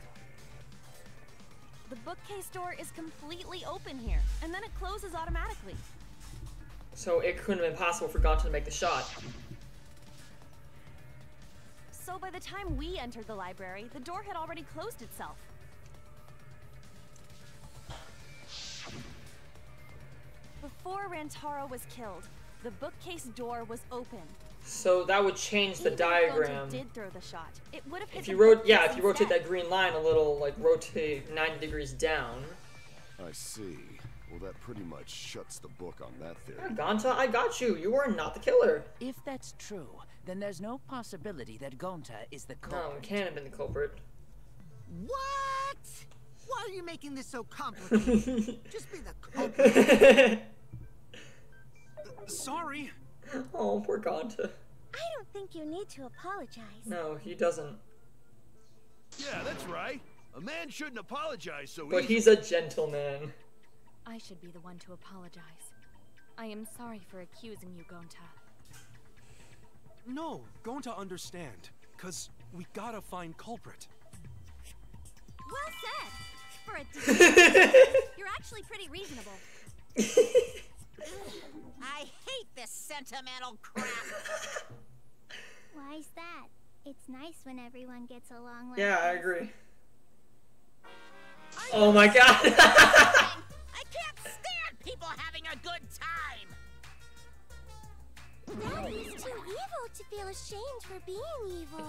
The bookcase door is completely open here, and then it closes automatically. So it couldn't have been possible for Gonta to make the shot. So by the time we entered the library, the door had already closed itself. Before Rantaro was killed, the bookcase door was open. So that would change the diagram. If Gonta did throw the shot, it would have hit If the you wrote, bookcase yeah, if you rotate instead. that green line a little, like rotate 90 degrees down. I see. Well, that pretty much shuts the book on that theory. Yeah, Gonta, I got you. You are not the killer. If that's true, then there's no possibility that Gonta is the culprit. No, it can't have been the culprit. What? Why are you making this so complicated? Just be the culprit. Sorry. Oh, poor Gonta. I don't think you need to apologize. No, he doesn't. Yeah, that's right. A man shouldn't apologize so But easily. he's a gentleman. I should be the one to apologize. I am sorry for accusing you, Gonta. No, Gonta understand. Cause we gotta find culprit. Well said. For a degenerate, you're actually pretty reasonable. I hate this sentimental crap. Why's that? It's nice when everyone gets along like Yeah, I this. agree. Oh my god. I can't stand people having a good time. Daddy's too evil to feel ashamed for being evil.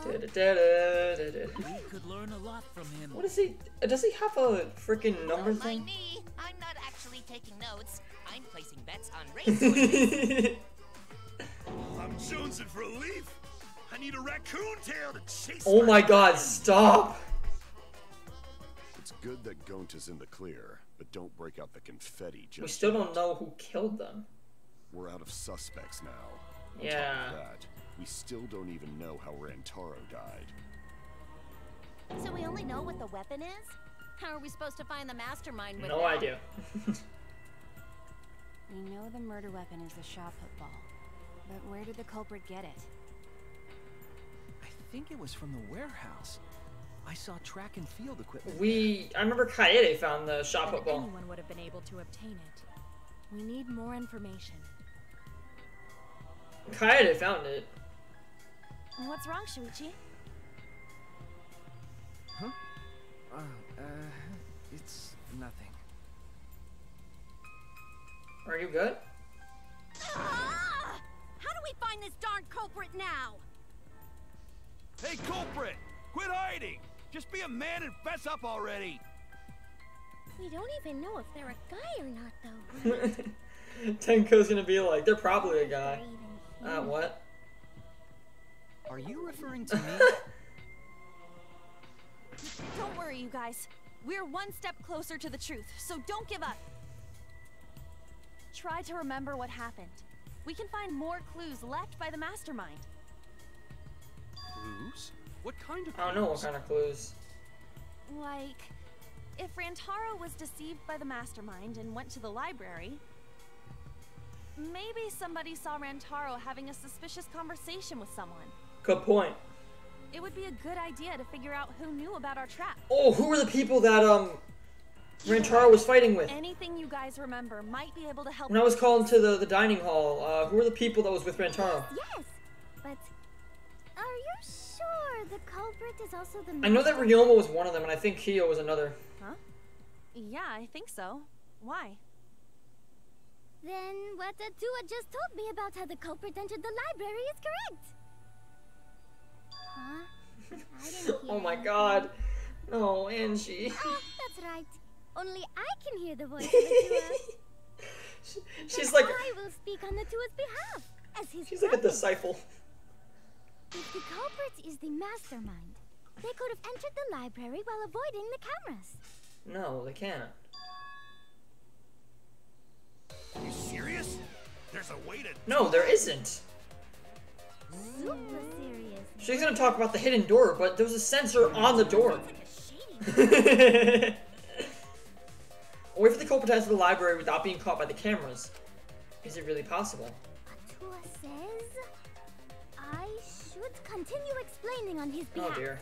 We could learn a lot from him. What is he? Does he have a freaking number Don't thing? mind me. I'm not actually taking notes. I'm placing bets on racehorses. I'm jonesing for a leaf. I need a raccoon tail to chase. Oh my god, stop! It's good that Gonta's in the clear. But don't break out the confetti just We still yet. don't know who killed them. We're out of suspects now. On Yeah. top of that, we still don't even know how Rantaro died. So we only know what the weapon is? How are we supposed to find the mastermind with No that? idea. We know the murder weapon is the shot put ball. But where did the culprit get it? I think it was from the warehouse. I saw track and field equipment. I remember Kaede found the shot put ball. Anyone would have been able to obtain it. We need more information. Kaede found it. What's wrong, Shuichi? Huh? It's nothing. Are you good? Ah! How do we find this darn culprit now? Hey, culprit! Quit hiding! Just be a man and fess up already! We don't even know if they're a guy or not, though. Right? Tenko's gonna be like, they're probably a guy. What? Are you referring to me? Don't worry, you guys. We're one step closer to the truth, so don't give up. Try to remember what happened. We can find more clues left by the mastermind. Clues? What kind of clues? I don't know what kind of clues. Like, if Rantaro was deceived by the mastermind and went to the library, maybe somebody saw Rantaro having a suspicious conversation with someone. Good point. It would be a good idea to figure out who knew about our trap. Oh, who were the people that Rantaro was fighting with? Anything you guys remember might be able to help. When I was called to the dining hall, who were the people that was with Rantaro? Yes, but are you sure the culprit is also the I know that Ryoma was one of them, and I think Kyo was another. Huh? Yeah, I think so. Why? Then what Atua just told me about how the culprit entered the library is correct. Huh? I didn't hear Oh my anything. God. No, Angie. Oh, that's right. Only I can hear the voice of Atua. She's Then like, I will speak on Atua's behalf as his she's like a brother. disciple. If the culprit is the mastermind, they could have entered the library while avoiding the cameras. No, they can't. Are you serious? There's a way to... No, there isn't. Super serious. She's gonna talk about the hidden door, but there was a sensor on the door. A way for the culprit to enter the library without being caught by the cameras. Is it really possible? Atua says I should continue explaining on his behalf. Oh dear.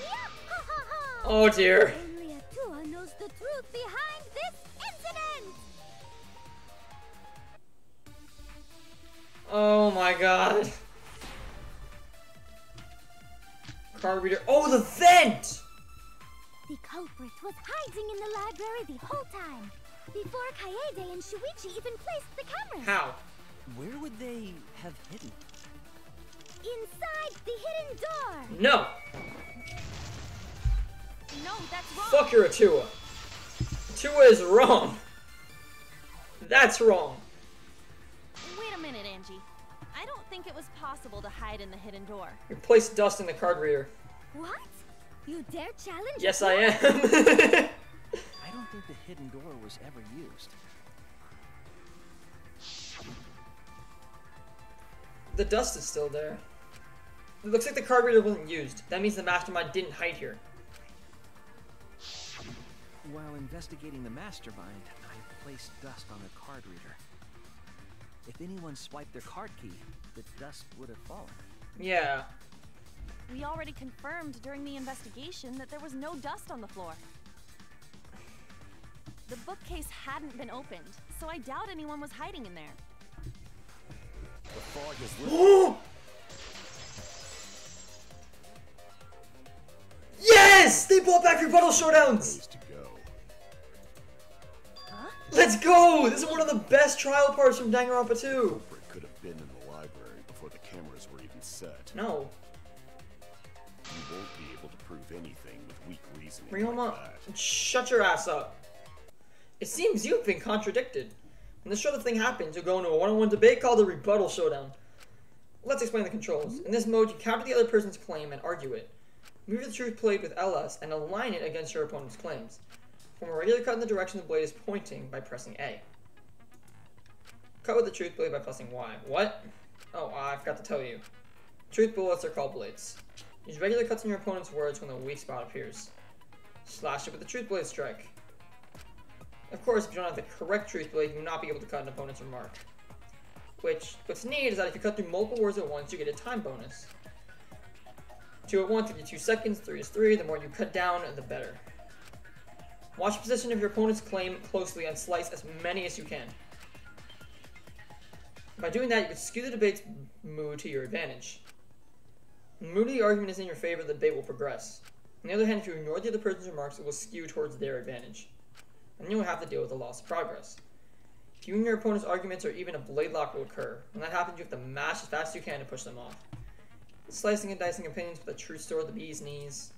Yeah-ha-ha-ha! Oh dear. Only Atua knows the truth behind this incident. Oh my God. Card reader. Oh, the vent! The culprit was hiding in the library the whole time, before Kaede and Shuichi even placed the cameras. How? Where would they have hidden? Inside the hidden door. No. No, that's wrong. Fuck your Atua. Atua is wrong. That's wrong. Wait a minute, Angie. I don't think it was possible to hide in the hidden door. You placed dust in the card reader. What? You dare challenge? Yes, I Atua? am. I don't think the hidden door was ever used. The dust is still there. It looks like the card reader wasn't used. That means the mastermind didn't hide here. While investigating the mastermind, I placed dust on the card reader. If anyone swiped their card key, the dust would have fallen. Yeah. We already confirmed during the investigation that there was no dust on the floor. The bookcase hadn't been opened, so I doubt anyone was hiding in there. The fog has lifted. Yes! They brought back rebuttal showdowns! To go. Huh? Let's go! This is one of the best trial parts from Danganronpa 2. Culprit could have been in the library before the cameras were even set. No. You won't be able to prove anything with weak reasoning Ryoma, like that. shut your ass up. It seems you've been contradicted. When this sort of thing happens, you'll go into a one-on-one debate called the rebuttal showdown. Let's explain the controls. In this mode, you counter the other person's claim and argue it. Move the truth played with LS and align it against your opponent's claims. Form a regular cut in the direction the blade is pointing by pressing A. Cut with the truth blade by pressing Y. What? Oh, I forgot to tell you. Truth bullets are called blades. Use regular cuts in your opponent's words when the weak spot appears. Slash it with the truth blade strike. Of course, if you don't have the correct truth blade, you will not be able to cut an opponent's remark. What's neat is that if you cut through multiple words at once, you get a time bonus. 2 at 1, 3 to 2 seconds, 3 is 3. The more you cut down, the better. Watch the position of your opponent's claim closely and slice as many as you can. By doing that, you can skew the debate's mood to your advantage. When the mood of the argument is in your favor, the debate will progress. On the other hand, if you ignore the other person's remarks, it will skew towards their advantage. And you will have to deal with the loss of progress. If you and your opponent's arguments or even a blade lock will occur. When that happens, you have to mash as fast as you can to push them off. Slicing and dicing opinions with a true sword the bee's knees.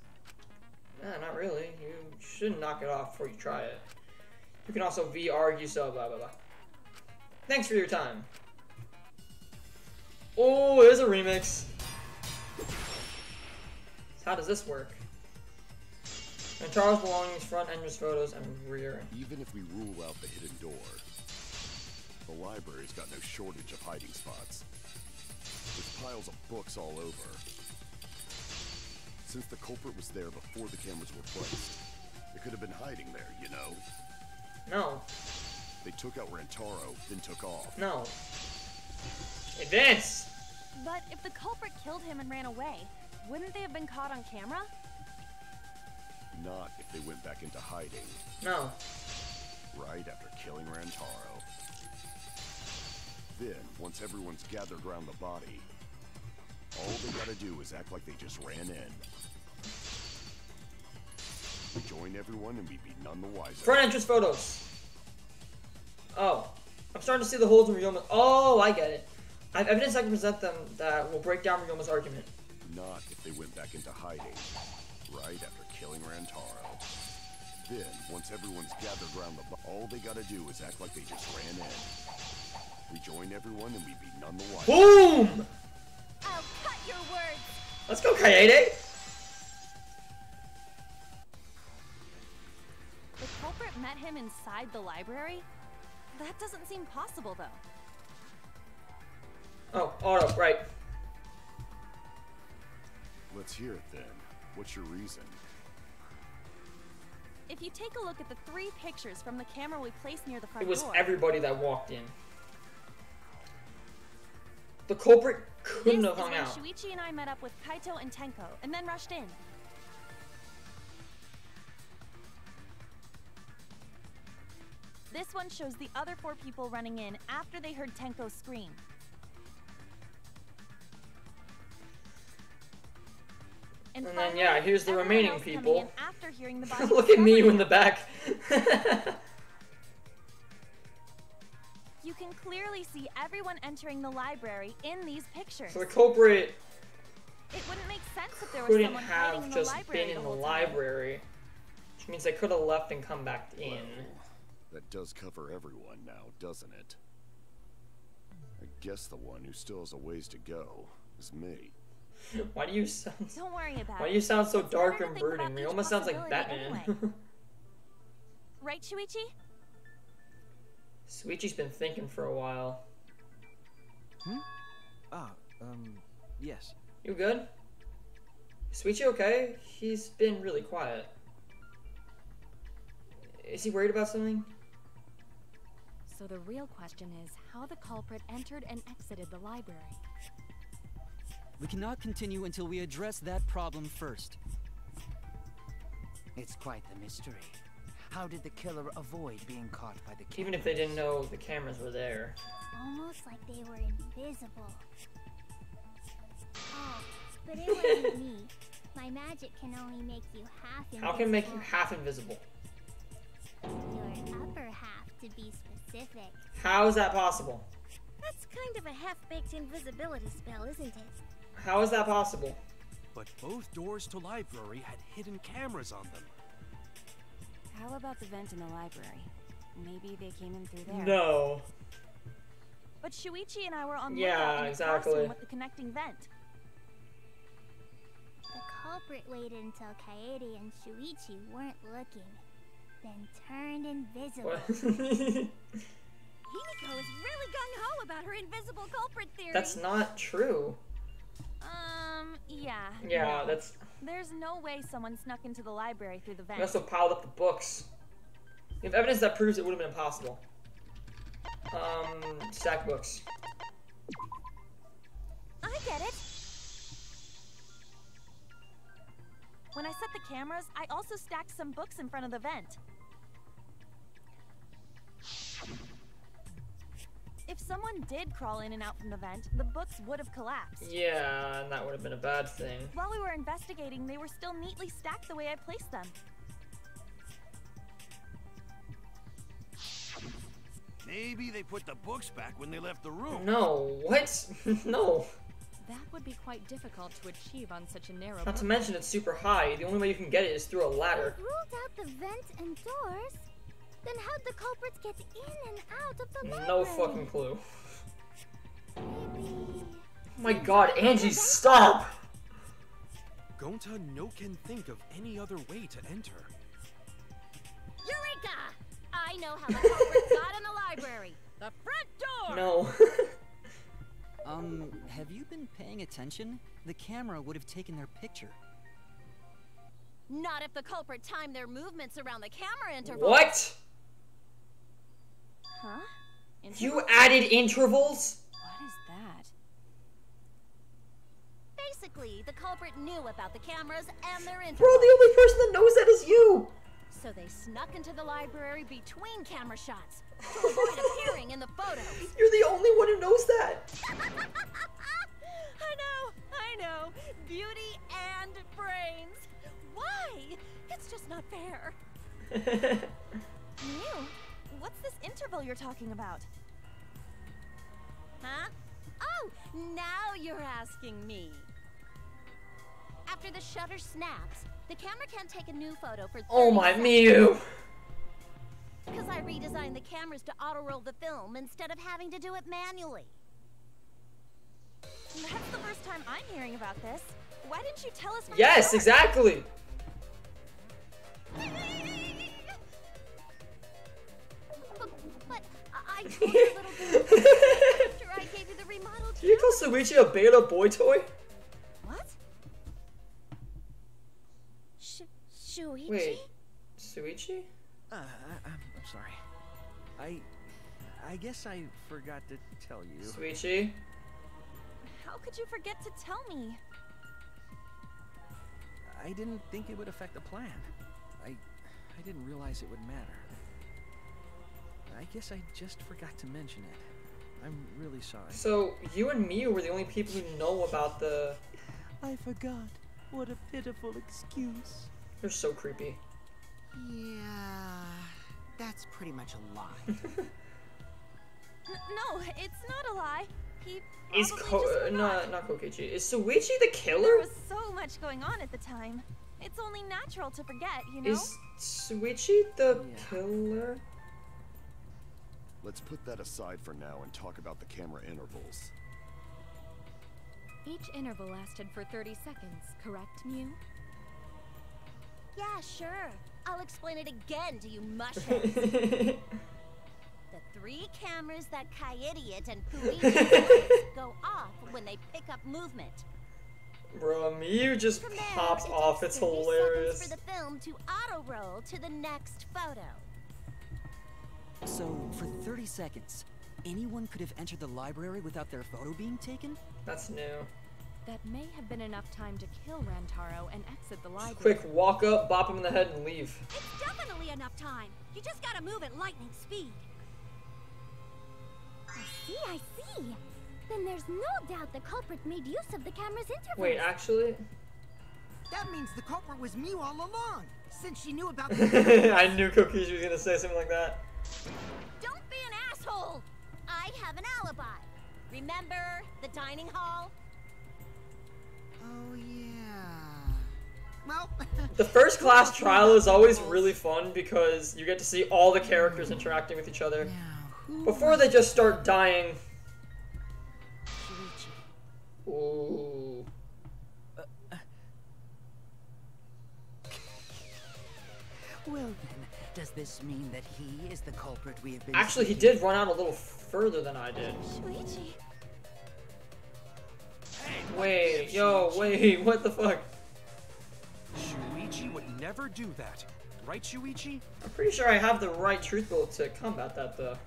Not really. You shouldn't knock it off before you try it. You can also V-argue, so blah blah blah. Thanks for your time. Oh, there's a remix. So how does this work? And Charles' belongings, front entrance photos, and rear. Even if we rule out the hidden door, the library's got no shortage of hiding spots. There's piles of books all over. Since the culprit was there before the cameras were placed, it could have been hiding there, you know? No. They took out Rantaro, then took off. No. Advance! But if the culprit killed him and ran away, wouldn't they have been caught on camera? Not if they went back into hiding. No. Right after killing Rantaro. Then, once everyone's gathered around the body, all they gotta do is act like they just ran in. We join everyone and we'd be none the wiser. Front entrance photos. Oh. I'm starting to see the holes in Ryoma's. Oh, I get it. I have evidence I can present them that will break down Ryoma's argument. Not if they went back into hiding. Right after killing Rantaro. Then, once everyone's gathered around the body, all they gotta do is act like they just ran in. We join everyone and we'd be none the wiser. Boom! I'll cut your words. Let's go, Kaede! The culprit met him inside the library? That doesn't seem possible, though. Oh, auto, right. Let's hear it then. What's your reason? If you take a look at the 3 pictures from the camera we placed near the front It was door, everybody that walked in. The culprit couldn't have hung out. This is when Shuichi and I met up with Kaito and Tenko, and then rushed in. This one shows the other 4 people running in after they heard Tenko scream. And then, yeah, here's the remaining people. After hearing the body Look at me in the back. You can clearly see everyone entering the library in these pictures. So the culprit it wouldn't make sense if there was couldn't someone hiding in the have just library been in the whole time. library. Which means they could have left and come back in. Well, that does cover everyone now, doesn't it? I guess the one who still has a ways to go is me. Why do you sound? Don't worry about Why it. do you sound so It's dark better to and think brooding? about He each almost sounds like possibility Batman. anyway. Right, Shuichi? Shuichi's been thinking for a while. Yes. You good? Is Shuichi okay? He's been really quiet. Is he worried about something? So the real question is how the culprit entered and exited the library. We cannot continue until we address that problem first. It's quite the mystery. How did the killer avoid being caught by the cameras? Even if they didn't know the cameras were there. Almost like they were invisible. Oh, but it wasn't me. My magic can only make you half invisible. How can it make you half invisible? Your upper half, to be specific. How is that possible? That's kind of a half-baked invisibility spell, isn't it? How is that possible? But both doors to library had hidden cameras on them. How about the vent in the library? Maybe they came in through there. No. But Shuichi and I were on Yeah, lookout in the exactly. classroom with the connecting vent. The culprit waited until Kaede and Shuichi weren't looking. then turned invisible. What? Himiko is really gung-ho about her invisible culprit theory. That's not true. Yeah. Yeah, no. There's no way someone snuck into the library through the vent. You also piled up the books. You have evidence that proves it would have been impossible. Stack books. I get it. When I set the cameras, I also stacked some books in front of the vent. If someone did crawl in and out from the vent, the books would have collapsed. Yeah, and that would have been a bad thing. While we were investigating, they were still neatly stacked the way I placed them. Maybe they put the books back when they left the room. No, what? No. That would be quite difficult to achieve on such a narrow Not to mention it's super high. The only way you can get it is through a ladder. They ruled out the vent and doors. Then how'd the culprits get in and out of the library? No fucking clue. Maybe... Oh my god, Angie, stop! Gonta no can think of any other way to enter. Eureka! I know how the culprits got in the library. The front door! No. Have you been paying attention? The camera would have taken their picture. Not if the culprit timed their movements around the camera interval. What? Huh? You added intervals? What is that? Basically, the culprit knew about the cameras and their intervals. Bro, the only person that knows that is you! So they snuck into the library between camera shots to avoid appearing in the photos. You're the only one who knows that! I know! Beauty and brains! Why? It's just not fair. Mew, what's this interval you're talking about? Huh? Oh, now you're asking me. After the shutter snaps, the camera can't take a new photo for 30 Oh my seconds. Mew! Because I redesigned the cameras to auto-roll the film instead of having to do it manually. That's the first time I'm hearing about this. Why didn't you tell us from Yes, the exactly! But I told you a little bit after I gave you the remodeled Did you call Suichi a beta boy toy? What? Shuichi? Wait, Suichi? I'm sorry. I guess I forgot to tell you. Suichi? How could you forget to tell me? I didn't think it would affect the plan. I didn't realize it would matter. I guess I just forgot to mention it. I'm really sorry. So, you and Mew were the only people who know about the... I forgot. What a pitiful excuse. You're so creepy. Yeah, that's pretty much a lie. No, it's not a lie. He Is probably not Kokichi. Is Suichi the killer? There was so much going on at the time. It's only natural to forget, you know? Is Suichi the killer? Let's put that aside for now and talk about the camera intervals. Each interval lasted for 30 seconds, correct, Mew? Yeah, sure. I'll explain it again to you mushheads. The 3 cameras that Kaidiot and Puichi go off when they pick up movement. Bro, Mew just From there, pops it off. takes It's 30 hilarious. seconds for the film to auto-roll to the next photo. So, for 30 seconds, anyone could have entered the library without their photo being taken? That's new. That may have been enough time to kill Rantaro and exit the library. Quick, walk up, bop him in the head, and leave. It's definitely enough time. You just gotta move at lightning speed. I see. Then there's no doubt the culprit made use of the camera's intervals. Wait, actually? That means the culprit was Mew all along, since she knew about the... I knew Kokichi was gonna say something like that. Don't be an asshole! I have an alibi. Remember the dining hall? Oh, yeah. Well... The first class trial is always really fun because you get to see all the characters interacting with each other before they just start dying. Ooh. Well then, Does this mean that he is the culprit we have been Actually, he seeking? did run out a little further than I did. Shuichi. Wait, yo, wait, what the fuck? Shuichi would never do that. Right, Shuichi? I'm pretty sure I have the right truth bullet to combat that, though.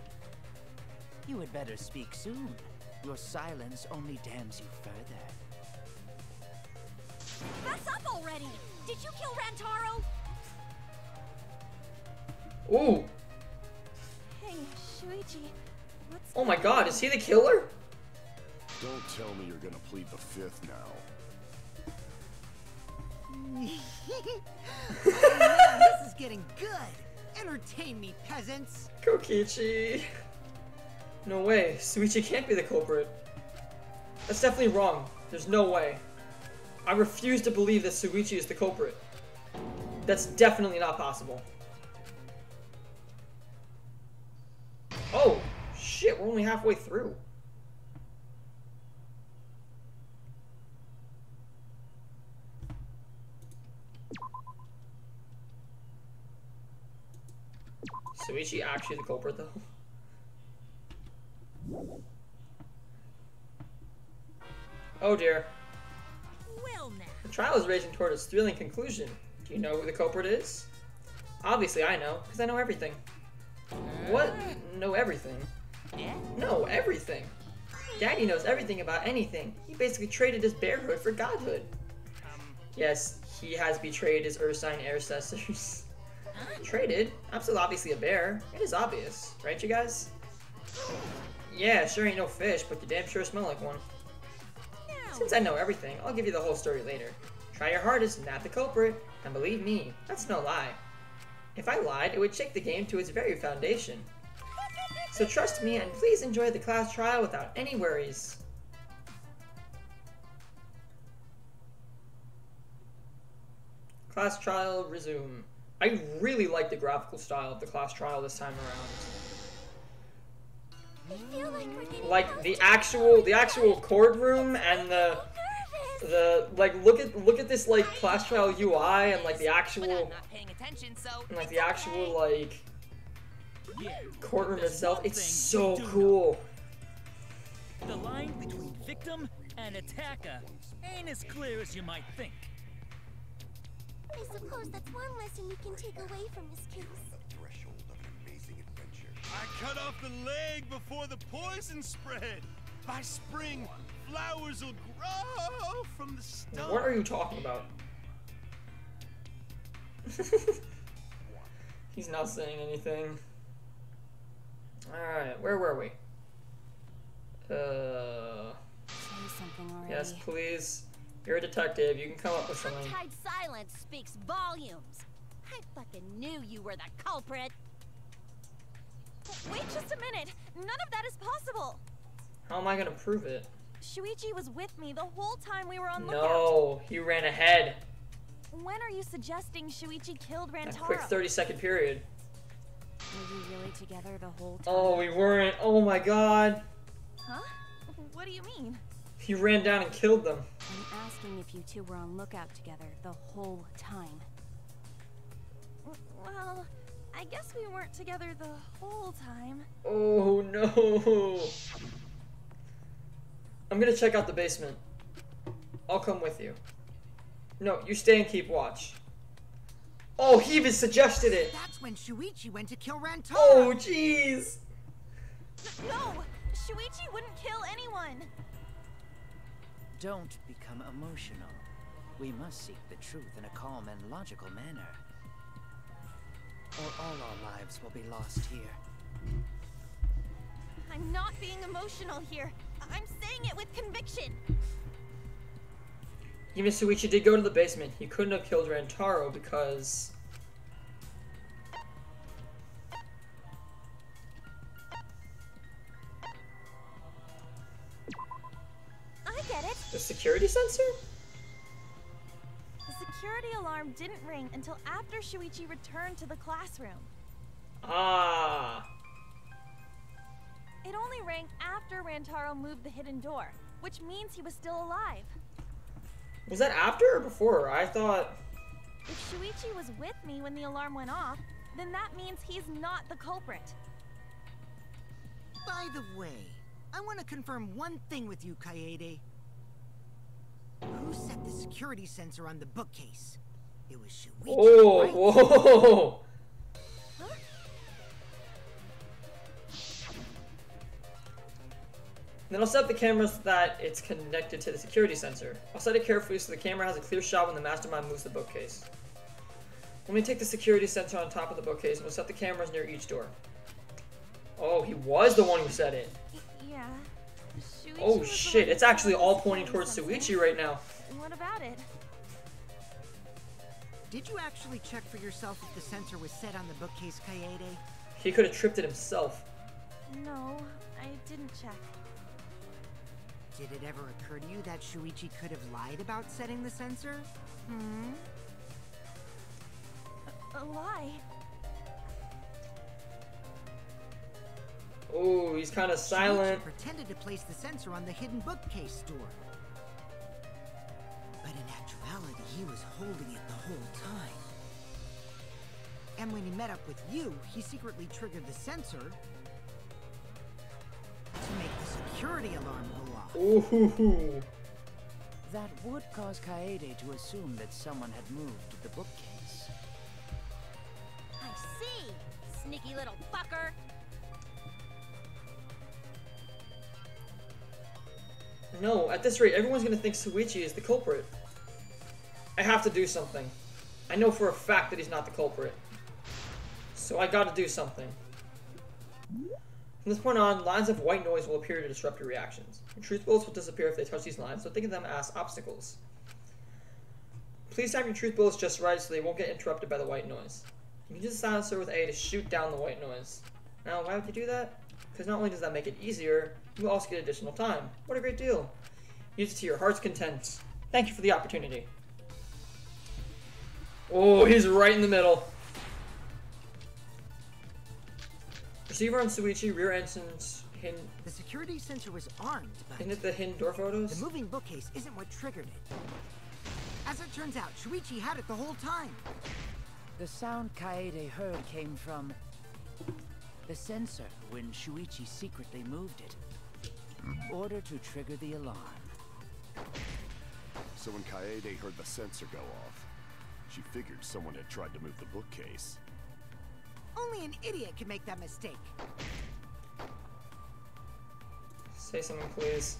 You had better speak soon. Your silence only damns you further. Fess up already! Did you kill Rantaro? Ooh! Hey, Shuichi. What's Oh my god, is he the killer? Don't tell me you're gonna plead the fifth now. Oh man, this is getting good. Entertain me, peasants. Kokichi. No way, Shuichi can't be the culprit. That's definitely wrong. There's no way. I refuse to believe that Shuichi is the culprit. That's definitely not possible. Oh, shit, we're only halfway through. Shuichi actually the culprit, though? Oh dear. Well now. The trial is racing toward its thrilling conclusion. Do you know who the culprit is? Obviously I know, because I know everything. What? Know everything? Yeah? No, everything. Daddy knows everything about anything. He basically traded his bearhood for godhood. Yes, he has betrayed his Ursine ancestors. Traded? I'm still obviously a bear. It is obvious, right you guys? Yeah, sure ain't no fish, but you damn sure smell like one. Since I know everything, I'll give you the whole story later. Try your hardest, not the culprit, and believe me, that's no lie. If I lied, it would shake the game to its very foundation. So trust me, and please enjoy the class trial without any worries. Class trial resume. I really like the graphical style of the class trial this time around. I feel like we're getting Like the actual courtroom and the like look at this like class trial UI and like the actual like courtroom itself. It's so cool. The line between victim and attacker ain't as clear as you might think. I suppose that's one lesson you can take away from this case. I cut off the leg before the poison spread. By spring, flowers will grow from the stump. What are you talking about? He's not saying anything. Alright, where were we? Say something already. Yes, please. You're a detective. You can come up with something. Untied silence speaks volumes. I fucking knew you were the culprit. Wait just a minute! None of that is possible! How am I gonna prove it? Shuichi was with me the whole time we were on lookout. No, he ran ahead. When are you suggesting Shuichi killed Rantaro? A quick 30-second period. Were you really together the whole time? Oh, we weren't. Oh my god. Huh? What do you mean? He ran down and killed them. I'm asking if you two were on lookout together the whole time. Well, I guess we weren't together the whole time. Oh no. I'm gonna check out the basement. I'll come with you. No, you stay and keep watch. Oh, he even suggested it. That's when Shuichi went to kill Rantaro. Oh, jeez. No! Shuichi wouldn't kill anyone! Don't become emotional. We must seek the truth in a calm and logical manner. Or all our lives will be lost here. I'm not being emotional here. I'm saying it with conviction. Even Shuichi did go to the basement. He couldn't have killed Rantaro because... I get it. The security sensor? The security alarm didn't ring until after Shuichi returned to the classroom. Ah. It only rang after Rantaro moved the hidden door, which means he was still alive. Was that after or before? I thought... If Shuichi was with me when the alarm went off, then that means he's not the culprit. By the way, I want to confirm one thing with you, Kaede. Who set the security sensor on the bookcase? It was Shuichi, Oh, right? whoa! Then I'll set up the camera so that it's connected to the security sensor. I'll set it carefully so the camera has a clear shot when the mastermind moves the bookcase. Let me take the security sensor on top of the bookcase and we'll set the cameras near each door. Oh, he was the one who said it. Yeah. Shuichi Oh was the shit, one who it's actually set all the pointing security towards sensor. Shuichi right now. What about it? Did you actually check for yourself if the sensor was set on the bookcase, Kaede? He could have tripped it himself. No, I didn't check. Did it ever occur to you that Shuichi could have lied about setting the sensor? Hmm? A lie? Oh, he's kind of silent. Shuichi pretended to place the sensor on the hidden bookcase door. But in actuality, he was holding it the whole time. And when he met up with you, he secretly triggered the sensor to make the security alarm go off. Ooh. That would cause Kaede to assume that someone had moved the bookcase. I see, sneaky little fucker. No, at this rate, everyone's gonna think Shuichi is the culprit. I have to do something. I know for a fact that he's not the culprit. So I gotta do something. From this point on, lines of white noise will appear to disrupt your reactions. Your truth bullets will disappear if they touch these lines, so think of them as obstacles. Please time your truth bullets just right so they won't get interrupted by the white noise. You can use the silencer with A to shoot down the white noise. Now, why would you do that? Because not only does that make it easier, you will also get additional time. What a great deal. Use it to your heart's content. Thank you for the opportunity. Oh, he's right in the middle. Receiver on Shuichi, rear entrance, hidden. The security sensor was armed, but Isn't it the hidden door photos? the moving bookcase isn't what triggered it. As it turns out, Shuichi had it the whole time. The sound Kaede heard came from the sensor when Shuichi secretly moved it, in order to trigger the alarm. So when Kaede heard the sensor go off, she figured someone had tried to move the bookcase. Only an idiot can make that mistake. Say something, please.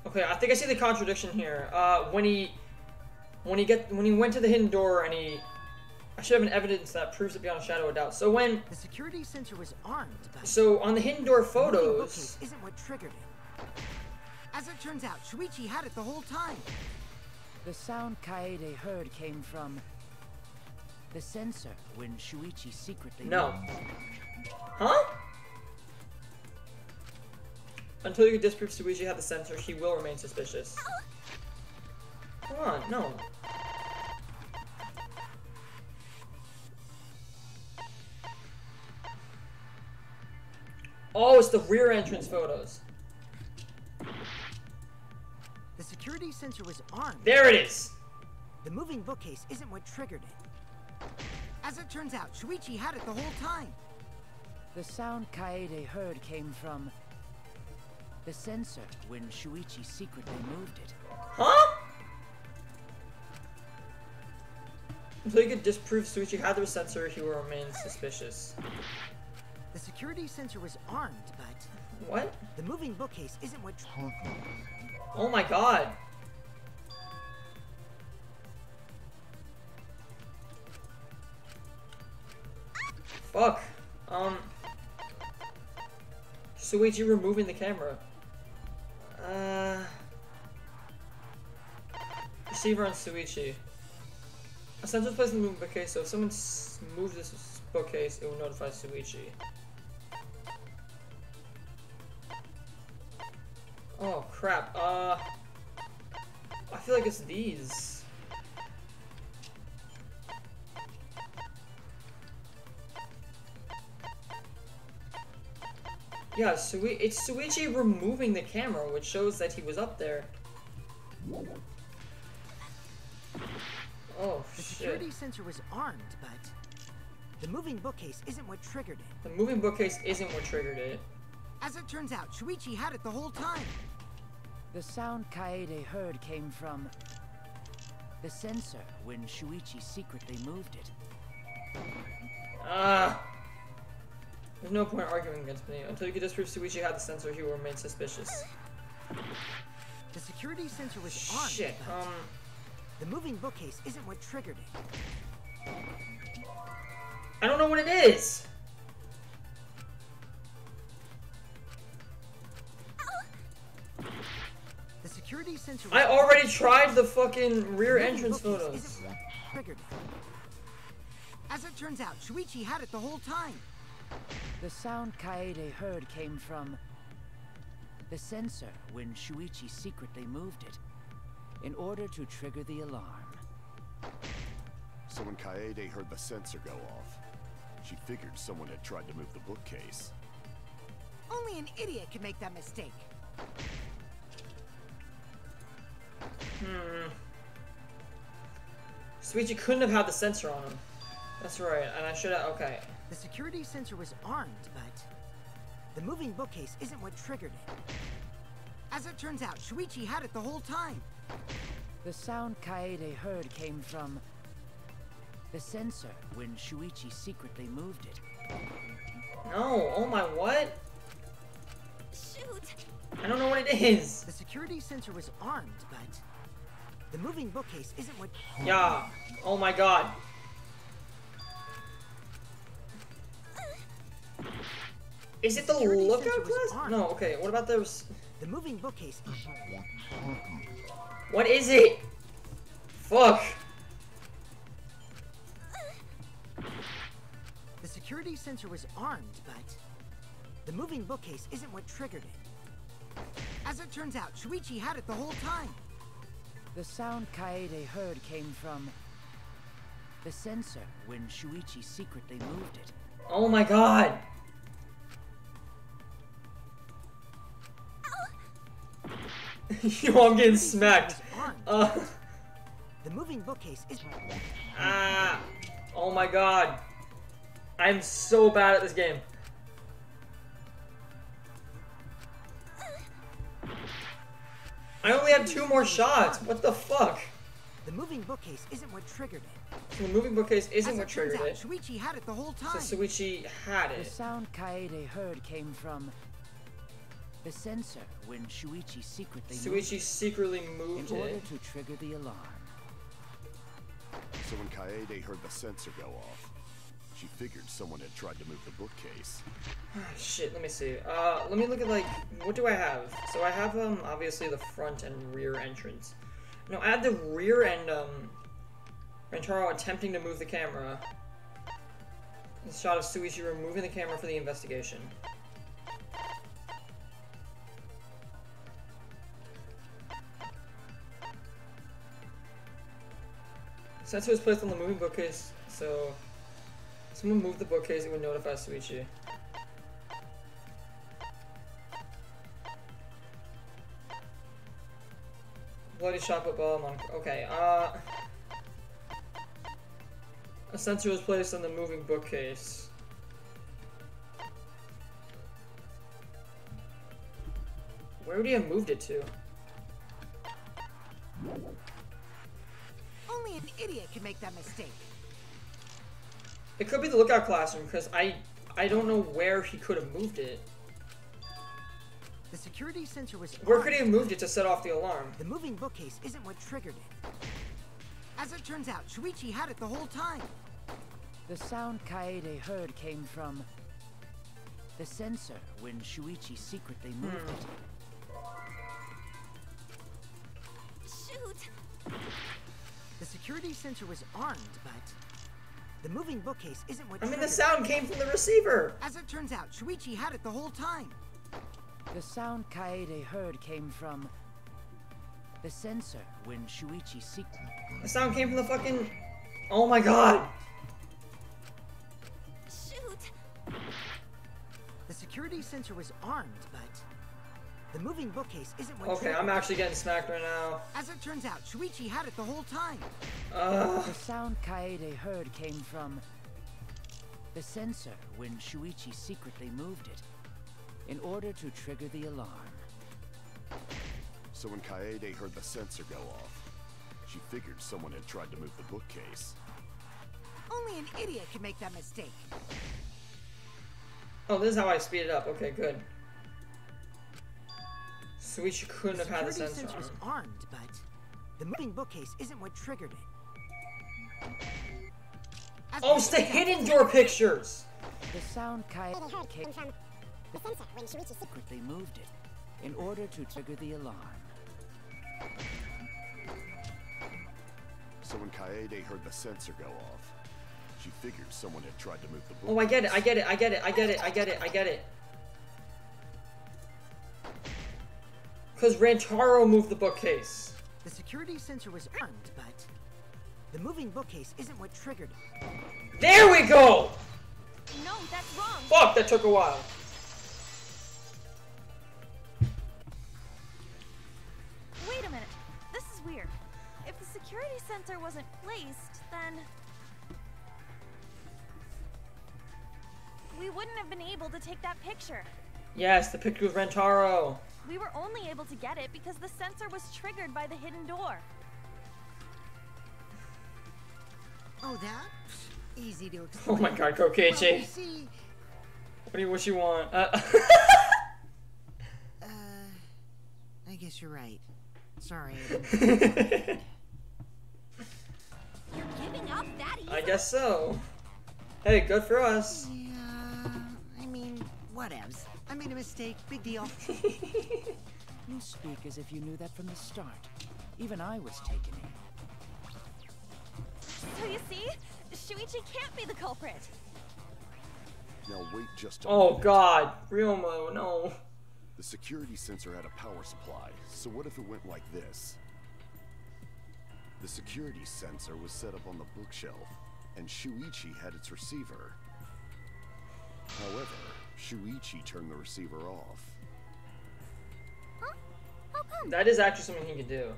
Okay, I think I see the contradiction here. When he went to the hidden door and I should have an evidence that proves it beyond a shadow of doubt. So when the security sensor was armed, but so on the hidden door the moving photos, bookcase isn't what triggered it. As it turns out, Shuichi had it the whole time. The sound Kaede heard came from the sensor when Shuichi secretly no. moved it. Huh? Until you can disprove Shuichi had the sensor, he will remain suspicious. Come on, no. Oh, it's the rear entrance photos. The security sensor was armed. There it is. The moving bookcase isn't what triggered it. As it turns out, Shuichi had it the whole time. The sound Kaede heard came from the sensor when Shuichi secretly moved it. Huh? Until you can disprove Shuichi had the sensor, he will remain suspicious. The security sensor was armed, but what? The moving bookcase isn't what Oh my god. Fuck. Shuichi removing the camera. Receiver on Shuichi. A sensor is placed in the moving bookcase, so if someone moves this bookcase, it will notify Shuichi. Oh crap. I feel like it's these. Yeah, it's Shuichi removing the camera, which shows that he was up there. Oh, the shit. security sensor was armed, but The moving bookcase isn't what triggered it. The moving bookcase isn't what triggered it. As it turns out, Shuichi had it the whole time. The sound Kaede heard came from the sensor when Shuichi secretly moved it. There's no point arguing against me. Until you could disprove Shuichi had the sensor, he will remain suspicious. The security sensor was on. Shit, The moving bookcase isn't what triggered it. I don't know what it is! The security sensor was I already tried the fucking rear entrance photos. Triggered it. As it turns out, Shuichi had it the whole time. The sound Kaede heard came from the sensor when Shuichi secretly moved it in order to trigger the alarm. So when Kaede heard the sensor go off, she figured someone had tried to move the bookcase. Only an idiot can make that mistake. Shuichi couldn't have had the sensor on him. That's right, and I should have. Okay. The security sensor was armed, but the moving bookcase isn't what triggered it. As it turns out, Shuichi had it the whole time. The sound Kaede heard came from the sensor when Shuichi secretly moved it. No, oh my, what? Shoot! I don't know what it is. The security sensor was armed, but the moving bookcase isn't what. Yeah. Oh my god. Is it the lookout glass? No, okay, what about those? The moving bookcase. What is it? Fuck. The security sensor was armed, but the moving bookcase isn't what triggered it. As it turns out, Shuichi had it the whole time. The sound Kaede heard came from the sensor when Shuichi secretly moved it. Oh my god. Yo, I'm getting smacked. The moving bookcase is. Oh my god. I'm so bad at this game. I only have 2 more shots. What the fuck? The moving bookcase isn't what triggered it. So the moving bookcase isn't what triggered it. Shuichi had it the whole time. So Shuichi had it. The sound Kaede heard came from the sensor when Shuichi secretly moved in it order to trigger the alarm. So when Kaede heard the sensor go off, she figured someone had tried to move the bookcase. Shit, let me see. Let me look at, like, what do I have? So I have, obviously the front and rear entrance. No, I had the rear and, Rentaro attempting to move the camera. The shot of Shuichi removing the camera for the investigation. Sensor was placed on the moving bookcase, so if someone moved the bookcase, it would notify Shuichi. Bloody shot but ball monk. Okay, a sensor was placed on the moving bookcase. Where would he have moved it to? Only an idiot can make that mistake. It could be the lookout classroom, because I don't know where he could have moved it. The security sensor was. Where could he have moved it to set off the alarm? The moving bookcase isn't what triggered it. As it turns out, Shuichi had it the whole time. The sound Kaede heard came from the sensor when Shuichi secretly moved it. Shoot! The security sensor was armed, but the moving bookcase isn't what. I mean, the sound came from the receiver. As it turns out, Shuichi had it the whole time. The sound Kaede heard came from the sensor when Shuichi secretly. The sound came from the fucking. Oh my god. Shoot! The security sensor was armed, but the moving bookcase isn't what. Okay, I'm actually getting smacked right now. As it turns out, Shuichi had it the whole time. The sound Kaede heard came from The sensor when Shuichi secretly moved it, in order to trigger the alarm. So when Kaede heard the sensor go off, she figured someone had tried to move the bookcase. Only an idiot could make that mistake. Oh, this is how I speed it up. Okay, good. Shuichi couldn't have had the security sensor sensor's on. armed, but the moving bookcase isn't what triggered it. Oh, it's the hidden door pictures! The sound Kaede kicked the sensor when Shuichi secretly moved it, in order to trigger the alarm. So when Kaede heard the sensor go off, she figured someone had tried to move the bookcase. Oh, I get it, I get it, I get it, I get it, I get it, I get it. Because Rantaro moved the bookcase. The security sensor was armed, but the moving bookcase isn't what triggered it. There we go! No, that's wrong. Fuck, that took a while. Wait a minute. This is weird. If the security sensor wasn't placed, then we wouldn't have been able to take that picture. Yes, the picture of Rantaro. We were only able to get it because the sensor was triggered by the hidden door. Oh, that? Easy to explain. Oh my god, Kokichi. Well, you see, What do you want? I guess you're right. Sorry. You're giving up that easy? I guess so. Hey, good for us. Yeah, I mean, whatevs. I made a mistake. Big deal. You speak as if you knew that from the start. Even I was taken in. So you see, Shuichi can't be the culprit. Now wait just a Oh minute. god, Ryomo, no. The security sensor had a power supply, so what if it went like this? The security sensor was set up on the bookshelf, and Shuichi had its receiver. However, Shuichi turned the receiver off. Huh? How come? That is actually something he could do.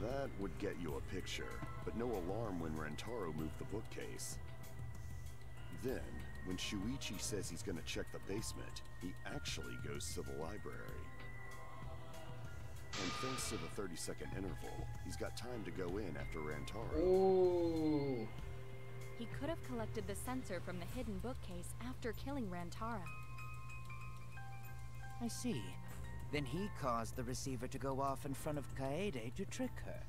That would get you a picture, but no alarm when Rantaro moved the bookcase. Then, when Shuichi says he's gonna check the basement, he actually goes to the library. And thanks to the 30-second interval, he's got time to go in after Rantaro. Ooh. He could have collected the sensor from the hidden bookcase after killing Rantaro. I see. Then he caused the receiver to go off in front of Kaede to trick her.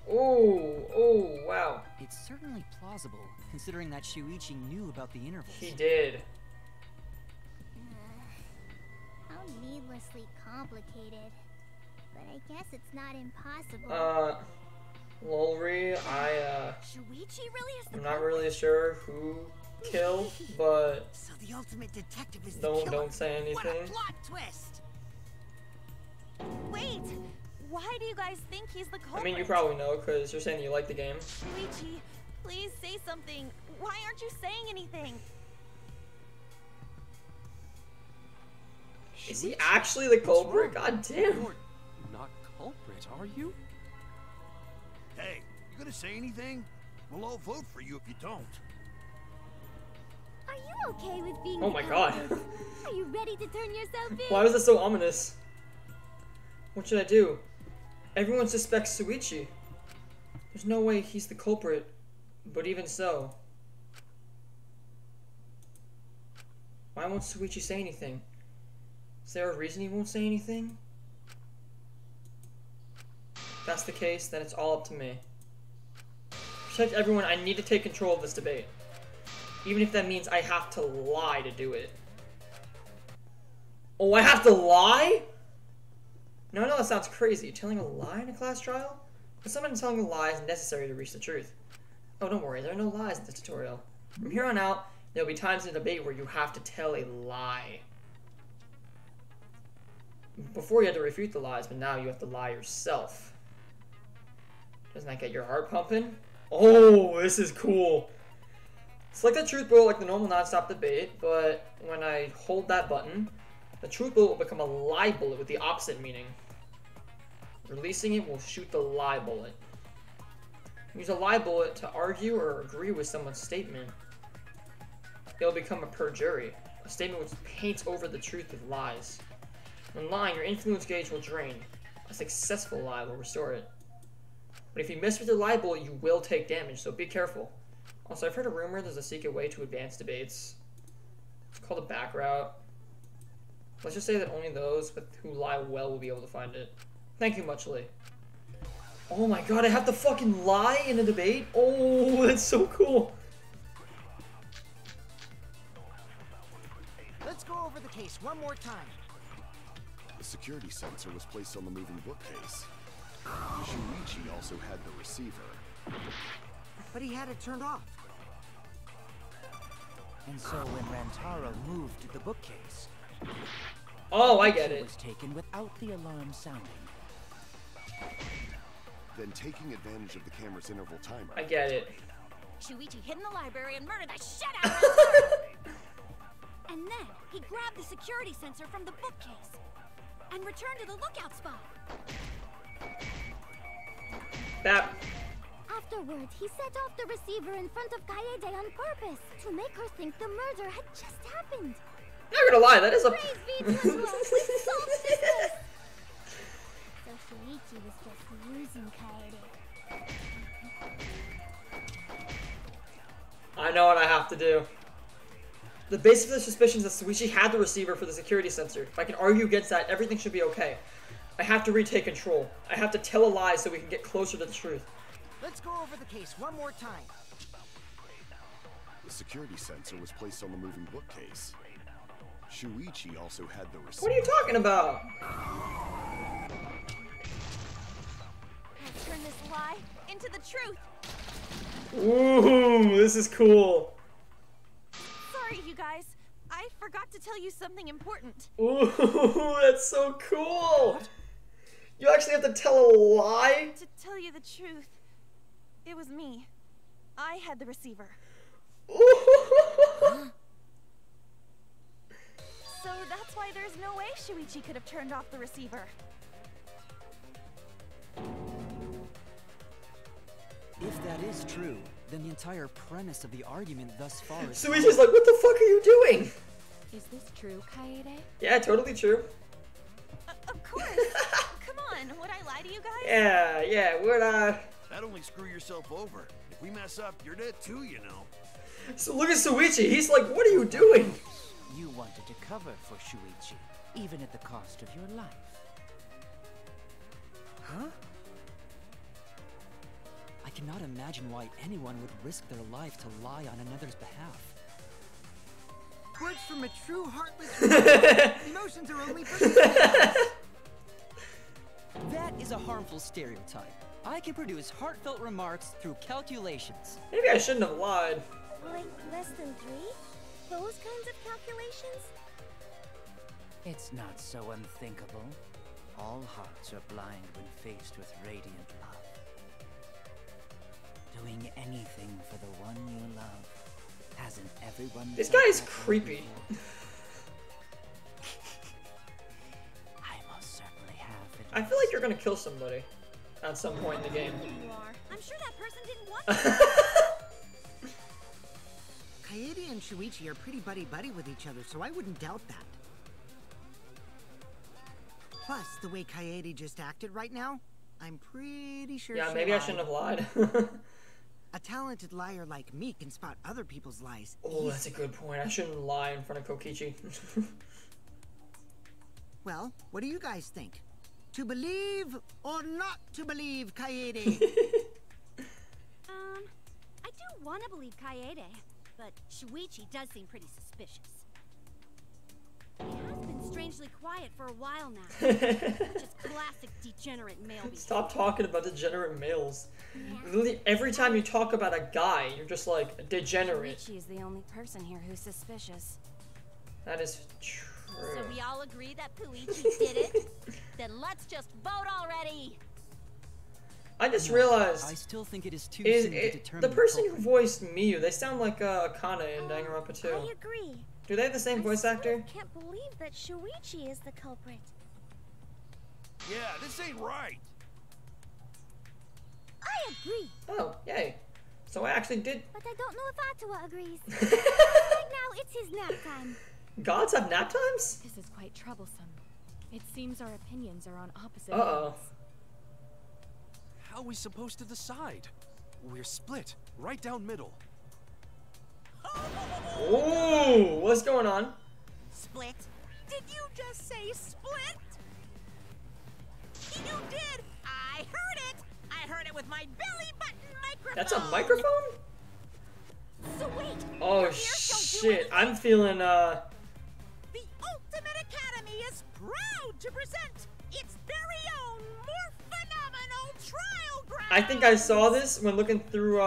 Oh, wow. It's certainly plausible, considering that Shuichi knew about the intervals. He did. How needlessly complicated. But I guess it's not impossible. Lolry, Shuichi really is the I'm not really sure who killed, but So the ultimate detective is the killer. don't say anything. What a plot twist! Wait! Why do you guys think he's the culprit? I mean, you probably know, because you're saying you like the game. Shuichi, please say something. Why aren't you saying anything? Is he actually the culprit? God damn. You're not culprit, are you? Hey, you gonna say anything? We'll all vote for you if you don't. Are you okay with being Oh my god. Are you ready to turn yourself in? Why was it so ominous? What should I do? Everyone suspects Shuichi. There's no way he's the culprit. But even so. Why won't Shuichi say anything? Is there a reason he won't say anything? If that's the case, then it's all up to me. Protect everyone, I need to take control of this debate. Even if that means I have to lie to do it. Oh, I have to lie? No, that sounds crazy. Telling a lie in a class trial? But someone telling a lie is necessary to reach the truth. Oh, don't worry, there are no lies in this tutorial. From here on out, there'll be times in the debate where you have to tell a lie. Before you had to refute the lies, but now you have to lie yourself. Doesn't that get your heart pumping? Oh, this is cool. Select the truth bullet like the normal non-stop debate, but when I hold that button, the truth bullet will become a lie bullet with the opposite meaning. Releasing it will shoot the lie bullet. Use a lie bullet to argue or agree with someone's statement. It'll become a perjury, a statement which paints over the truth with lies. When lying, your influence gauge will drain. A successful lie will restore it. But if you miss with your lie bullet, you will take damage, so be careful. Also, I've heard a rumor there's a secret way to advance debates. It's called a back route. Let's just say that only those who lie well will be able to find it. Thank you, Muchly. Oh my god, I have to fucking lie in a debate? Oh, that's so cool. Let's go over the case one more time. The security sensor was placed on the moving bookcase. Shuichi also had the receiver. But he had it turned off. And so when Rantaro moved the bookcase, oh, I get it. Was taken without the alarm sounding. Then taking advantage of the camera's interval timer. I get it. Shuichi hid in the library and murdered the shit out of Rantaro. And then he grabbed the security sensor from the bookcase and returned to the lookout spot. That. Afterwards, he set off the receiver in front of Kaede on purpose to make her think the murder had just happened. Not gonna lie, that is a. Praise be to Allah, we solved this case. So Shuichi was just using Kaede. I know what I have to do. The basis of the suspicions that Shuichi had the receiver for the security sensor. If I can argue against that, everything should be okay. I have to retake control. I have to tell a lie so we can get closer to the truth. Let's go over the case one more time. The security sensor was placed on the moving bookcase. Shuichi also had the receiver. What are you talking about? Let's turn this lie into the truth. Ooh, this is cool. Sorry, you guys. I forgot to tell you something important. Ooh, that's so cool. You actually have to tell a lie? To tell you the truth, it was me. I had the receiver. So that's why there's no way Shuichi could have turned off the receiver. If that is true, then the entire premise of the argument thus far is... Shuichi's like, what the fuck are you doing? Is this true, Kaede? Yeah, totally true. Of course. Come on, would I lie to you guys? Yeah, would I? That'd only screw yourself over. If we mess up, you're dead too, you know. So look at Shuichi, he's like, what are you doing? You wanted to cover for Shuichi, even at the cost of your life. Huh? I cannot imagine why anyone would risk their life to lie on another's behalf. Words from a true heartless emotions are only for That is a harmful stereotype. I can produce heartfelt remarks through calculations. Maybe I shouldn't have lied. Like less than 3? Those kinds of calculations? It's not so unthinkable. All hearts are blind when faced with radiant love. Doing anything for the one you love. Hasn't everyone... This guy is creepy. I most certainly have. I feel like you're gonna kill somebody at some point in the game. You are. I'm sure that person didn't want you. Kaede and Shuichi are pretty buddy-buddy with each other, so I wouldn't doubt that. Plus, the way Kaede just acted right now, I'm pretty sure Yeah, she maybe I lied. shouldn't have lied. A talented liar like me can spot other people's lies. Oh, that's a good point. I shouldn't lie in front of Kokichi. Well, what do you guys think? To believe or not to believe Kaede? I do want to believe Kaede, but Shuichi does seem pretty suspicious. He has been strangely quiet for a while now, which is classic degenerate male behavior. Stop talking about degenerate males. Literally, every time you talk about a guy, you're just like, degenerate. Shuichi is the only person here who's suspicious. That is true. So we all agree that Puichi did it? Then let's just vote already! I just realized... I still think it is too soon to determine the person who voiced Miyu, they sound like Akane in Danganronpa 2. I agree. Do they have the same voice actor? I can't believe that Shuichi is the culprit. Yeah, this ain't right. I agree. Oh, yay. So I actually did. But I don't know if Atawa agrees. Right now, it's his nap time. Gods have nap times? This is quite troublesome. It seems our opinions are on opposite Uh-oh. ends. How are we supposed to decide? We're split, right down middle. Ooh, what's going on? Split? Did you just say split? You did! I heard it! I heard it with my belly button microphone! That's a microphone? So wait! Oh shit, I'm feeling The Ultimate Academy is proud to present its very own more phenomenal trial ground! I think I saw this when looking through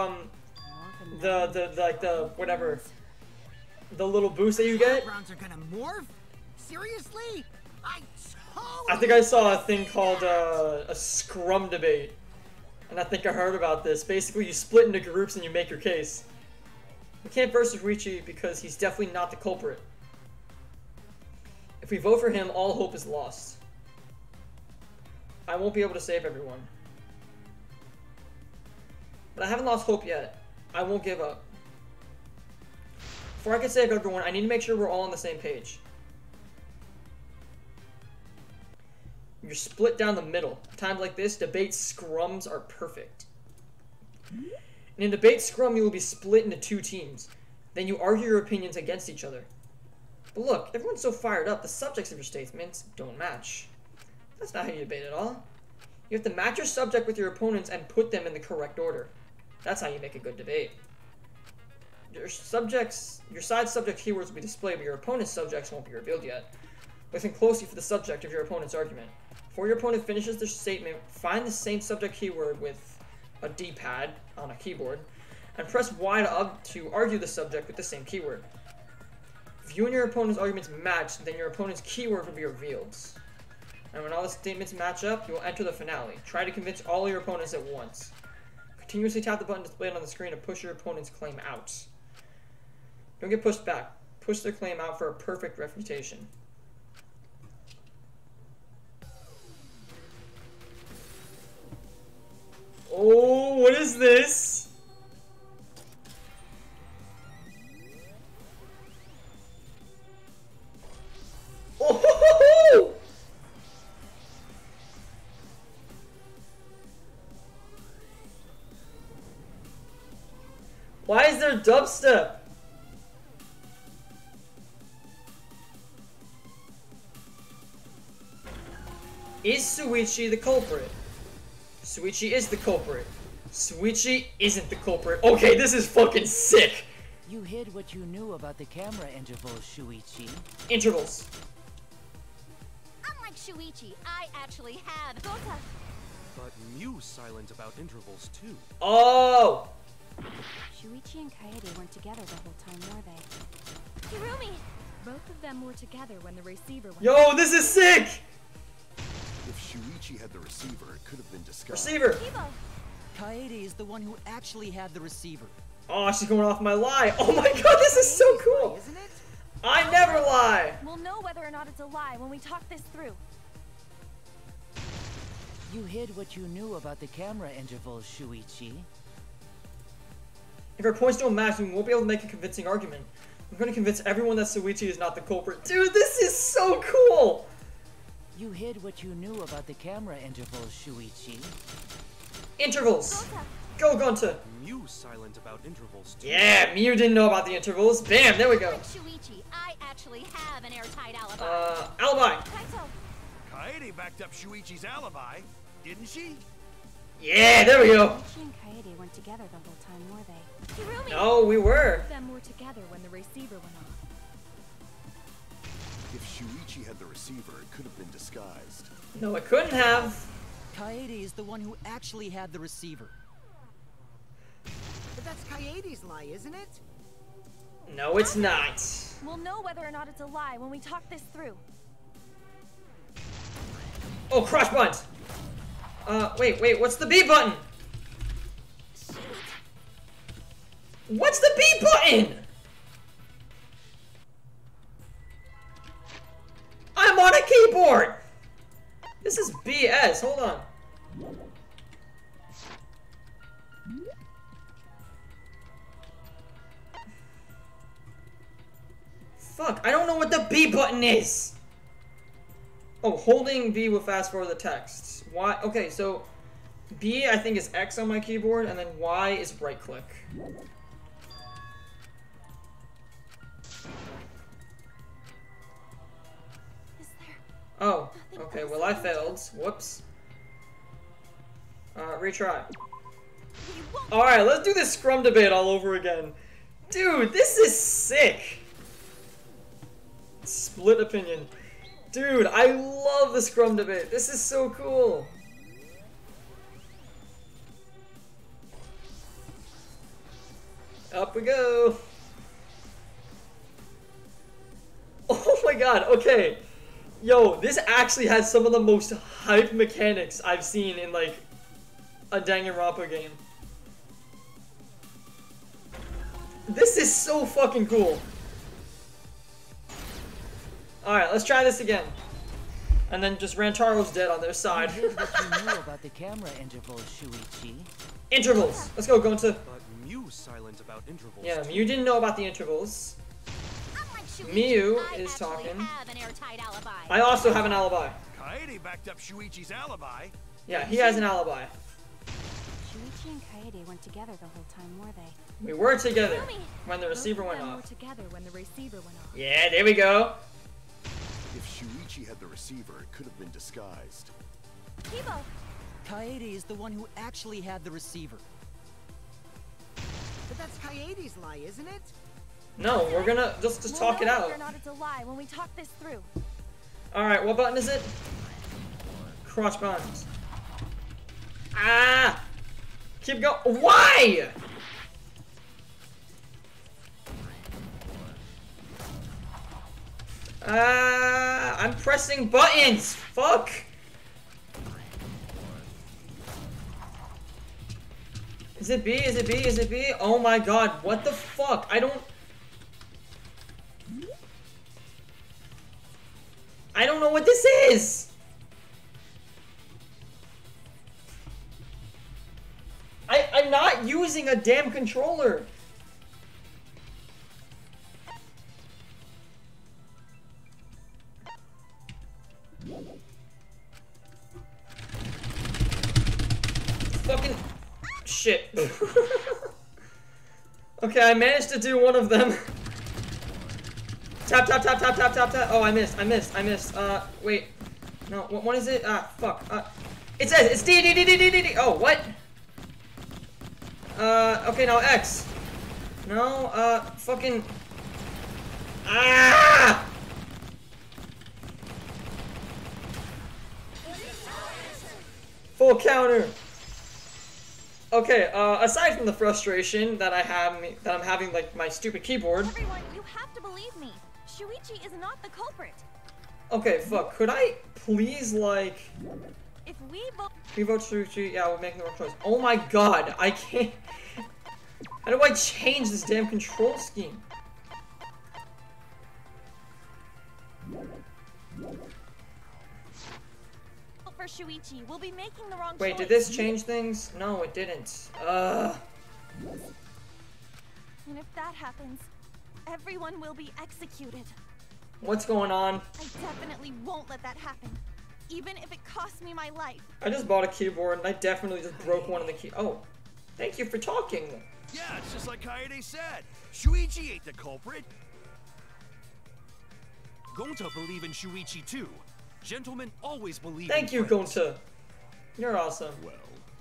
the whatever, the little boost that you get. Rounds are gonna morph? Seriously? I think I saw a thing called a scrum debate, and I think I heard about this. Basically, you split into groups and you make your case. We can't verse Shuichi because he's definitely not the culprit. If we vote for him, all hope is lost. I won't be able to save everyone. But I haven't lost hope yet. I won't give up. Before I can save everyone, I need to make sure we're all on the same page. You're split down the middle. Times like this, debate scrums are perfect. And in debate scrum, you will be split into two teams. Then you argue your opinions against each other. But look, everyone's so fired up, the subjects of your statements don't match. That's not how you debate at all. You have to match your subject with your opponents and put them in the correct order. That's how you make a good debate. Your side subject keywords will be displayed, but your opponent's subjects won't be revealed yet. Listen closely for the subject of your opponent's argument. Before your opponent finishes their statement, find the same subject keyword with a D-pad on a keyboard, and press Y to argue the subject with the same keyword. If you and your opponent's arguments match, then your opponent's keyword will be revealed. And when all the statements match up, you will enter the finale. Try to convince all your opponents at once. Continuously tap the button displayed on the screen to push your opponent's claim out. Don't get pushed back. Push their claim out for a perfect refutation. Oh, what is this? Oh! Why is there dubstep? Is Shuichi the culprit? Shuichi is the culprit. Shuichi isn't the culprit. Okay, this is fucking sick. You hid what you knew about the camera intervals, Shuichi. Intervals. Unlike Shuichi, I actually have Gota. But Mew's silent about intervals too. Oh! Shuichi and Kaede weren't together the whole time, were they? Hirumi! Both of them were together when the receiver went Yo, this is sick! If Shuichi had the receiver, it could have been disguised. Receiver! Kaede is the one who actually had the receiver. Oh, she's going off my lie. Oh my god, this is so cool! Isn't it? I never lie! We'll know whether or not it's a lie when we talk this through. You hid what you knew about the camera intervals, Shuichi. If our points don't match, we won't be able to make a convincing argument. I'm going to convince everyone that Shuichi is not the culprit. Dude, this is so cool! You hid what you knew about the camera intervals, Shuichi. Intervals! Go, Gunta! Mew's silent about intervals too. Yeah, Mew didn't know about the intervals. Bam, there we go. Like Shuichi, I actually have an airtight alibi. Alibi. Kaede backed up Shuichi's alibi, didn't she? Yeah, there we go. Shuichi and Kaede weren't together the whole time, were they? Hirumi! No, we were. Both of them were together when the receiver went off. If Shuichi had the receiver, it could have been disguised. No, it couldn't have. Kaede is the one who actually had the receiver. But that's Kaede's lie, isn't it? No, it's not. We'll know whether or not it's a lie when we talk this through. Oh, crush buttons. Wait, what's the B button? What's the B button? I'm on a keyboard. This is BS. Hold on. Fuck, I don't know what the B button is! Oh, holding B will fast forward the text. Y, okay, so B I think is X on my keyboard, and then Y is right click. Oh, okay, well I failed. Whoops. Retry. Alright, let's do this scrum debate all over again. Dude, this is sick! Split opinion. Dude, I love the scrum debate. This is so cool. Up we go. Oh my god, okay. Yo, this actually has some of the most hype mechanics I've seen in, like, a Danganronpa game. This is so fucking cool. Alright, let's try this again. And then just Rantaro's dead on their side. Here's what you knew about the camera intervals, Shuichi. Intervals! Let's go into... But Miu's silent about intervals. Yeah, Miu didn't know about the intervals. Miu is talking. I also have an alibi. Kaede backed up Shuichi's alibi. Yeah, he has an alibi. Shuichi and Kaede weren't together the whole time, were they? We were together when the receiver went Both of them off. were together when the receiver went off. Yeah, there we go. If Shuichi had the receiver, it could have been disguised. Kibo! Kaede is the one who actually had the receiver. But that's Kaede's lie, isn't it? No, we're gonna just talk it out. Whether or not it's a lie when we talk this through. Alright, what button is it? Crotch buttons. Ah! Keep going. Why? I'm pressing buttons. Fuck. Is it B? Is it B? Is it B? Oh my god, what the fuck? I don't know what this is! I'm not using a damn controller! Fucking shit. Okay, I managed to do one of them. Tap, tap, tap, tap, tap, tap, tap. Oh, I missed. Wait. No, what is it? Ah, fuck. It says, it's D, D, D, D, D, D, D. Oh, what? Okay, now X. No, fucking. Ah! Full counter. Okay, aside from the frustration that I'm having, like, my stupid keyboard. Everyone, you have to believe me. Shuichi is not the culprit. Okay, fuck. Could I please, like... If we vote... We vote Shuichi, yeah, we're making the wrong choice. Oh my god, I can't... How do I change this damn control scheme? for Shuichi, we'll be making the wrong Wait, choice. did this change things? No, it didn't. And if that happens, everyone will be executed. What's going on? I definitely won't let that happen, even if it costs me my life. I just bought a keyboard and I definitely just broke one of the key. Oh, thank you for talking. Yeah, it's just like Kaede said. Shuichi ain't the culprit. Gonta believe in Shuichi too. Gentlemen always believe Thank in you, friends. Gonta. You're awesome. Well,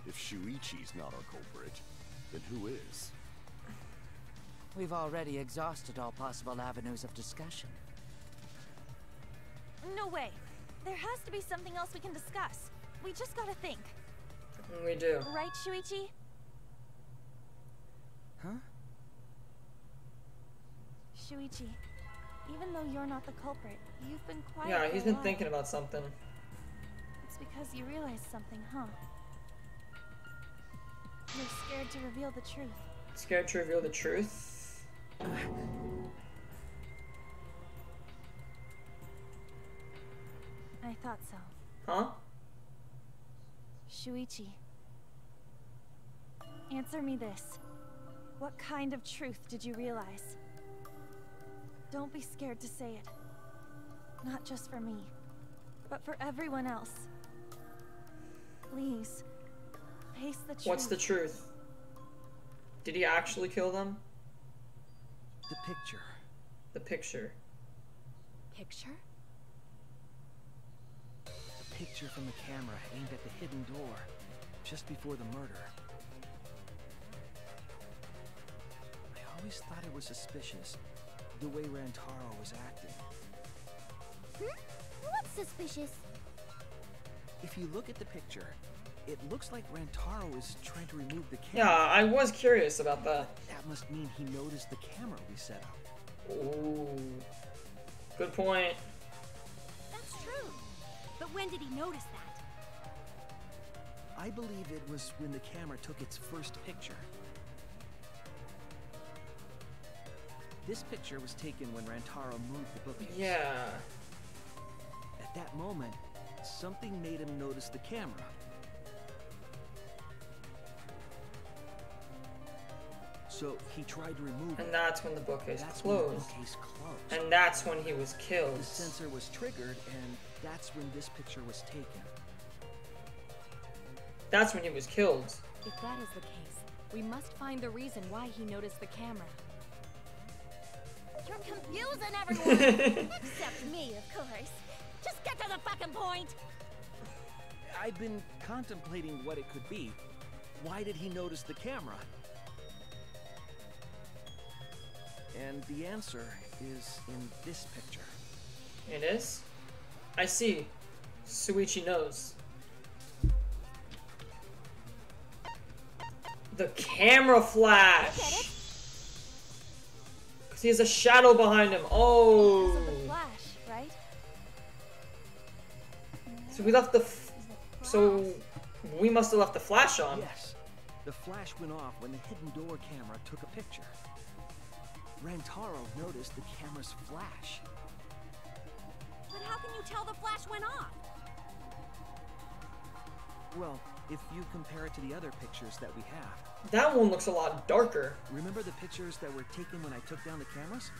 if Shuichi's not our culprit, then who is? We've already exhausted all possible avenues of discussion. No way. There has to be something else we can discuss. We just gotta think. We do. Right, Shuichi? Huh? Shuichi, even though you're not the culprit, you've been quiet. Yeah, for he's a been while. thinking about something. It's because you realized something, huh? You're scared to reveal the truth. Scared to reveal the truth? I thought so. Huh? Shuichi, answer me this. What kind of truth did you realize? Don't be scared to say it. Not just for me, but for everyone else. Please, face the truth. What's the truth? Did he actually kill them? The picture. The picture. Picture? The picture from the camera aimed at the hidden door, just before the murder. I always thought it was suspicious, the way Rantaro was acting. What's suspicious? If you look at the picture, it looks like Rantaro is trying to remove the camera. Yeah, I was curious about that. That must mean he noticed the camera we set up. Ooh. Good point. That's true. But when did he notice that? I believe it was when the camera took its first picture. This picture was taken when Rantaro moved the bookcase. Yeah. At that moment, something made him notice the camera. So he tried to remove it. And that's when the bookcase That's closed. When the bookcase closed. And that's when he was killed. The sensor was triggered, and that's when this picture was taken. That's when he was killed. If that is the case, we must find the reason why he noticed the camera. You're confusing everyone! Except me, of course. Just get to the fucking point! I've been contemplating what it could be. Why did he notice the camera? And the answer is in this picture. It is? I see. Shuichi knows. The camera flash! Because he has a shadow behind him. Oh! Because of the flash, right? So we left the... So we must have left the flash on. Yes. The flash went off when the hidden door camera took a picture. Rantaro noticed the camera's flash. But how can you tell the flash went off? Well, if you compare it to the other pictures that we have. That one looks a lot darker. Remember the pictures that were taken when I took down the cameras?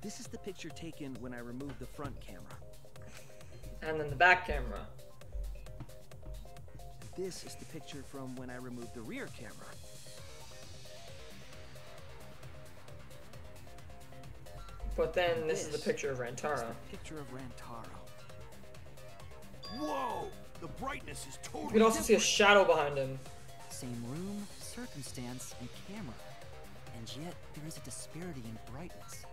This is the picture taken when I removed the front camera. And then the back camera. This is the picture from when I removed the rear camera. But then this is the picture of Rantaro. The picture of Rantaro. Whoa! The brightness is totally You can also see a shadow behind him. Same room, circumstance, and camera. And yet, there is a disparity in brightness.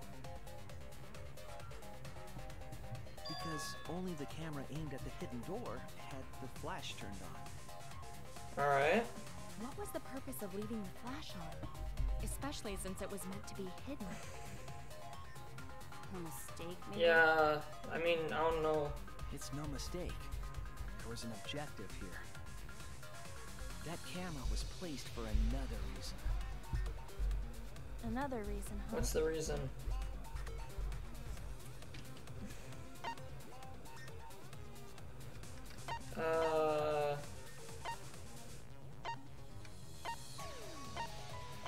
Because only the camera aimed at the hidden door had the flash turned on. Alright. What was the purpose of leaving the flash on? Especially since it was meant to be hidden. A mistake, maybe? Yeah, I mean, I don't know. It's no mistake. There was an objective here. That camera was placed for another reason. Another reason, huh? What's the reason?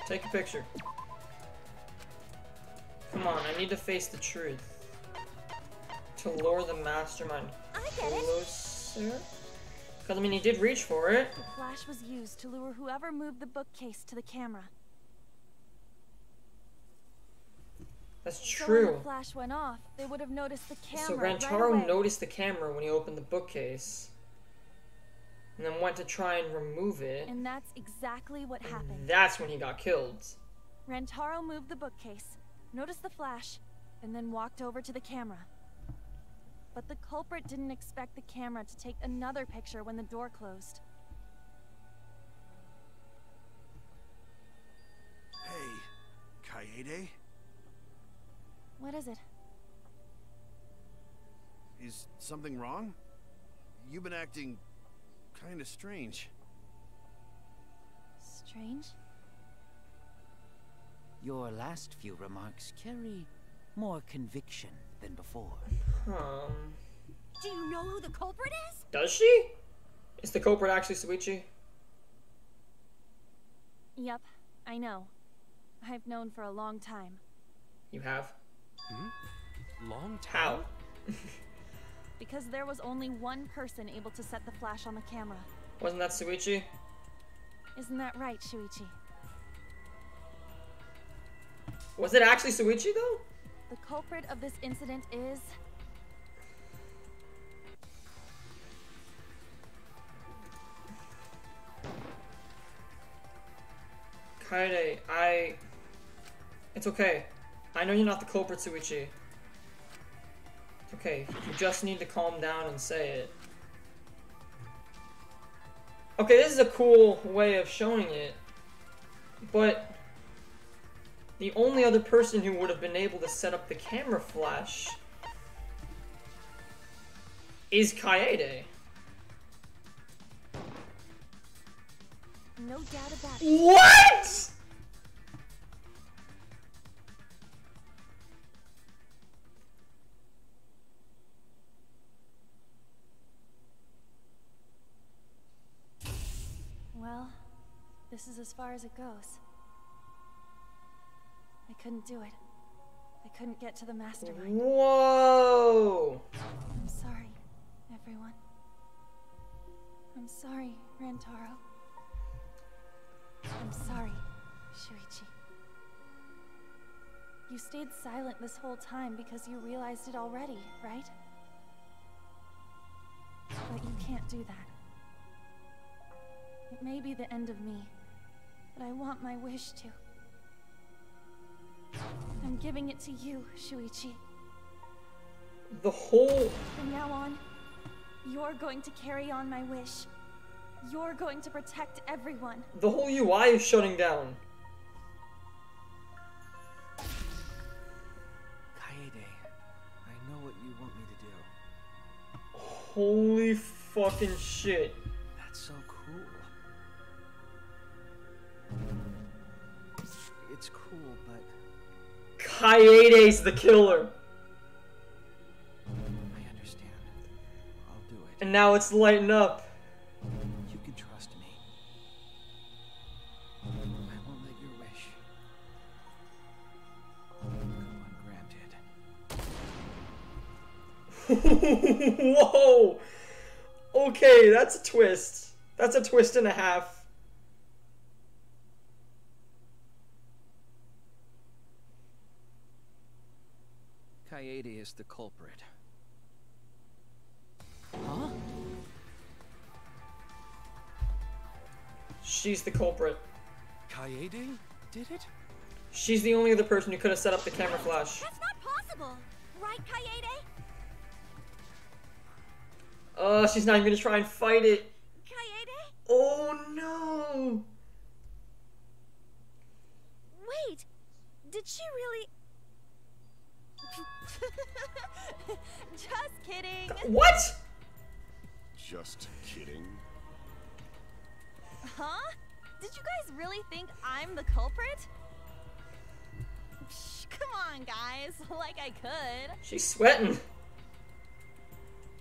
Take a picture. Come on, I need to face the truth. To lure the mastermind closer? Because, I mean, he did reach for it. The flash was used to lure whoever moved the bookcase to the camera. That's So true. when the flash went off, they would have noticed the camera So right Rantaro away. noticed the camera when he opened the bookcase. And then went to try and remove it. And that's exactly what happened. That's when he got killed. Rantaro moved the bookcase, noticed the flash, and then walked over to the camera. But the culprit didn't expect the camera to take another picture when the door closed. Hey, Kaede? What is it? Is something wrong? You've been acting kind of strange. Strange? Your last few remarks carry more conviction than before. Do you know who the culprit is? Does she? Is the culprit actually Shuichi? Yep, I know. I've known for a long time. You have? Long time? How? Because there was only one person able to set the flash on the camera. Wasn't that Shuichi? Isn't that right, Shuichi? Was it actually Shuichi though? The culprit of this incident is... Kaede, It's okay. I know you're not the culprit, Shuichi. It's okay. You just need to calm down and say it. Okay, this is a cool way of showing it. But the only other person who would have been able to set up the camera flash is Kaede. No doubt about it. What?! Well, this is as far as it goes. I couldn't do it. I couldn't get to the mastermind. Whoa! I'm sorry, everyone. I'm sorry, Rantaro. I'm sorry, Shuichi. You stayed silent this whole time because you realized it already, right? But you can't do that. It may be the end of me, but I want my wish to. I'm giving it to you, Shuichi. The whole... From now on, you're going to carry on my wish. You're going to protect everyone. The whole UI is shutting down. Kaede, I know what you want me to do. Holy fucking shit. That's so cool. It's cool, but... Kaede's the killer. I understand. I'll do it. And now it's lighting up. You can trust me. I won't let your wish go ungranted. Whoa! Okay, that's a twist. That's a twist and a half. Kaede is the culprit. Huh? She's the culprit. Kaede did it? She's the only other person who could have set up the camera flash. That's not possible, right, Kaede? She's not even gonna try and fight it. Kaede? Oh no! Wait, did she really... Just kidding. What? Just kidding. Huh? Did you guys really think I'm the culprit? Psh, come on, guys. Like I could. She's sweating.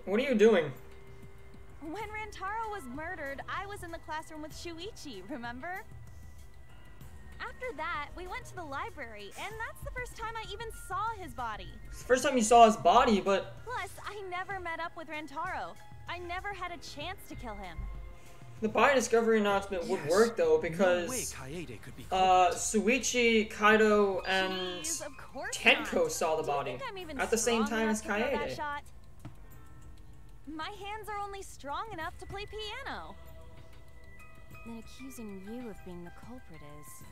What are you doing? When Rantaro was murdered, I was in the classroom with Shuichi, remember? After that, we went to the library, and that's the first time I even saw his body. It's the first time you saw his body, but... Plus, I never met up with Rantaro. I never had a chance to kill him. The body discovery announcement would work, though, because... No way Kaede could be Shuichi, Kaido, and Jeez, of course Tenko not. saw the Do you body think I'm even at the same strong time as enough to throw that Kaede. shot? My hands are only strong enough to play piano. Then accusing you of being the culprit is...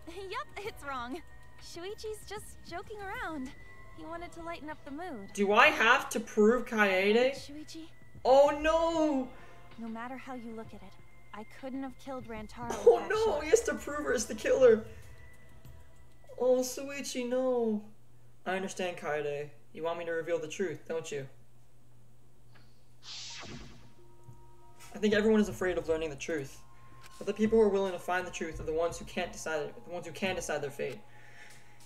Yep, it's wrong. Shuichi's just joking around. He wanted to lighten up the mood. Do I have to prove Kaede? Shuichi? Oh no! No matter how you look at it, I couldn't have killed Rantaro. Oh with that no, shot. he has to prove her as the killer. Oh, Shuichi, no. I understand, Kaede. You want me to reveal the truth, don't you? I think everyone is afraid of learning the truth. But the people who are willing to find the truth are the ones who can't decide their fate.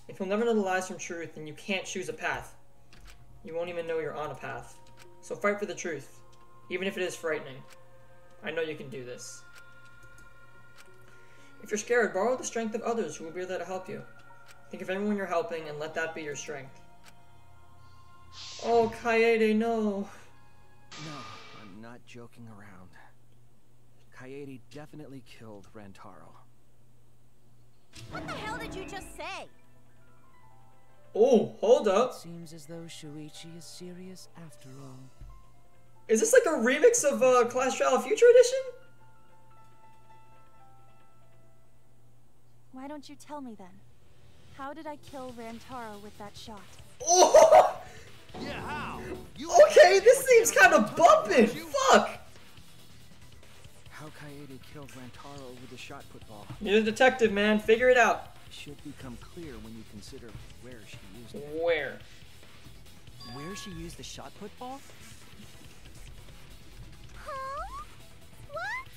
If you'll never know the lies from truth, then you can't choose a path. You won't even know you're on a path. So fight for the truth, even if it is frightening. I know you can do this. If you're scared, borrow the strength of others who will be there to help you. Think of everyone you're helping and let that be your strength. Oh, Kaede, no. No, I'm not joking around. Kaede definitely killed Rantaro. What the hell did you just say? Oh, hold up. Seems as though Shuichi is serious after all. Is this like a remix of Clash Trial Future Edition? Why don't you tell me then? How did I kill Rantaro with that shot? Oh! Yeah, how? Okay, this seems kind of bumping. Fuck! How Kaede killed Rantaro with the shot put ball. You're a detective, man. Figure it out. Should become clear when you consider where she used it. Where? Where she used the shot put ball? Huh? What?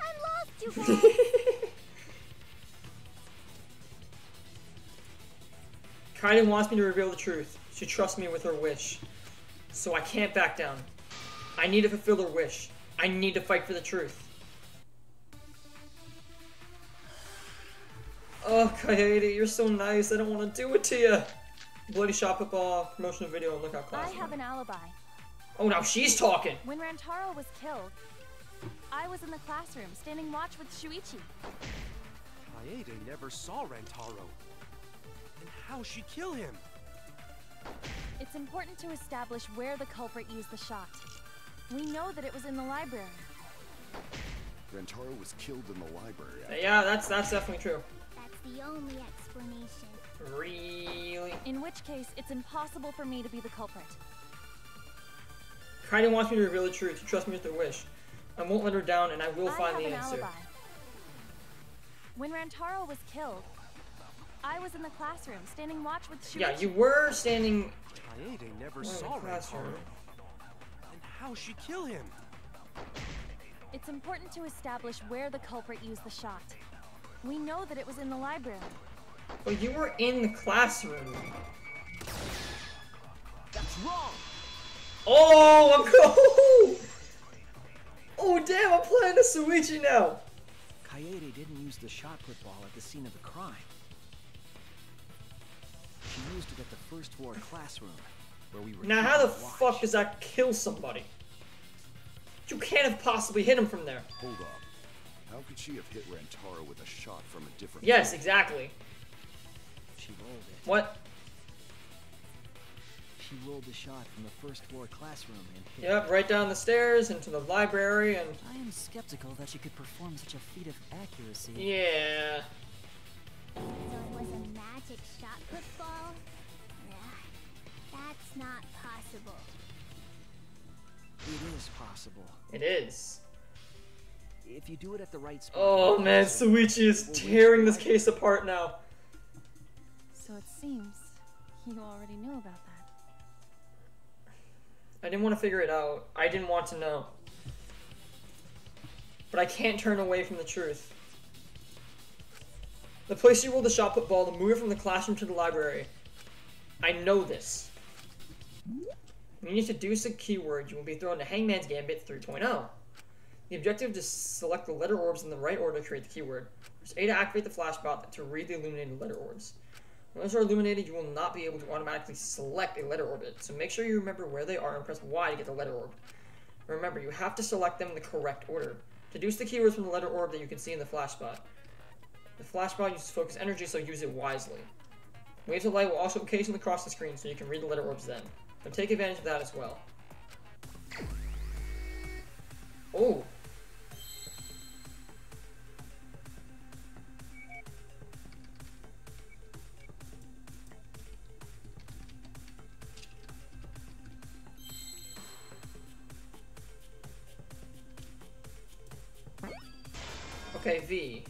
I'm lost, you guys. Kaede wants me to reveal the truth. She trusts me with her wish. So I can't back down. I need to fulfill her wish. I need to fight for the truth. Oh, Kaede, you're so nice. I don't want to do it to you. Bloody shot put ball, promotional video, and look how classy. I have an alibi. Oh, now she's talking. When Rantaro was killed, I was in the classroom, standing watch with Shuichi. Kaede never saw Rantaro. And how'd she kill him? It's important to establish where the culprit used the shot. We know that it was in the library. Rantaro was killed in the library. Yeah, that's definitely true. That's the only explanation. Really? In which case, it's impossible for me to be the culprit. Kaede wants me to reveal the truth. She trusts me with her wish. I won't let her down, and I will find the answer. Alibi. When Rantaro was killed, I was in the classroom, standing watch with Shuichi. Yeah, you were standing... Kaede never saw Rantaro. And how'd she kill him? It's important to establish where the culprit used the shot. We know that it was in the library. But you were in the classroom. That's wrong! Oh, I'm cool! Oh, damn, I'm playing the Shuichi now! Kaede didn't use the shot put ball at the scene of the crime. She used it at the first floor classroom, where we were. Now, how the fuck does that kill somebody? You can't have possibly hit him from there. Hold up. How could she have hit Rantaro with a shot from a different... Yes, exactly. She rolled it. What? She rolled the shot from the first floor classroom and hit. Yep, right down the stairs into the library and... I am skeptical that she could perform such a feat of accuracy. Yeah. So it was a magic shot put ball? That's not possible. It is possible. It is. If you do it at the right spot. Oh man, Shuichi is tearing this case apart now. So it seems you already knew about that. I didn't want to figure it out. I didn't want to know. But I can't turn away from the truth. The place you rolled the shot put ball to move it from the classroom to the library. I know this. When you deduce a keyword, you will be thrown to Hangman's Gambit 3.0. The objective is to select the letter orbs in the right order to create the keyword. Press A to activate the flashbot to read the illuminated letter orbs. When those are illuminated, you will not be able to automatically select a letter orbit, so make sure you remember where they are and press Y to get the letter orb. Remember, you have to select them in the correct order. Deduce the keywords from the letter orb that you can see in the flashbot. The flashbot uses focus energy, so use it wisely. Waves of light will also occasionally cross the screen, so you can read the letter orbs then. But take advantage of that as well. Oh. Okay, V.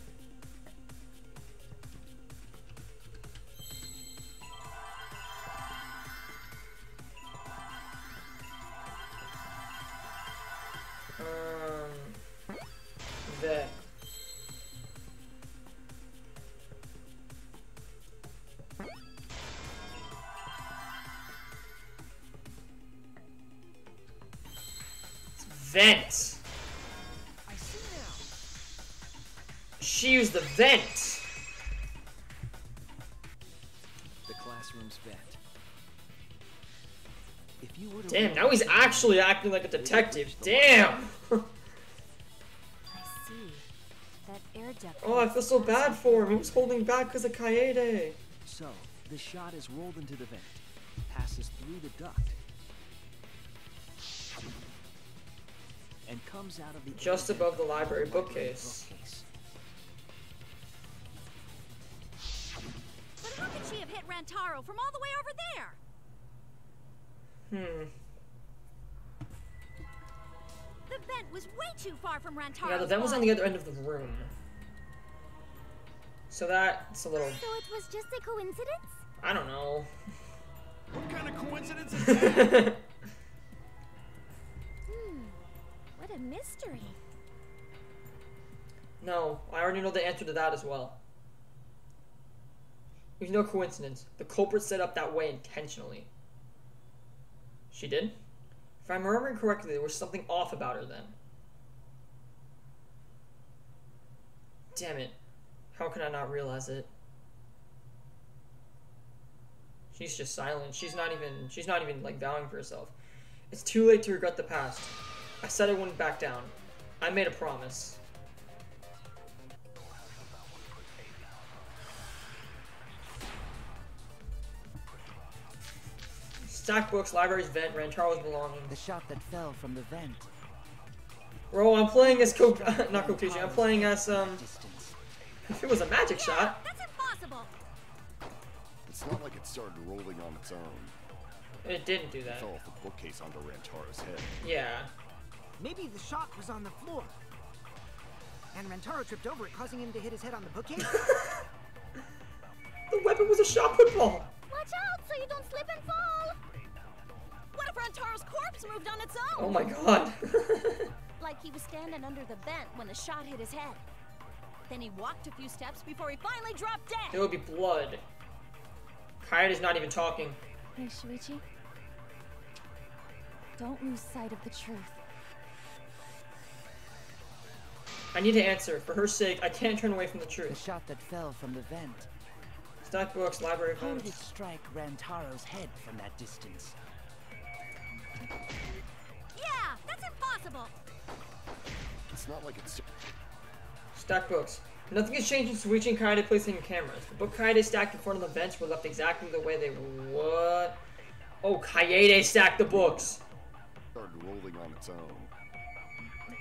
There. Vent. She used the vent. The classroom's vent. If you would have Damn, now he's actually acting like a detective. Damn. I see. That air duct. Oh, I feel so bad for him. He was holding back because of Kaede. So, the shot is rolled into the vent, passes through the duct, and comes out of the just above the library bookcase. But how could she have hit Rantaro from all the way over there? The vent was way too far from Rantaro's Yeah, the vent was on the other end of the room. So that's a little... So it was just a coincidence? I don't know. What kind of coincidence is that? What a mystery. No, I already know the answer to that as well. There's no coincidence. The culprit set up that way intentionally. She did? If I'm remembering correctly, there was something off about her then. Damn it. How can I not realize it? She's just silent. She's not even like vowing for herself. It's too late to regret the past. I said I wouldn't back down. I made a promise. Stack books, libraries, vent, Rantaro's belongings. The shot that fell from the vent. Bro, I'm playing as not Kokichi, I'm playing as if it was a magic shot. That's impossible. It's not like it started rolling on its own. It didn't do that. It fell off the bookcase onto Rantaro's head. Yeah. Maybe the shot was on the floor. And Rantaro tripped over it, causing him to hit his head on the bookcase? The weapon was a shot put ball. Watch out so you don't slip and fall. What if Rantaro's corpse moved on its own? Oh my god. Like he was standing under the vent when the shot hit his head. Then he walked a few steps before he finally dropped dead. There would be blood. Kaede's not even talking. Hey, Shuichi. Don't lose sight of the truth. I need to answer. For her sake, I can't turn away from the truth. The shot that fell from the vent. Stack books, library, How did vent. it strike Rantaro's head from that distance? Yeah, that's impossible. It's not like it's... Stack books. Nothing has changed in Shuichi and Kaede placing cameras. The book Kaede stacked in front of the vents were left exactly the way they were. What? Oh, Kaede stacked the books. started rolling on its own.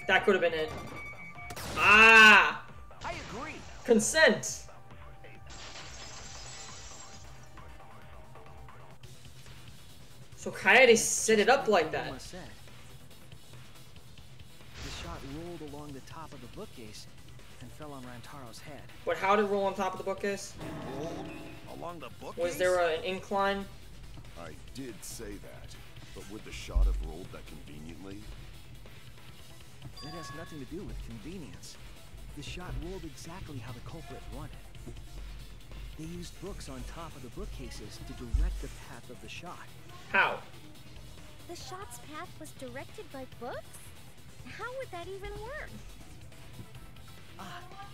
That could have been it. Ah! I agree. Consent! So Kaede set it up like that. The shot rolled along the top of the bookcase and fell on Rantaro's head. But how did it roll on top of the bookcase? Rolled along the bookcase? Was there an incline? I did say that, but would the shot have rolled that conveniently? That has nothing to do with convenience. The shot rolled exactly how the culprit wanted. They used books on top of the bookcases to direct the path of the shot. How? The shot's path was directed by books? How would that even work?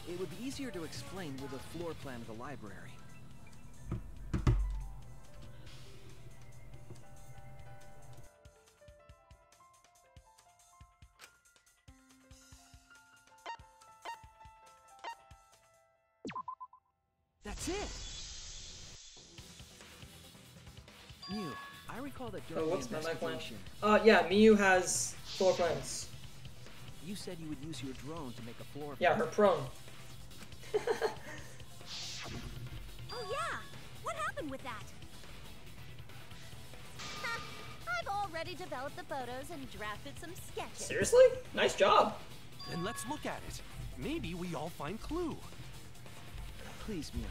It would be easier to explain with a floor plan of the library. That's it! Mew, I recall that during whoops, the my mic went. investigation, Yeah, Miyu has floor plans. you said you would use your drone to make a floor plan. Yeah, her prone. Oh yeah! What happened with that? I've already developed the photos and drafted some sketches. Seriously? Nice job. Then let's look at it. Maybe we all find clue. Please, Mew.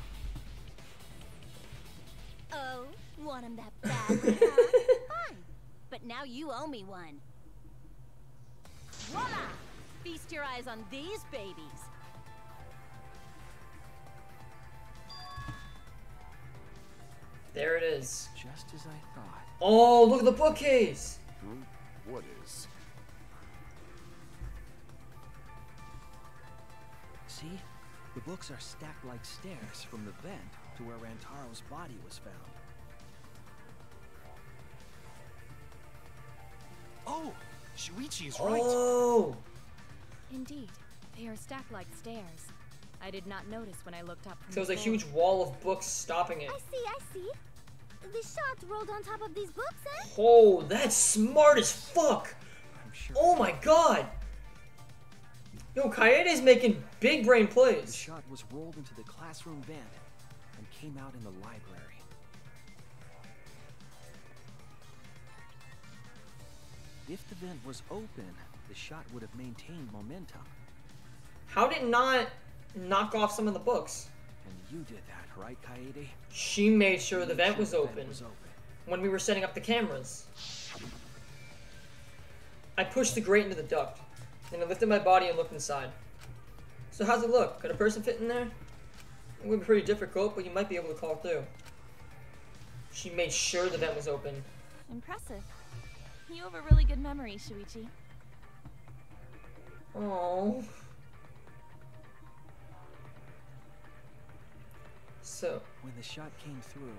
Oh, want him that badly, huh? Fine. But now you owe me one. Voila! Feast your eyes on these babies. There it is. Just as I thought. Oh, look at the bookcase! What is? See? The books are stacked like stairs from the vent to where Rantaro's body was found. Oh, Shuichi is right. Oh! Indeed, they are stacked like stairs. I did not notice when I looked up from So there's a the huge wall of books stopping it. I see. The shot rolled on top of these books, eh? Oh, that's smart as fuck! Sure. Oh my god! Yo, Kaede's making big brain The plays. shot was rolled into the classroom vent and came out in the library. If the vent was open, the shot would have maintained momentum. How did it not knock off some of the books? And you did that, right, Kaede? She made sure You the made vent sure was the open vent was open. when we were setting up the cameras. I pushed the grate into the duct, then I lifted my body and looked inside. So how's it look? Could a person fit in there? It would be pretty difficult, but you might be able to crawl through. She made sure the vent was open. Impressive. You have a really good memory, Shuichi. Oh. So, when the shot came through,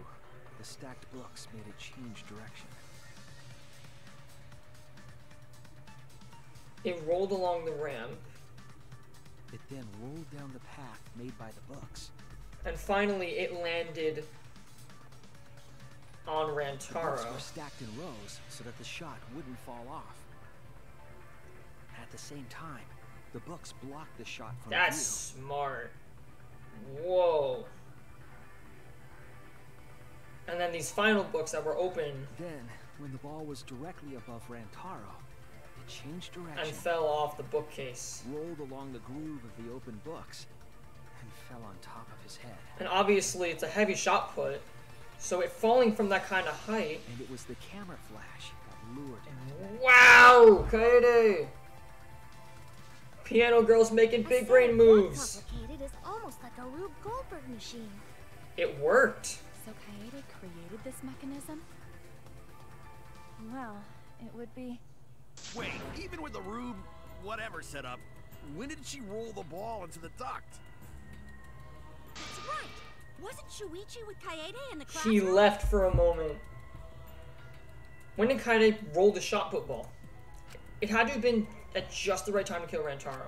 the stacked books made it change direction. it rolled along the ramp. It then rolled down the path made by the books. And finally, it landed on Rantaro. The books were stacked in rows so that the shot wouldn't fall off. At the same time, the books blocked the shot from That's view. smart. Whoa. And then these final books that were open. Then, when the ball was directly above Rantaro, it changed direction and fell off the bookcase. Rolled along the groove of the open books and fell on top of his head. And obviously, it's a heavy shot put, so it falling from that kind of height. And it was the camera flash that lured him. Wow, Kaede! Piano Girl's making big brain moves. Complicated is almost like a Rube Goldberg machine. It worked. So Kaede created this mechanism? Well, it would be... Wait, even with the Rube whatever set up, when did she roll the ball into the duct? That's right. Wasn't Shuichi with Kaede in the classroom? He left for a moment. When did Kaede roll the shot put ball? It had to have been at just the right time to kill Rantaro.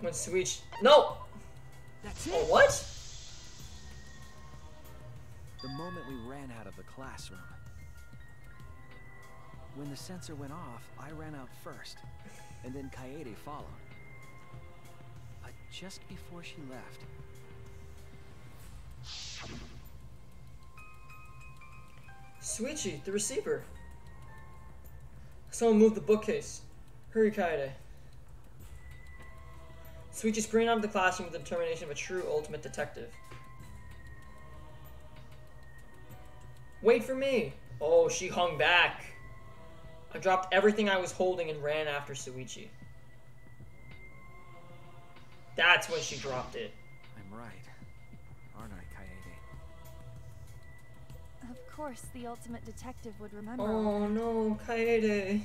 When Shuichi... No! That's it! Oh, what? The moment we ran out of the classroom. When the sensor went off, I ran out first, and then Kaede followed. But just before she left... Shuichi, the receiver. Someone moved the bookcase. Hurry, Kaede. Shuichi sprinted out of the classroom with the determination of a true ultimate detective. Wait for me! Oh, she hung back. I dropped everything I was holding and ran after Shuichi. That's when she dropped it. I'm right, aren't I, Kaede? Of course, the ultimate detective would remember. Oh no, Kaede.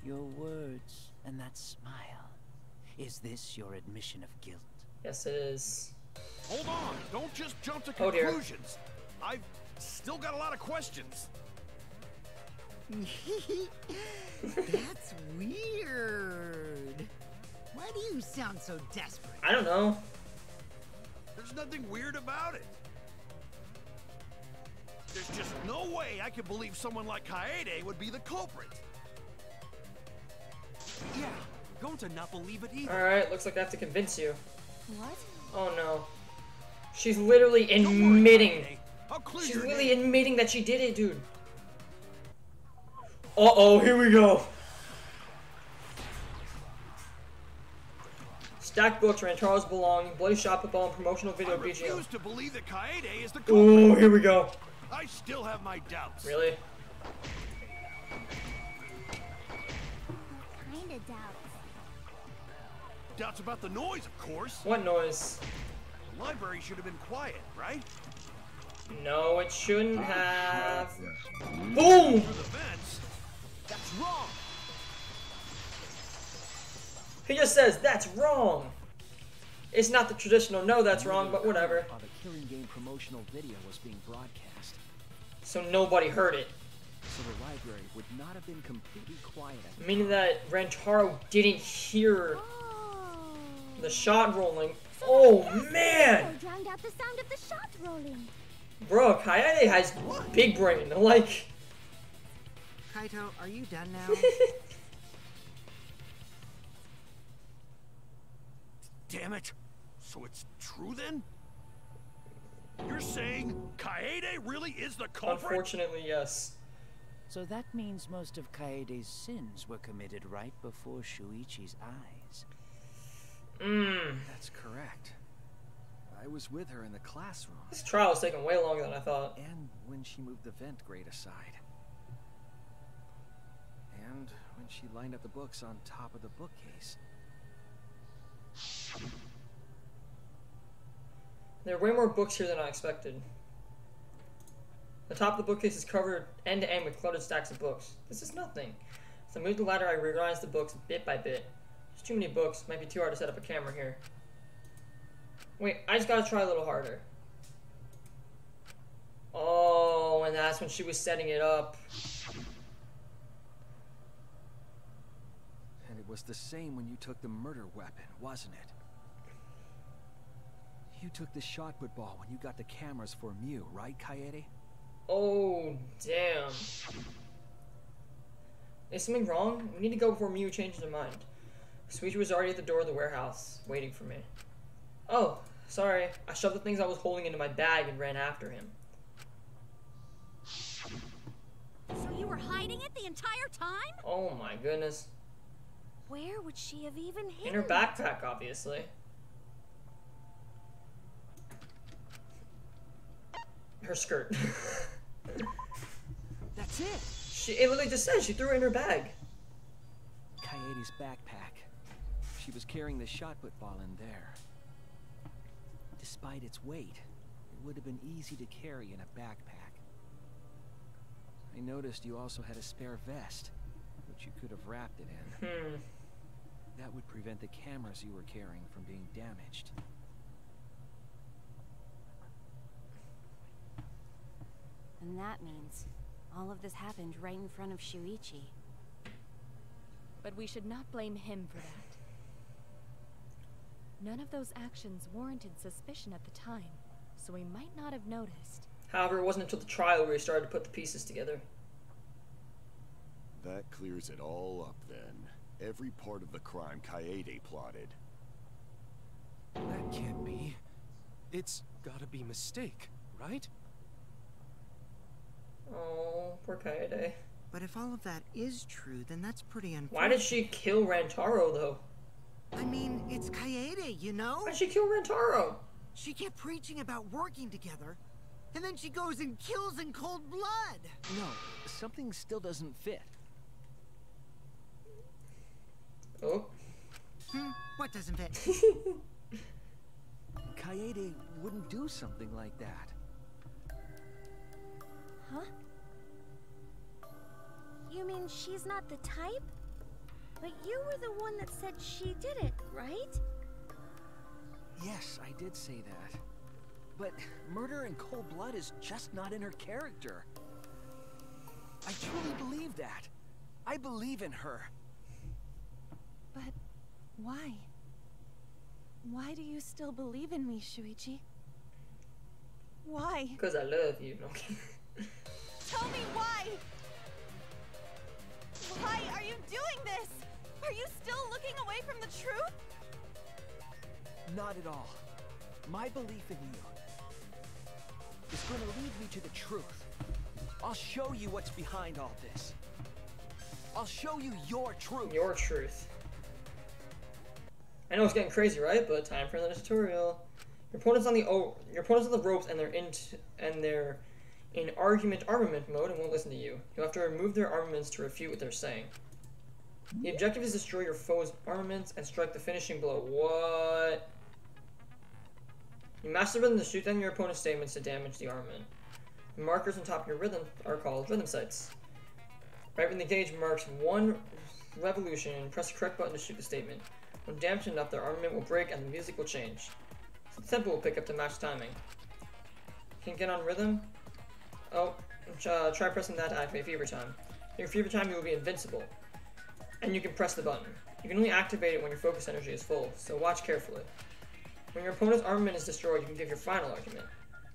Your words and that smile. Is this your admission of guilt? Yes, it is. Hold on, don't just jump to Oh, dear. conclusions. I've still got a lot of questions. That's weird. Why do you sound so desperate? I don't know. There's nothing weird about it. There's just no way I can believe someone like Kaede would be the culprit. Yeah, going to not believe it either. Alright, looks like I have to convince you. What? Oh no. She's literally admitting. She's literally admitting that she did it, dude. Uh-oh, here we go. Stacked books, Rantaro's belonging, bloody shot put ball, and promotional video I BGM. refuse to believe that Kaede is the culprit. Oh, here we go. I still have my doubts. Really? Kinda doubts. Doubts about the noise, of course. What noise? The library should have been quiet, right? No, it shouldn't have. Boom! Through the vents. That's wrong. He just says, that's wrong. It's not the traditional, no, that's wrong, but whatever. The Killing Game promotional video was being broadcast. So nobody heard it. So the library would not have been completely quiet at the Meaning that Rantaro didn't hear the shot rolling. Oh, man! Drowned out the sound of the shot rolling. Bro, Kaede has big brain. Like... Kaito, are you done now? Damn it! So it's true then? You're saying Kaede really is the culprit? Unfortunately, yes. So that means most of Kaede's sins were committed right before Shuichi's eyes. That's correct. I was with her in the classroom. This trial is taking way longer than I thought. And when she moved the vent grate aside. And when she lined up the books on top of the bookcase. There are way more books here than I expected. The top of the bookcase is covered end to end with cluttered stacks of books. This is nothing. As I move the ladder, I reorganize the books bit by bit. There's too many books. Might be too hard to set up a camera here. Wait, I just gotta try a little harder. Oh, and that's when she was setting it up. And it was the same when you took the murder weapon, wasn't it? You took the shot put ball when you got the cameras for Mew, right, Kaede? Oh, damn. Is something wrong? We need to go before Mew changes her mind. Shuichi was already at the door of the warehouse, waiting for me. Oh, sorry. I shoved the things I was holding into my bag and ran after him. So you were hiding it the entire time? Oh my goodness. Where would she have even hidden In her backpack, obviously. Her skirt. That's it. It literally just says she threw it in her bag. Kaede's backpack. She was carrying the shot put ball in there. Despite its weight, it would have been easy to carry in a backpack. I noticed you also had a spare vest, which you could have wrapped it in. That would prevent the cameras you were carrying from being damaged. And that means all of this happened right in front of Shuichi. But we should not blame him for that. None of those actions warranted suspicion at the time, so we might not have noticed. However, it wasn't until the trial where we started to put the pieces together. That clears it all up then. Every part of the crime Kaede plotted. That can't be. It's gotta be a mistake, right? Oh, poor Kaede. But if all of that is true, then that's pretty unfortunate. Why did she kill Rantaro, though? I mean, it's Kaede, you know? Why'd she kill Rantaro? She kept preaching about working together, and then she goes and kills in cold blood. No, something still doesn't fit. Oh. What doesn't fit? Kaede wouldn't do something like that. Huh? You mean she's not the type? But you were the one that said she did it, right? Yes, I did say that. But murder in cold blood is just not in her character. I truly believe that. I believe in her. But why? Why do you still believe in me, Shuichi? Why? Because I love you. No. Tell me why! Why are you doing this? Are you still looking away from the truth? Not at all. My belief in you is going to lead me to the truth. I'll show you what's behind all this. I'll show you your truth. Your truth. I know it's getting crazy, right? But time for the tutorial. Your opponent's on the ropes, and they're in armament mode and won't listen to you. You'll have to remove their armaments to refute what they're saying. The objective is to destroy your foe's armaments and strike the finishing blow. What? You master rhythm to shoot down your opponent's statements to damage the armament. The markers on top of your rhythm are called rhythm sights. Right when the gauge marks one revolution, press the correct button to shoot the statement. When damaged enough, their armament will break and the music will change. The tempo will pick up to match timing. Can you get on rhythm? Oh, try pressing that to activate Fever Time. In your Fever Time, you will be invincible. And you can press the button. You can only activate it when your focus energy is full, so watch carefully. When your opponent's armament is destroyed, you can give your final argument.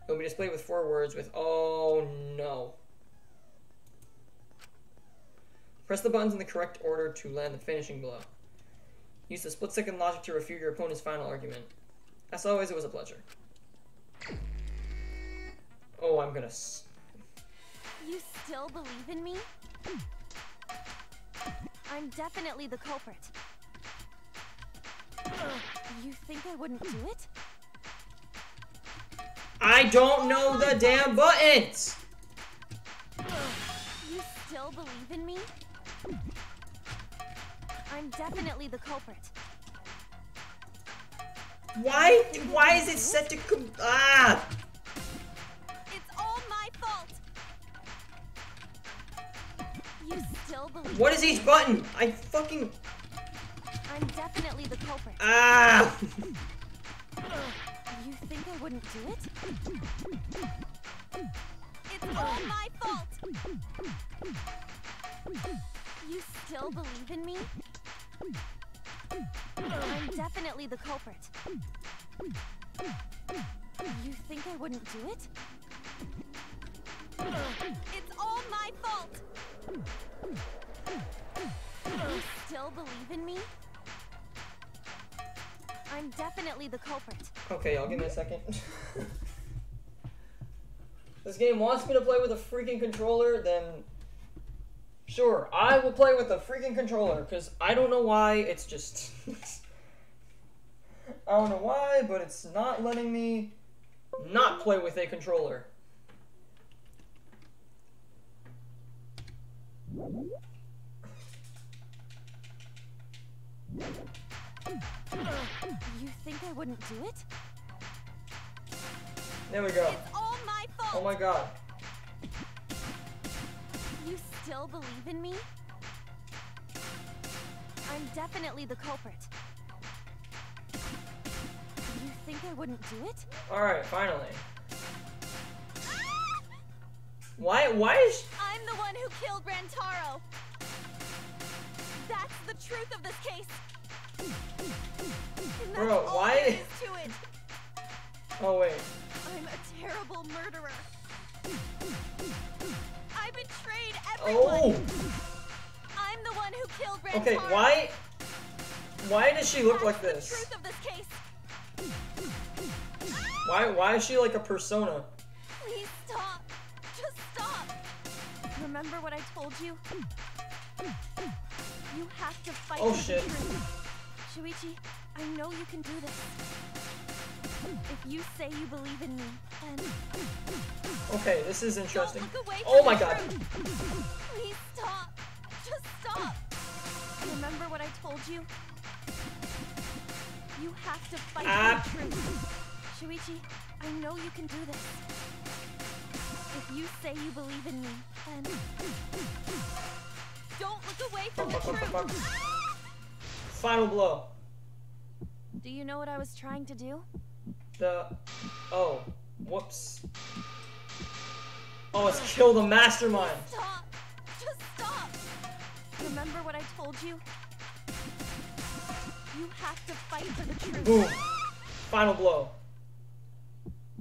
It will be displayed with 4 words with, oh no. Press the buttons in the correct order to land the finishing blow. Use the split-second logic to refute your opponent's final argument. As always, it was a pleasure. Oh, I'm gonna... You still believe in me? I'm definitely the culprit. You think I wouldn't do it? I don't know the damn buttons! You still believe in me? I'm definitely the culprit. Why is it set to ah! It's all my fault. You still believe? What is each button? I fucking... I'm definitely the culprit. Ah! You think I wouldn't do it? It's all my fault. You still believe in me? I'm definitely the culprit. You think I wouldn't do it? It's all my fault. You still believe in me? I'm definitely the culprit. Okay, y'all give me a second. This game wants me to play with a freaking controller, then sure, I will play with a freaking controller, because I don't know why, it's just... I don't know why, but it's not letting me not play with a controller. You think I wouldn't do it? There we go. It's all my fault. Oh my god. You still believe in me? I'm definitely the culprit. You think I wouldn't do it? Alright, finally. Why is... I'm the one who killed Rantaro. That's the truth of this case. And Bro, that's all why... there is to it. Oh, wait. I'm a terrible murderer. I betrayed everyone. Oh! I'm the one who killed Rantaro. Okay, why does she look like this? The truth of this case. Why is she like a persona? Please stop. Just stop. Remember what I told you? You have to fight Oh, for shit. the truth. Shuichi, I know you can do this. If you say you believe in me, then... Okay, this is interesting. Don't look away from Oh my the god. truth. Please stop. Just stop. Remember what I told you? You have to fight for the truth. Shuichi, I know you can do this. If you say you believe in me, then... Don't look away from the truth. Final blow. Do you know what I was trying to do? Oh. Whoops. Oh, it's kill the mastermind. Stop. Just stop. Remember what I told you? You have to fight for the truth. Boom. Final blow.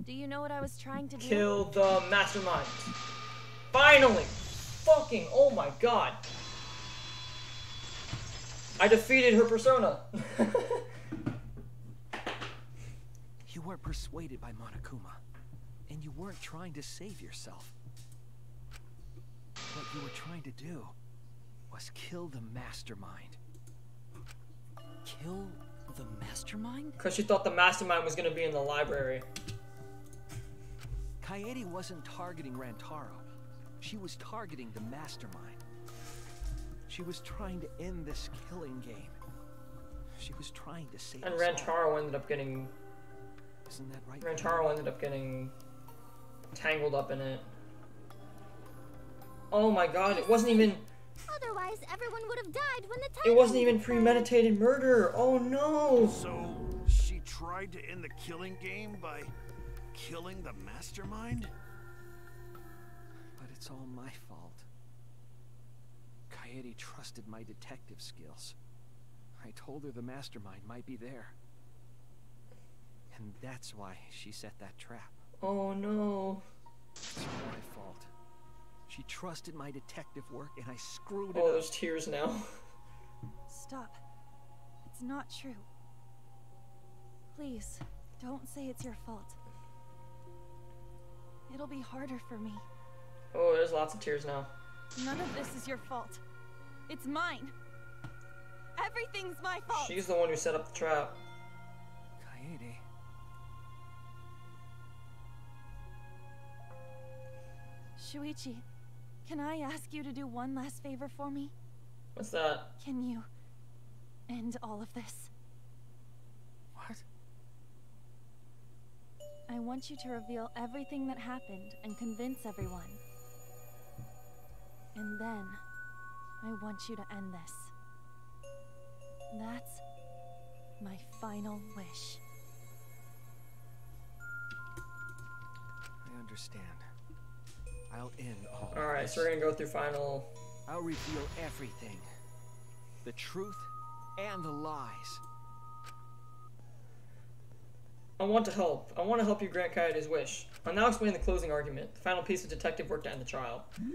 Do you know what I was trying to do? Kill the mastermind. Finally! Fucking, oh my god. I defeated her persona. You weren't persuaded by Monokuma, and you weren't trying to save yourself. What you were trying to do was kill the mastermind. Kill the mastermind? Because she thought the mastermind was going to be in the library. Kaede wasn't targeting Rantaro. She was targeting the mastermind. She was trying to end this killing game. She was trying to save And us Rantaro all. ended up getting... Isn't that right? Rantaro ended up getting tangled up in it. Oh my god, it wasn't even... Otherwise, everyone would have died when the time. It wasn't even premeditated murder. Oh no. So she tried to end the killing game by killing the mastermind? But it's all my fault. Kaede trusted my detective skills. I told her the mastermind might be there. And that's why she set that trap. Oh no. It's all my fault. She trusted my detective work and I screwed it up. Oh, there's tears now. Stop. It's not true. Please, don't say it's your fault. It'll be harder for me. Oh, there's lots of tears now. None of this is your fault. It's mine. Everything's my fault. She's the one who set up the trap. Kaede. Shuichi, can I ask you to do one last favor for me? What's that? Can you end all of this? What? I want you to reveal everything that happened and convince everyone. And then, I want you to end this. That's my final wish. I understand. I'll end all. Alright, so we're gonna go through final. I'll reveal everything. The truth and the lies. I want to help. I want to help you grant Kaede's wish. I'll now explain the closing argument, the final piece of detective work to end the trial. In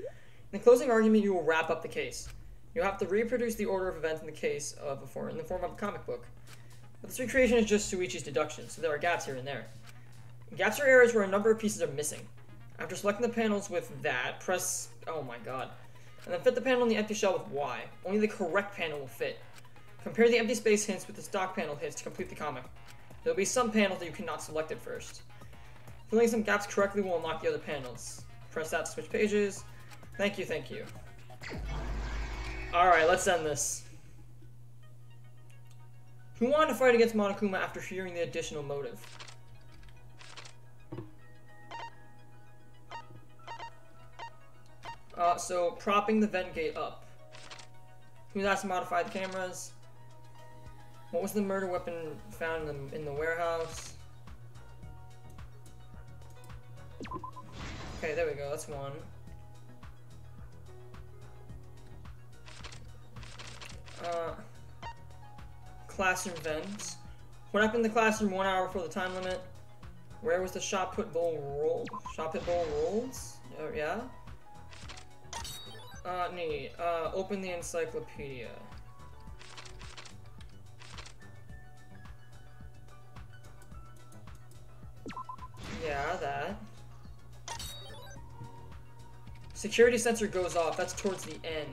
the closing argument, you will wrap up the case. You'll have to reproduce the order of events in the case in the form of a comic book. But this recreation is just Shuichi's deduction, so there are gaps here and there. Gaps are areas where a number of pieces are missing. After selecting the panels with that, press, oh my god, and then fit the panel in the empty shell with Y. Only the correct panel will fit. Compare the empty space hints with the stock panel hints to complete the comic. There will be some panels that you cannot select at first. Filling some gaps correctly will unlock the other panels. Press that to switch pages. Thank you, thank you. Alright, let's end this. Who wanted to fight against Monokuma after hearing the additional motive? So propping the vent gate up. Who's asked to modify the cameras? What was the murder weapon found in the warehouse? Okay, there we go, that's one. Classroom vents. What happened in the classroom 1 hour before the time limit? Where was the shot put bowl roll? Shot put bowl rolls? Yeah? Neat. Open the encyclopedia. Yeah, that. Security sensor goes off. That's towards the end.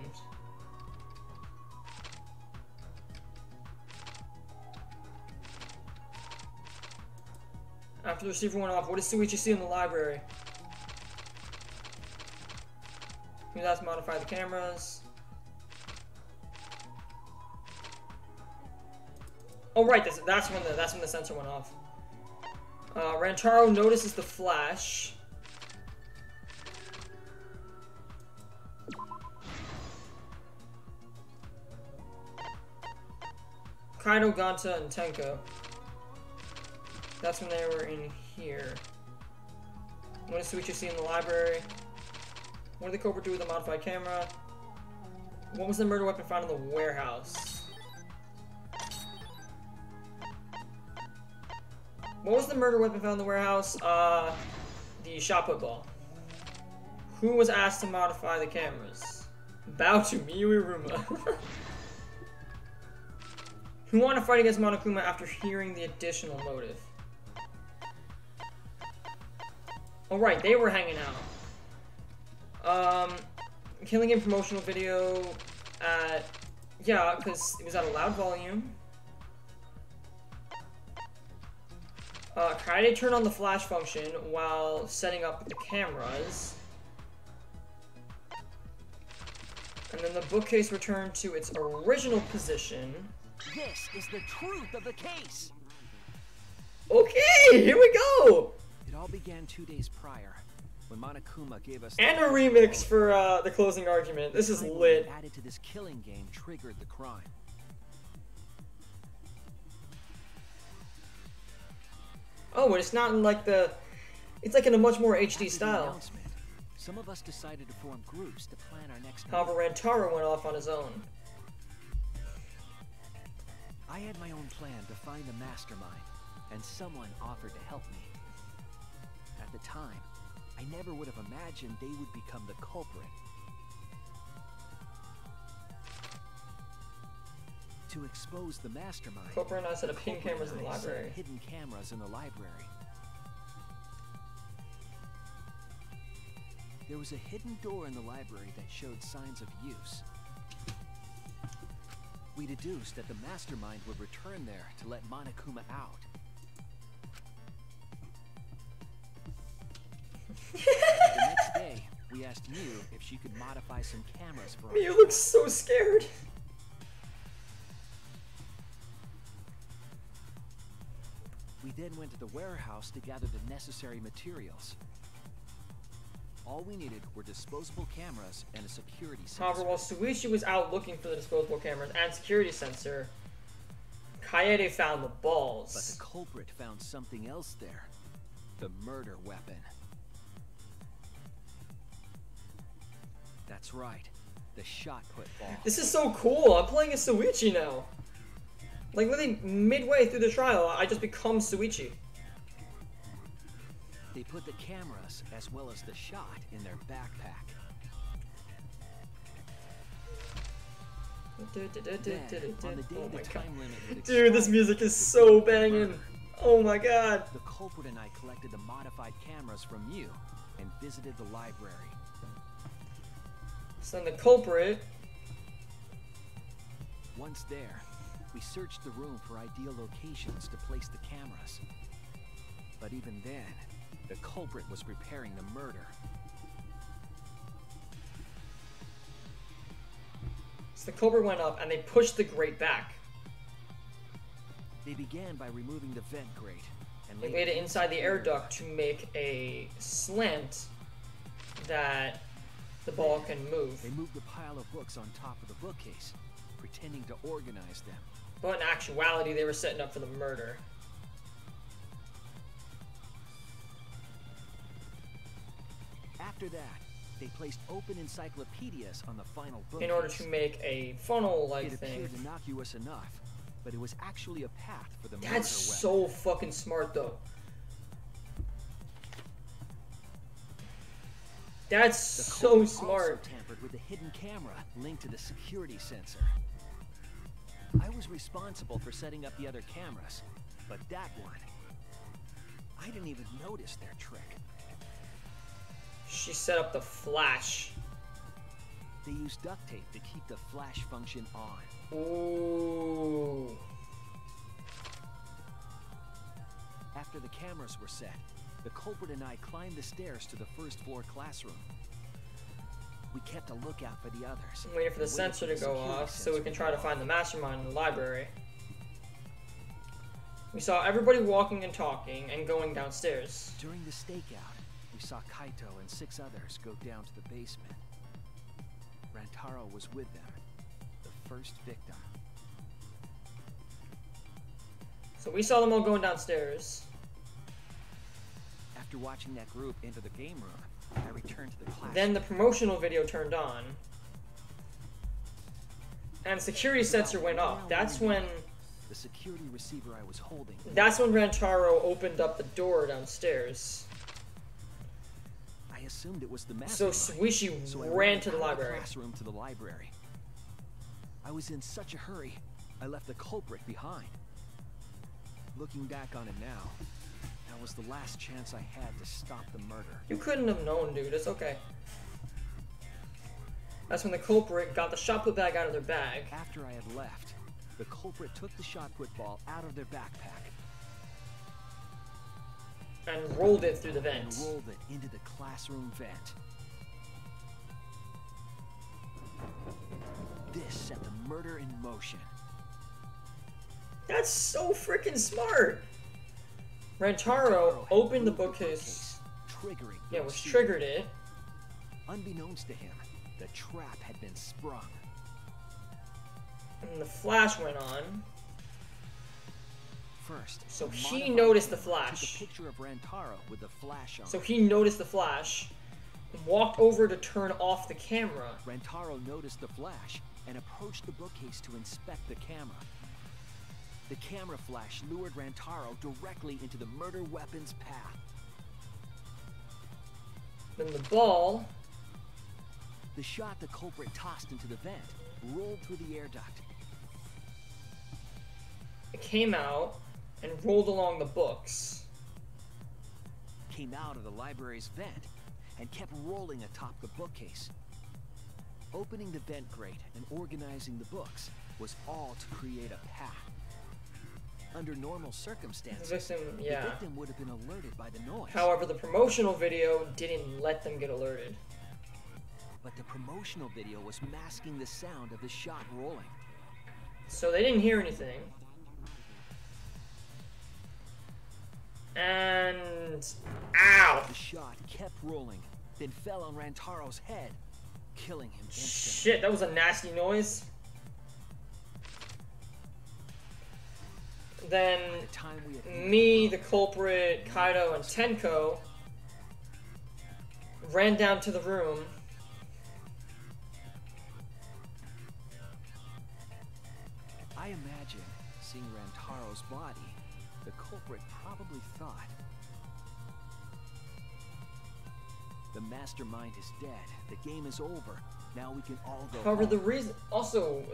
After the receiver went off, what does Shuichi see in the library? Who's asked to modify the cameras? Oh right, that's when the sensor went off. Rantaro notices the flash. Kaido, Ganta, and Tenko. That's when they were in here. What does Shuichi see in the library? What did the culprit do with the modified camera? What was the murder weapon found in the warehouse? What was the murder weapon found in the warehouse? The shot put ball. Who was asked to modify the cameras? Bow to Miyu-Iruma. Who wanted to fight against Monokuma after hearing the additional motive? Oh right, they were hanging out. Killing Game promotional video at, yeah, because it was at a loud volume. Kaede turned on the flash function while setting up the cameras. And then the bookcase returned to its original position. This is the truth of the case. Okay, here we go. It all began 2 days prior. when Monokuma gave us and a remix for the closing argument. This is lit. Added to this killing game triggered the crime. Oh, and it's not in like the... It's like in a much more HD style. Some of us decided to form groups to plan our next However, Rantaro went off on his own. I had my own plan to find the mastermind, and someone offered to help me. At the time, I never would have imagined they would become the culprit. To expose the mastermind, Culprit and I set up hidden cameras in the library. Hidden cameras in the library. There was a hidden door in the library that showed signs of use. We deduced that the mastermind would return there to let Monokuma out. The next day, we asked Miu if she could modify some cameras for us. Miu looks so scared. We then went to the warehouse to gather the necessary materials. All we needed were disposable cameras and a security sensor. However, while Shuichi was out looking for the disposable cameras and security sensor, Kaede found the balls. But the culprit found something else there. The murder weapon. That's right. The shot put ball. This is so cool. I'm playing as Shuichi now. Like, literally midway through the trial, I just become Shuichi. They put the cameras as well as the shot in their backpack. On the day the time limit would expire, dude, this music is so banging. Oh my god. The culprit and I collected the modified cameras from you and visited the library. So then the culprit... Once there, we searched the room for ideal locations to place the cameras. But even then, the culprit was preparing the murder. So the culprit went up and they pushed the grate back. They began by removing the vent grate and They laid it inside the air duct to make a slant that the ball can move. They moved the pile of books on top of the bookcase, pretending to organize them. But in actuality, they were setting up for the murder. After that, they placed open encyclopedias on the final bookcase. In order to make a funnel-like It thing. appeared innocuous enough, but it was actually a path for the murder That's so fucking smart, though. That's so smart. Also tampered with the hidden camera linked to the security sensor. I was responsible for setting up the other cameras, but that one, I didn't even notice their trick. She set up the flash. They used duct tape to keep the flash function on. Ooh. After the cameras were set, the culprit and I climbed the stairs to the first floor classroom. We kept a lookout for the others. Waiting for the sensor to go off so we can try to find the mastermind in the library. We saw everybody walking and talking and going downstairs. During the stakeout, we saw Kaito and 6 others go down to the basement. Rantaro was with them, the first victim. So we saw them all going downstairs. After watching that group into the game room, I returned to the class. Then the promotional video turned on. And security sensor went off. That's when... The security receiver I was holding. That's when Rantaro opened up the door downstairs. I assumed it was the So mastermind. Shuichi ran to the library. Classroom to the library. I was in such a hurry, I left the culprit behind. Looking back on it now, that was the last chance I had to stop the murder. You couldn't have known, dude. It's okay. That's when the culprit got the shot put bag out of their bag. After I had left, the culprit took the shot put ball out of their backpack. And rolled it through the vent. And rolled it into the classroom vent. This set the murder in motion. That's so freaking smart! Rantaro opened the bookcase. triggering. Yeah, those which seeds. triggered it. Unbeknownst to him, the trap had been sprung. And the flash went on. First, so the he modified noticed the camera took flash. a picture of Rantaro with the flash on. So he noticed the flash, walked over to turn off the camera. Rantaro noticed the flash and approached the bookcase to inspect the camera. The camera flash lured Rantaro directly into the murder weapon's path. Then the ball... The shot the culprit tossed into the vent rolled through the air duct. It came out and rolled along the books. Came out of the library's vent and kept rolling atop the bookcase. Opening the vent grate and organizing the books was all to create a path. Under normal circumstances, the victim would have been alerted by the noise. However, the promotional video didn't let them get alerted. But the promotional video was masking the sound of the shot rolling. So they didn't hear anything. And... ow! The shot kept rolling, then fell on Rantaro's head, killing him instantly. Shit, that was a nasty noise. Then me, the culprit, Kaido, and Tenko ran down to the room. I imagine, seeing Rantaro's body, the culprit probably thought, the mastermind is dead, the game is over, now we can all go However, home.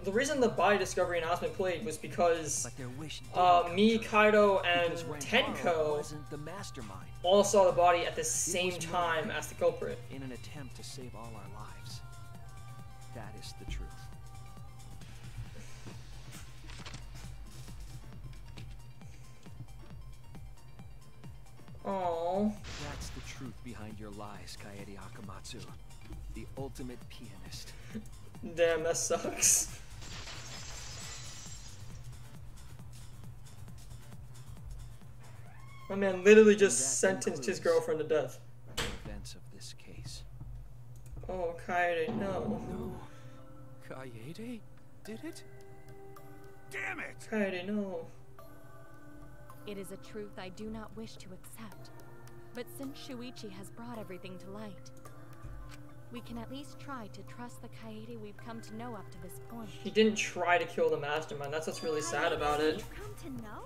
the reason the body discovery announcement played was because me, true. Kaido, and Because Rantaro Tenko wasn't the mastermind. all saw the body at the same was time murder as the culprit. In an attempt to save all our lives. That is the truth. Oh. That's the truth behind your lies, Kaede Akamatsu. The ultimate pianist. Damn, that sucks. My man literally just sentenced his girlfriend to death. The events of this case. Oh, Kaede, no. No. Kaede did it? Damn it! Kaede, no. It is a truth I do not wish to accept. But since Shuichi has brought everything to light, we can at least try to trust the Kaede we've come to know up to this point. He didn't try to kill the mastermind. That's what's really sad about it. You've come to know?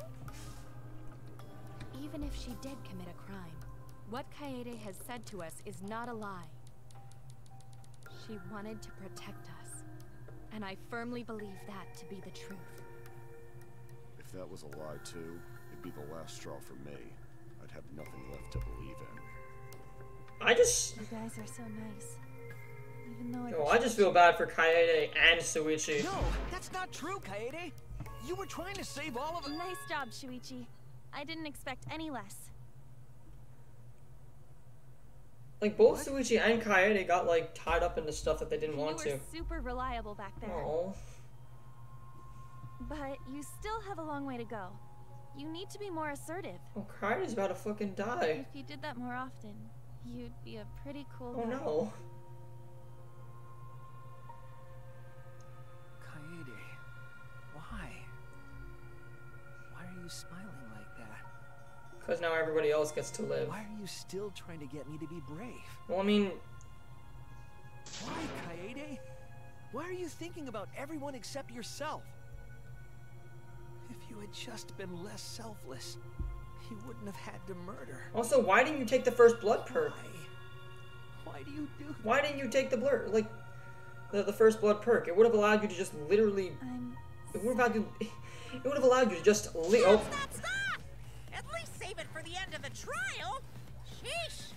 Even if she did commit a crime, what Kaede has said to us is not a lie. She wanted to protect us, and I firmly believe that to be the truth. If that was a lie too, it'd be the last straw for me. I'd have nothing left to believe in. You guys are so nice. Even though I just feel bad for Kaede and Shuichi. No, that's not true, Kaede. You were trying to save all of us. Nice job, Shuichi. I didn't expect any less. Like, both Shuichi and Kaede got, like, tied up into stuff that they didn't want to. You were super reliable back there. Oh. But you still have a long way to go. You need to be more assertive. Oh, Kaede's about to fucking die. If you did that more often, you'd be a pretty cool guy. Oh no. Kaede, why? Why are you smiling like that? Because now everybody else gets to live. Why are you still trying to get me to be brave? Well, I mean... Why, Kaede? Why are you thinking about everyone except yourself? If you had just been less selfless, you wouldn't have had to murder. Also, why didn't you take the first blood perk? Why do you do that? Why didn't you take the blur, like, the first blood perk? It would have allowed you to just literally... It would have allowed you to just... Stop! At least save it for the end of the trial! Sheesh!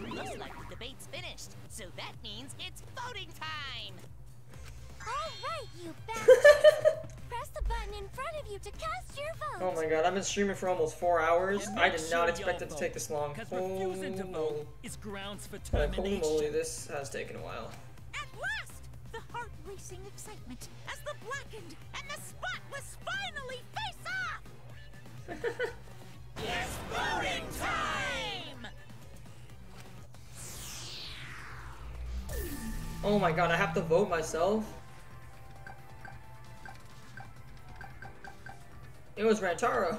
Looks like the debate's finished, so that means it's voting time! Alright, you bastards! Press the button in front of you to cast your vote! Oh my god, I've been streaming for almost 4 hours. And I make did not sure expect y'all it to take this long. Because refusing to vote is grounds for Holy termination. moly, this has taken a while. At last! The heart-racing excitement as the blackened and the spotless finally face off! It's voting time! Oh my god, I have to vote myself? It was Rantaro.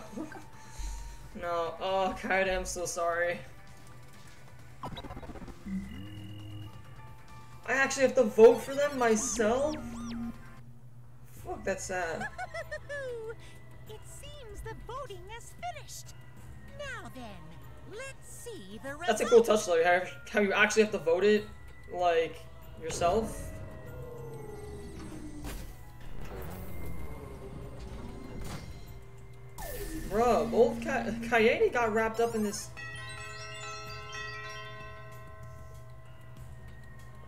No, oh god, I'm so sorry. I actually have to vote for them myself? Fuck, that's sad. It seems the voting has finished. Now then, let's see the results. That's a cool touch though, how you actually have to vote it, like, yourself. Bruh, both Kaede got wrapped up in this.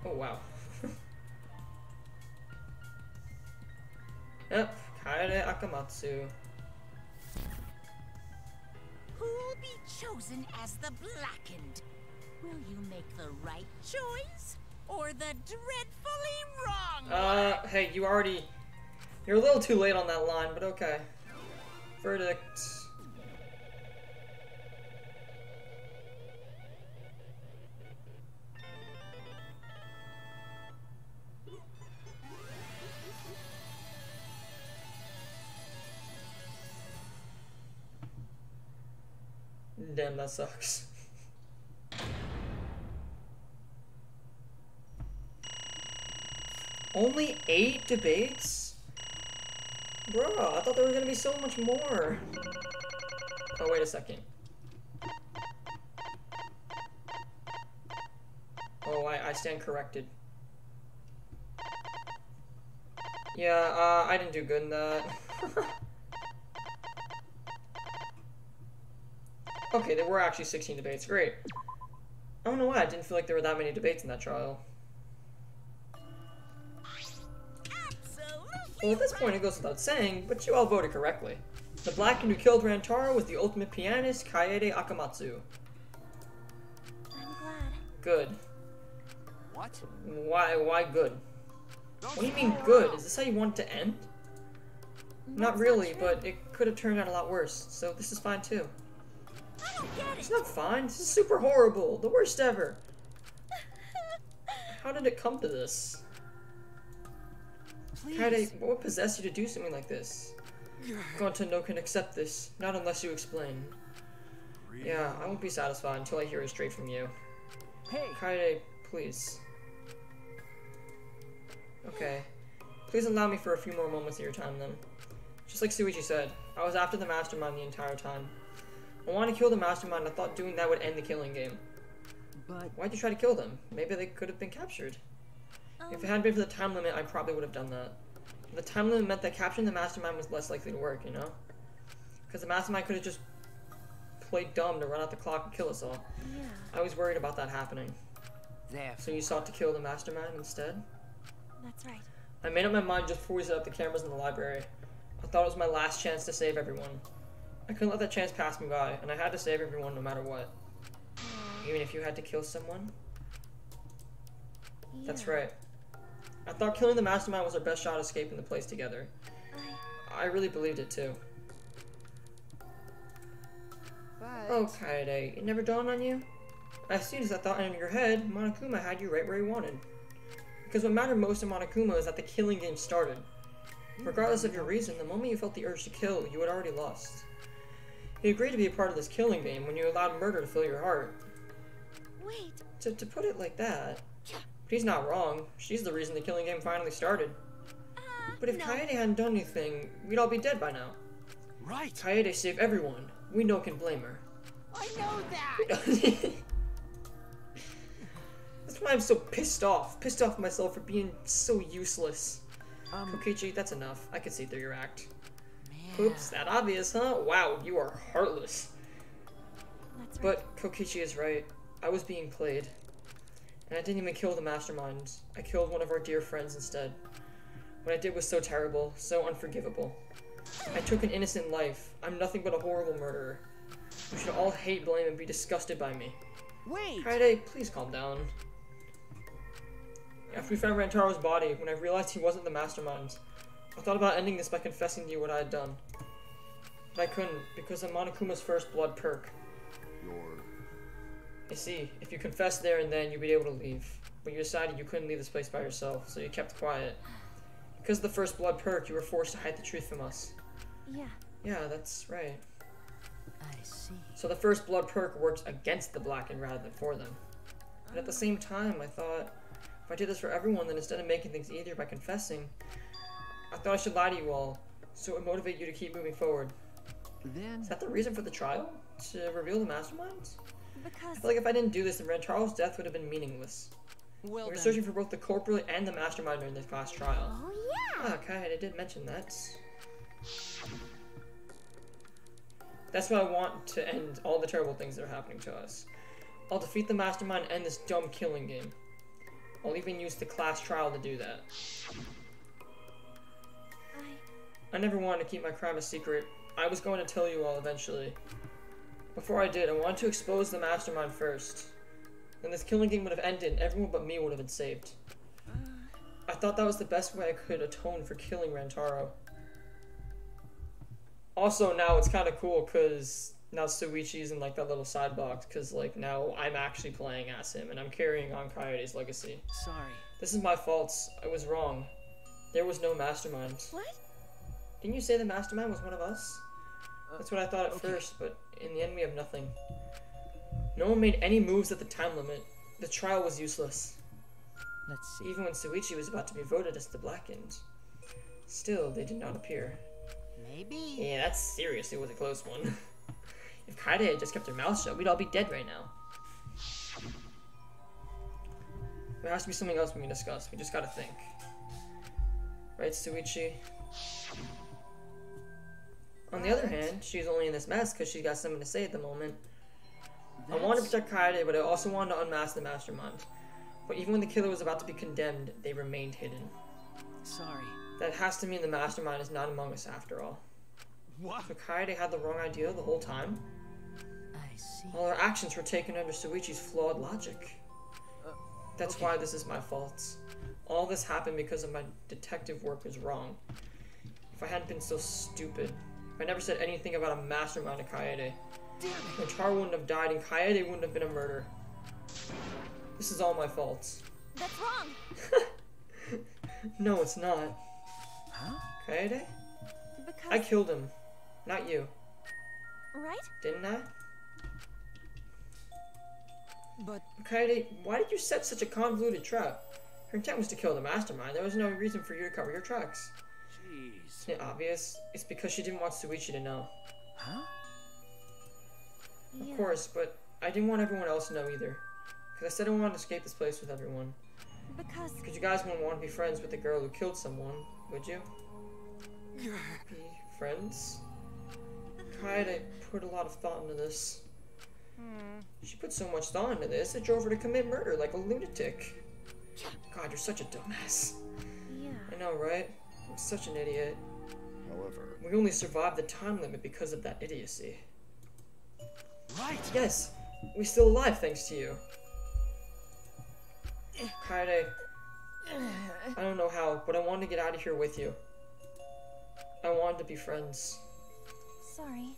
Oh wow. Yep, Kaede Akamatsu. Who'll be chosen as the Blackened? Will you make the right choice or the dreadfully wrong one? Hey, you're a little too late on that line, but okay. Verdict. Damn, that sucks. Only 8 debates? Bro, I thought there was gonna be so much more. Oh, wait a second. Oh, I stand corrected. Yeah, I didn't do good in that. Okay, there were actually 16 debates. Great. I don't know why, I didn't feel like there were that many debates in that trial. Well, at this point it goes without saying, but you all voted correctly. The Blackened who killed Rantaro was the ultimate pianist, Kaede Akamatsu. I'm glad. Good. What? Why good? What do you mean good? Is this how you want it to end? Not really, but it could have turned out a lot worse, so this is fine too. It's not fine, this is super horrible, the worst ever. How did it come to this? Kaede, what would possess you to do something like this? Gonta no can accept this, not unless you explain. Really? Yeah, I won't be satisfied until I hear it straight from you. Hey! Kaede, please. Okay. Please allow me for a few more moments of your time then. Just like Suichi said, I was after the mastermind the entire time. I wanted to kill the mastermind, I thought doing that would end the killing game. But why'd you try to kill them? Maybe they could have been captured. If it hadn't been for the time limit, I probably would have done that. The time limit meant that capturing the mastermind was less likely to work, you know? Because the mastermind could have just played dumb to run out the clock and kill us all. Yeah. I was worried about that happening. There. So you sought to kill the mastermind instead? That's right. I made up my mind just before we set up the cameras in the library. I thought it was my last chance to save everyone. I couldn't let that chance pass me by, and I had to save everyone no matter what. Even if you had to kill someone? Yeah. That's right. I thought killing the mastermind was our best shot at escaping the place together. I really believed it too. But... Oh, Kaede, it never dawned on you? As soon as that thought entered your head, Monokuma had you right where he wanted. Because what mattered most to Monokuma is that the killing game started. Regardless of your reason, the moment you felt the urge to kill, you had already lost. He agreed to be a part of this killing game when you allowed murder to fill your heart. Wait. To put it like that... But he's not wrong. She's the reason the killing game finally started. But if Kaede hadn't done anything, we'd all be dead by now. Right. Kaede saved everyone. We no can blame her. I know that! That's why I'm so pissed off. Pissed off myself for being so useless. Kokichi, that's enough. I can see through your act. Man. Oops, that obvious, huh? Wow, you are heartless. That's right. But Kokichi is right. I was being played. And I didn't even kill the mastermind. I killed one of our dear friends instead. What I did was so terrible, so unforgivable. I took an innocent life. I'm nothing but a horrible murderer. You should all hate, blame, and be disgusted by me. Wait! Kaede, please calm down. After we found Rantaro's body, when I realized he wasn't the mastermind, I thought about ending this by confessing to you what I had done. But I couldn't, because of Monokuma's first blood perk. You see, if you confess there and then, you'd be able to leave. but you decided you couldn't leave this place by yourself, so you kept quiet. Because of the first blood perk, you were forced to hide the truth from us. Yeah. Yeah, that's right. I see. So the first blood perk works against the Blackened rather than for them. But at the same time, I thought, if I did this for everyone, then instead of making things easier by confessing, I thought I should lie to you all, so it would motivate you to keep moving forward. Then... Is that the reason for the trial? To reveal the masterminds? Because... I feel like if I didn't do this, then Rantaro's death would have been meaningless. Well, we were searching for both the corporate and the mastermind during this class trial. Oh yeah! Ah, okay, I did mention that. That's why I want to end all the terrible things that are happening to us. I'll defeat the mastermind and this dumb killing game. I'll even use the class trial to do that. I never wanted to keep my crime a secret. I was going to tell you all eventually. Before I did, I wanted to expose the mastermind first. Then this killing game would have ended and everyone but me would have been saved. I thought that was the best way I could atone for killing Rantaro. Also, now it's kind of cool because now Suichi's in like that little side box because like now I'm actually playing as him and I'm carrying on Coyote's legacy. Sorry. This is my fault. I was wrong. There was no mastermind. What? Didn't you say the mastermind was one of us? That's what I thought at first, but in the end we have nothing. No one made any moves at the time limit. The trial was useless. Let's see. Even when Suichi was about to be voted as the Blackened. Still, they did not appear. Maybe. Yeah, that seriously was a close one. If Kaede had just kept her mouth shut, we'd all be dead right now. There has to be something else we can discuss. We just gotta think. Right, Suichi? On the other hand, she's only in this mess because she's got something to say at the moment. I wanted to protect Kaede, but I also wanted to unmask the mastermind. But even when the killer was about to be condemned, they remained hidden. Sorry. That has to mean the mastermind is not among us after all. What? So Kaede had the wrong idea the whole time? I see. All our actions were taken under Suichi's flawed logic. That's why this is my fault. All this happened because of my detective work was wrong. If I hadn't been so stupid, if I never said anything about a mastermind to Kaede, Rantaro wouldn't have died and Kaede wouldn't have been a murderer. This is all my fault. That's wrong. No, it's not. Huh? Kaede? Because... I killed him. Not you. Right? Didn't I? But... Kaede, why did you set such a convoluted trap? Her intent was to kill the mastermind. There was no reason for you to cover your tracks. Jeez. Isn't it obvious? It's because she didn't want Suichi to know. Huh? Of course, but I didn't want everyone else to know either. Because I said I wanted to escape this place with everyone. Because you guys wouldn't want to be friends with the girl who killed someone, would you? Be friends? Kaede put a lot of thought into this. She put so much thought into this, it drove her to commit murder like a lunatic. God, you're such a dumbass. Yeah. I know, right? I'm such an idiot. However, we only survived the time limit because of that idiocy. Right. Yes, we're still alive thanks to you. Kaede, I don't know how, but I wanted to get out of here with you. I wanted to be friends. Sorry.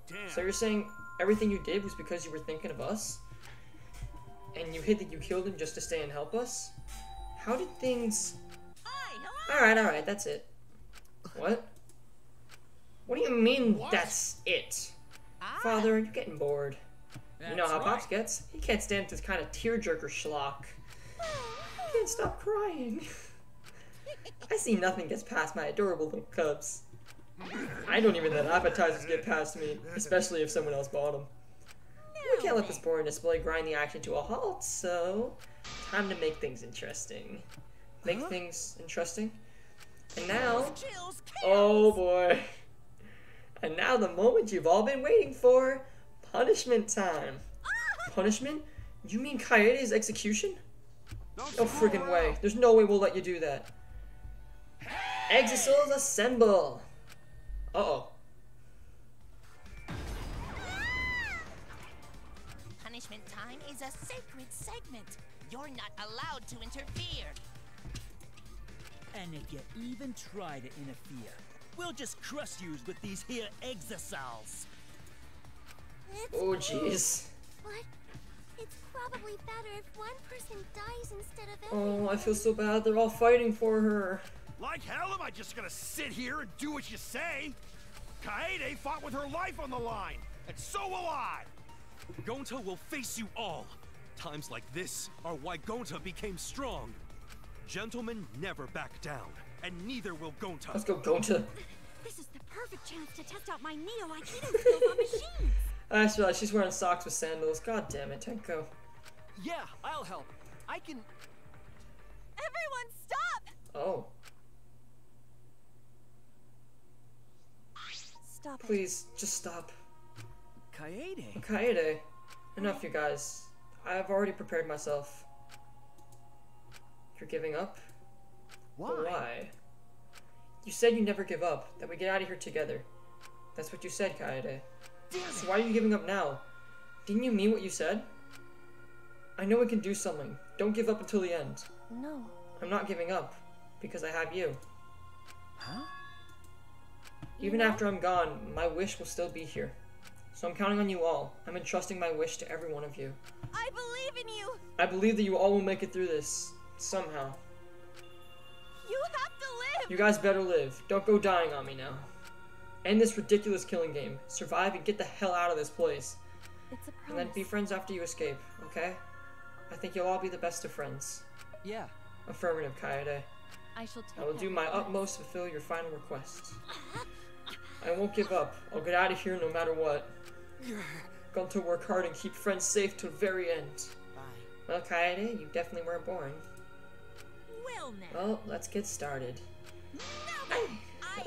Damn. So you're saying everything you did was because you were thinking of us? And you hid that you killed him just to stay and help us? How did things... Alright, that's it. What? What do you mean, that's it? Father, you're getting bored. You know how Pops gets. He can't stand this kind of tearjerker schlock. He can't stop crying. I see nothing gets past my adorable little cubs. I don't even let appetizers get past me, especially if someone else bought them. We can't let this boring display grind the action to a halt, so time to make things interesting. Make things interesting? And now... Oh boy. And now the moment you've all been waiting for. Punishment time. Punishment? You mean Kaede's execution? No friggin' way. There's no way we'll let you do that. Exisals assemble! Uh-oh. Punishment time is a sacred segment. You're not allowed to interfere. And if you even try to interfere, we'll just crush you with these here exisals. Oh, jeez. What? It's probably probably better if one person dies instead of everyone. Oh, I feel so bad. They're all fighting for her. Like hell am I just gonna sit here and do what you say? Kaede fought with her life on the line, and so will I! Gonta will face you all. Times like this are why Gonta became strong. Gentlemen never back down, and neither will Gonta. Let's go, Gonta. This is the perfect chance to test out my Neo-Aikido skills on machines. I just realized she's wearing socks with sandals. God damn it, Tenko. Yeah, I'll help. I can... Everyone stop! Oh. Stop it. Please, just stop. Kaede. Kaede. Enough, you guys. I have already prepared myself. You're giving up? Why? But why? You said you never give up, that we get out of here together. That's what you said, Kaede. So why are you giving up now? Didn't you mean what you said? I know we can do something. Don't give up until the end. No. I'm not giving up, because I have you. Huh? Even after I'm gone, my wish will still be here. So I'm counting on you all. I'm entrusting my wish to every one of you. I believe in you! I believe that you all will make it through this. Somehow. You have to live! You guys better live. Don't go dying on me now. End this ridiculous killing game. Survive and get the hell out of this place. It's a promise. And then be friends after you escape, okay? I think you'll all be the best of friends. Yeah. Affirmative, Kaede. I shall take I will do my utmost to fulfill your final request. I won't give up. I'll get out of here no matter what. Going to work hard and keep friends safe to the very end. Bye. Well, Kaede, you definitely weren't boring. Well now. Well, let's get started. I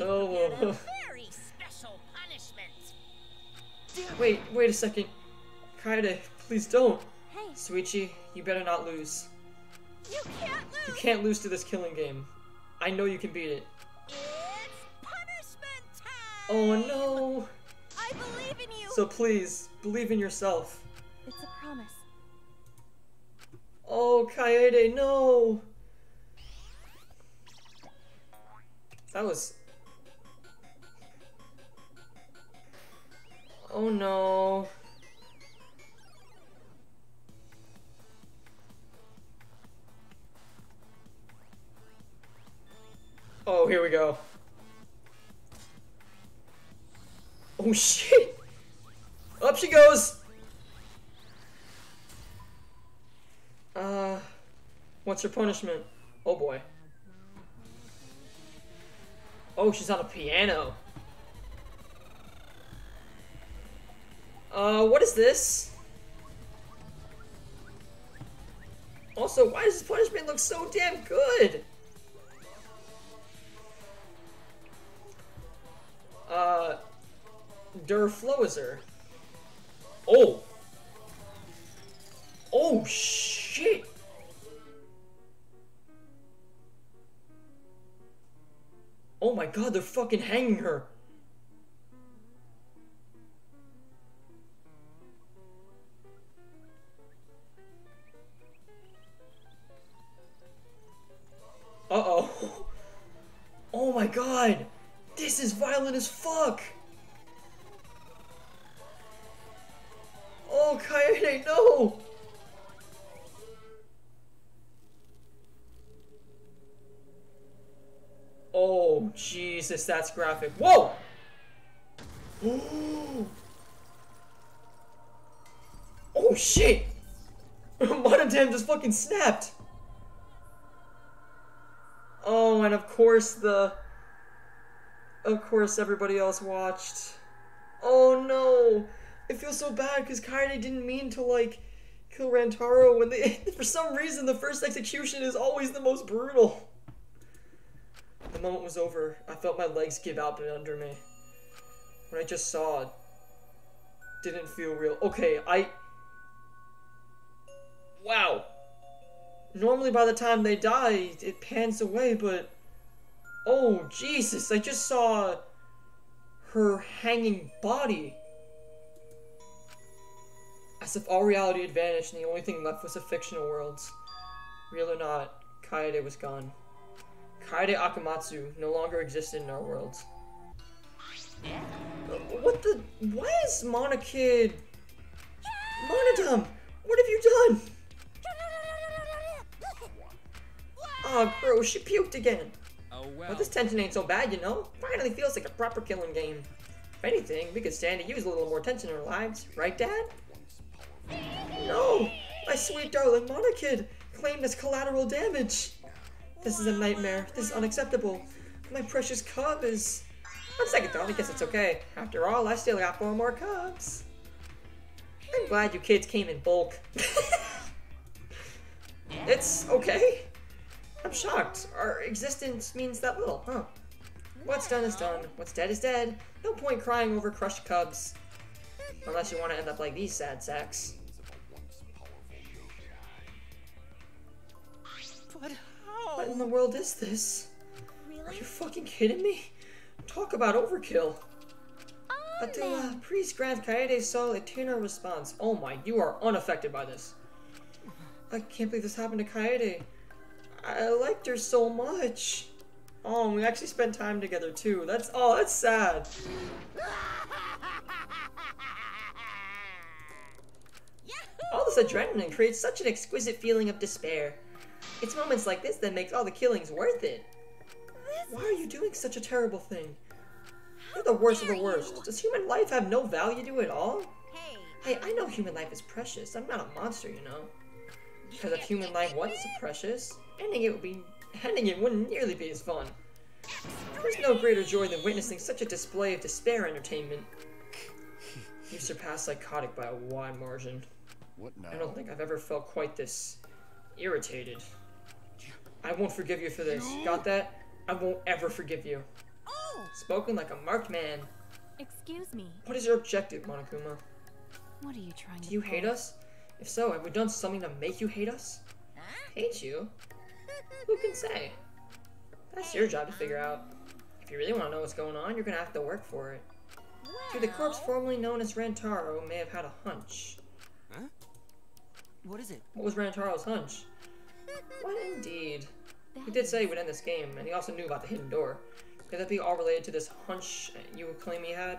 Oh. prepared a very special punishment. Wait a second. Kaede, please don't. Hey. Suichi, you better not lose. You can't lose! You can't lose to this killing game. I know you can beat it. It's punishment time! Oh no! I believe in you! So please, believe in yourself. It's a promise. Oh, Kaede, no! That was... Oh no. Oh, here we go. Oh shit! Up she goes! What's her punishment? Oh boy. Oh, she's on a piano. What is this? Also, why does this punishment look so damn good? Der Floiser. Oh! Oh, shit! Oh my god, they're fucking hanging her! Uh-oh. Oh my god! This is violent as fuck! Oh, Kaede, no! Oh, Jesus, that's graphic. Whoa! Oh, shit! Monodam just fucking snapped! Oh, and of course everybody else watched. Oh no! I feel so bad because Kaede didn't mean to, like, kill Rantaro when they... For some reason, the first execution is always the most brutal. The moment was over. I felt my legs give out under me. What I just saw didn't feel real. Okay, Wow. Normally by the time they die, it pans away, but... Oh, Jesus, I just saw her hanging body. As if all reality had vanished and the only thing left was a fictional world. Real or not, Kaede was gone. Kaede Akamatsu no longer existed in our world. What the... Why is Monokid... Monodam, what have you done? Oh, gross, she puked again. Oh well. But this tension ain't so bad, you know? Finally feels like a proper killing game. If anything, we could stand to use a little more tension in our lives. Right, Dad? No! My sweet darling Monokid claimed as collateral damage. This is a nightmare. This is unacceptable. My precious cub is... On second thought, I guess it's okay. After all, I still got 4 more cubs. I'm glad you kids came in bulk. It's okay. I'm shocked. Our existence means that little, huh? What's done is done. What's dead is dead. No point crying over crushed cubs. Unless you want to end up like these sad sacks. But how? What in the world is this? Are you fucking kidding me? Talk about overkill. Attila, priest grant Kaede Sol eternal response. Oh my, you are unaffected by this. I can't believe this happened to Kaede. I liked her so much. Oh, and we actually spent time together too. That's sad. All this adrenaline creates such an exquisite feeling of despair. It's moments like this that makes all the killings worth it. Why are you doing such a terrible thing? You're the worst of the worst. Does human life have no value to it all? Hey, I know human life is precious. I'm not a monster, you know. Because if human life wasn't so precious, ending it wouldn't nearly be as fun. There's no greater joy than witnessing such a display of despair entertainment. You surpass psychotic by a wide margin. What now? I don't think I've ever felt quite this irritated. I won't forgive you for this. Got that? I won't ever forgive you. Spoken like a marked man. Excuse me. What is your objective, Monokuma? What are you trying to Do you hate us? If so, have we done something to make you hate us? Hate you? Who can say? That's your job to figure out. If you really want to know what's going on, you're gonna have to work for it. See, the corpse formerly known as Rantaro may have had a hunch. Huh? What is it? What was Rantaro's hunch? What indeed? He did say he would end this game, and he also knew about the hidden door. Could that be all related to this hunch you claim he had?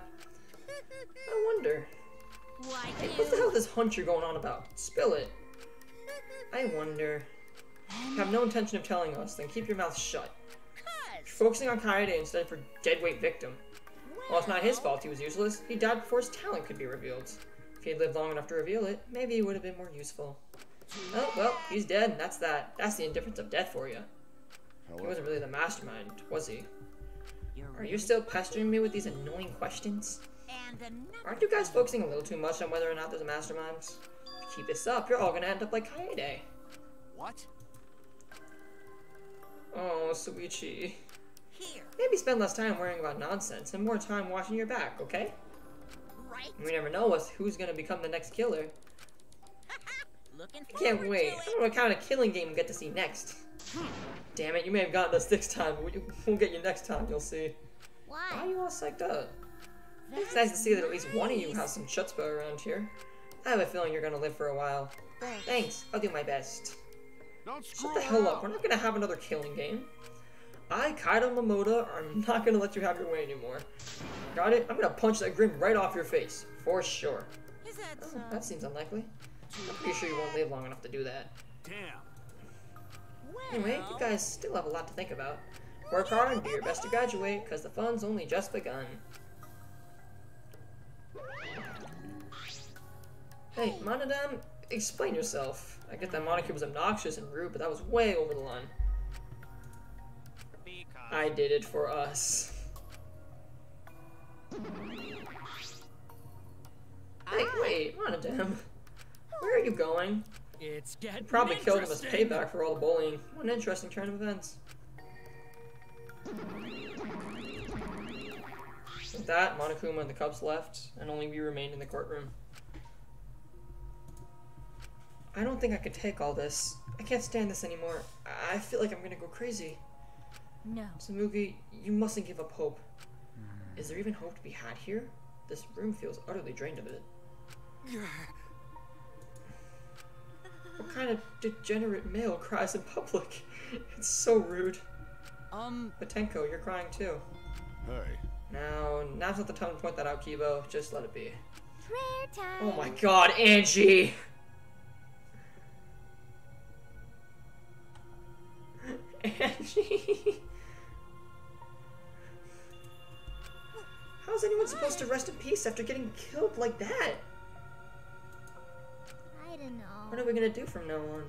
I wonder. Hey, what the hell is this hunch you're going on about? Spill it. I wonder. If you have no intention of telling us, then keep your mouth shut. You're focusing on Kaede instead of her deadweight victim. Well, it's not his fault he was useless. He died before his talent could be revealed. If he had lived long enough to reveal it, maybe he would have been more useful. Oh, well, he's dead, and that's that. That's the indifference of death for you. He wasn't really the mastermind, was he? Are you still pestering me with these annoying questions? Aren't you guys focusing a little too much on whether or not there's a mastermind? If you keep this up, you're all gonna end up like Kaede. What? Oh, Suichi. Maybe spend less time worrying about nonsense and more time watching your back, okay? Right. We never know who's gonna become the next killer. Looking I can't wait. I don't know what kind of killing game we'll get to see next. Damn it, you may have gotten us this time, but we'll get you next time, you'll see. Why are you all psyched up? It's nice to see that at least one of you has some chutzpah around here. I have a feeling you're gonna live for a while. Thanks, I'll do my best. Shut the hell up, we're not gonna have another killing game. I, Kaido Momoda, are not gonna let you have your way anymore. Got it? I'm gonna punch that grin right off your face, for sure. Oh, that seems unlikely. I'm pretty sure you won't live long enough to do that. Damn. Anyway, you guys still have a lot to think about. Work hard and do your best to graduate, because the fun's only just begun. Hey, Monodam, explain yourself. I get that Monokuma was obnoxious and rude, but that was way over the line. I did it for us. Hey, wait, Monodam. Where are you going? It's getting Probably killed him as payback for all the bullying. What an interesting turn of events. With that, Monokuma and the Cubs left, and only we remained in the courtroom. I don't think I could take all this. I can't stand this anymore. I feel like I'm gonna go crazy. No. Samugi, you mustn't give up hope. Is there even hope to be had here? This room feels utterly drained of it. What kind of degenerate male cries in public? It's so rude. Matenko, you're crying too. Hey. Now's not the time to point that out, Kibo. Just let it be. Prayer time. Oh my god, Angie! Angie. How's anyone supposed to rest in peace after getting killed like that? I don't know. What are we gonna do from now on?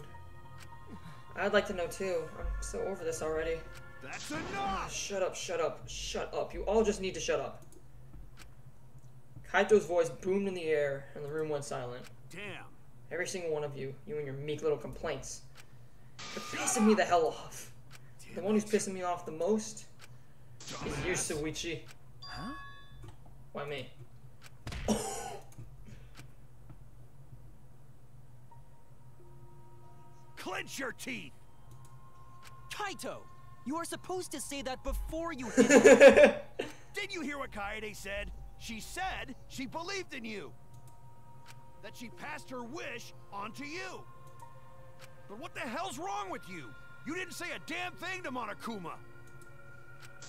I'd like to know too. I'm so over this already. That's enough! Shut up, shut up, shut up. You all just need to shut up. Kaito's voice boomed in the air and the room went silent. Damn. Every single one of you, you and your meek little complaints. You're pissing me the hell off. The one who's pissing me off the most is you, Shuichi. Huh? Why me? Clench your teeth! Kaito! You are supposed to say that before you hit him. Did you hear what Kaede said? She said she believed in you. That she passed her wish on to you. But what the hell's wrong with you? You didn't say a damn thing to Monokuma.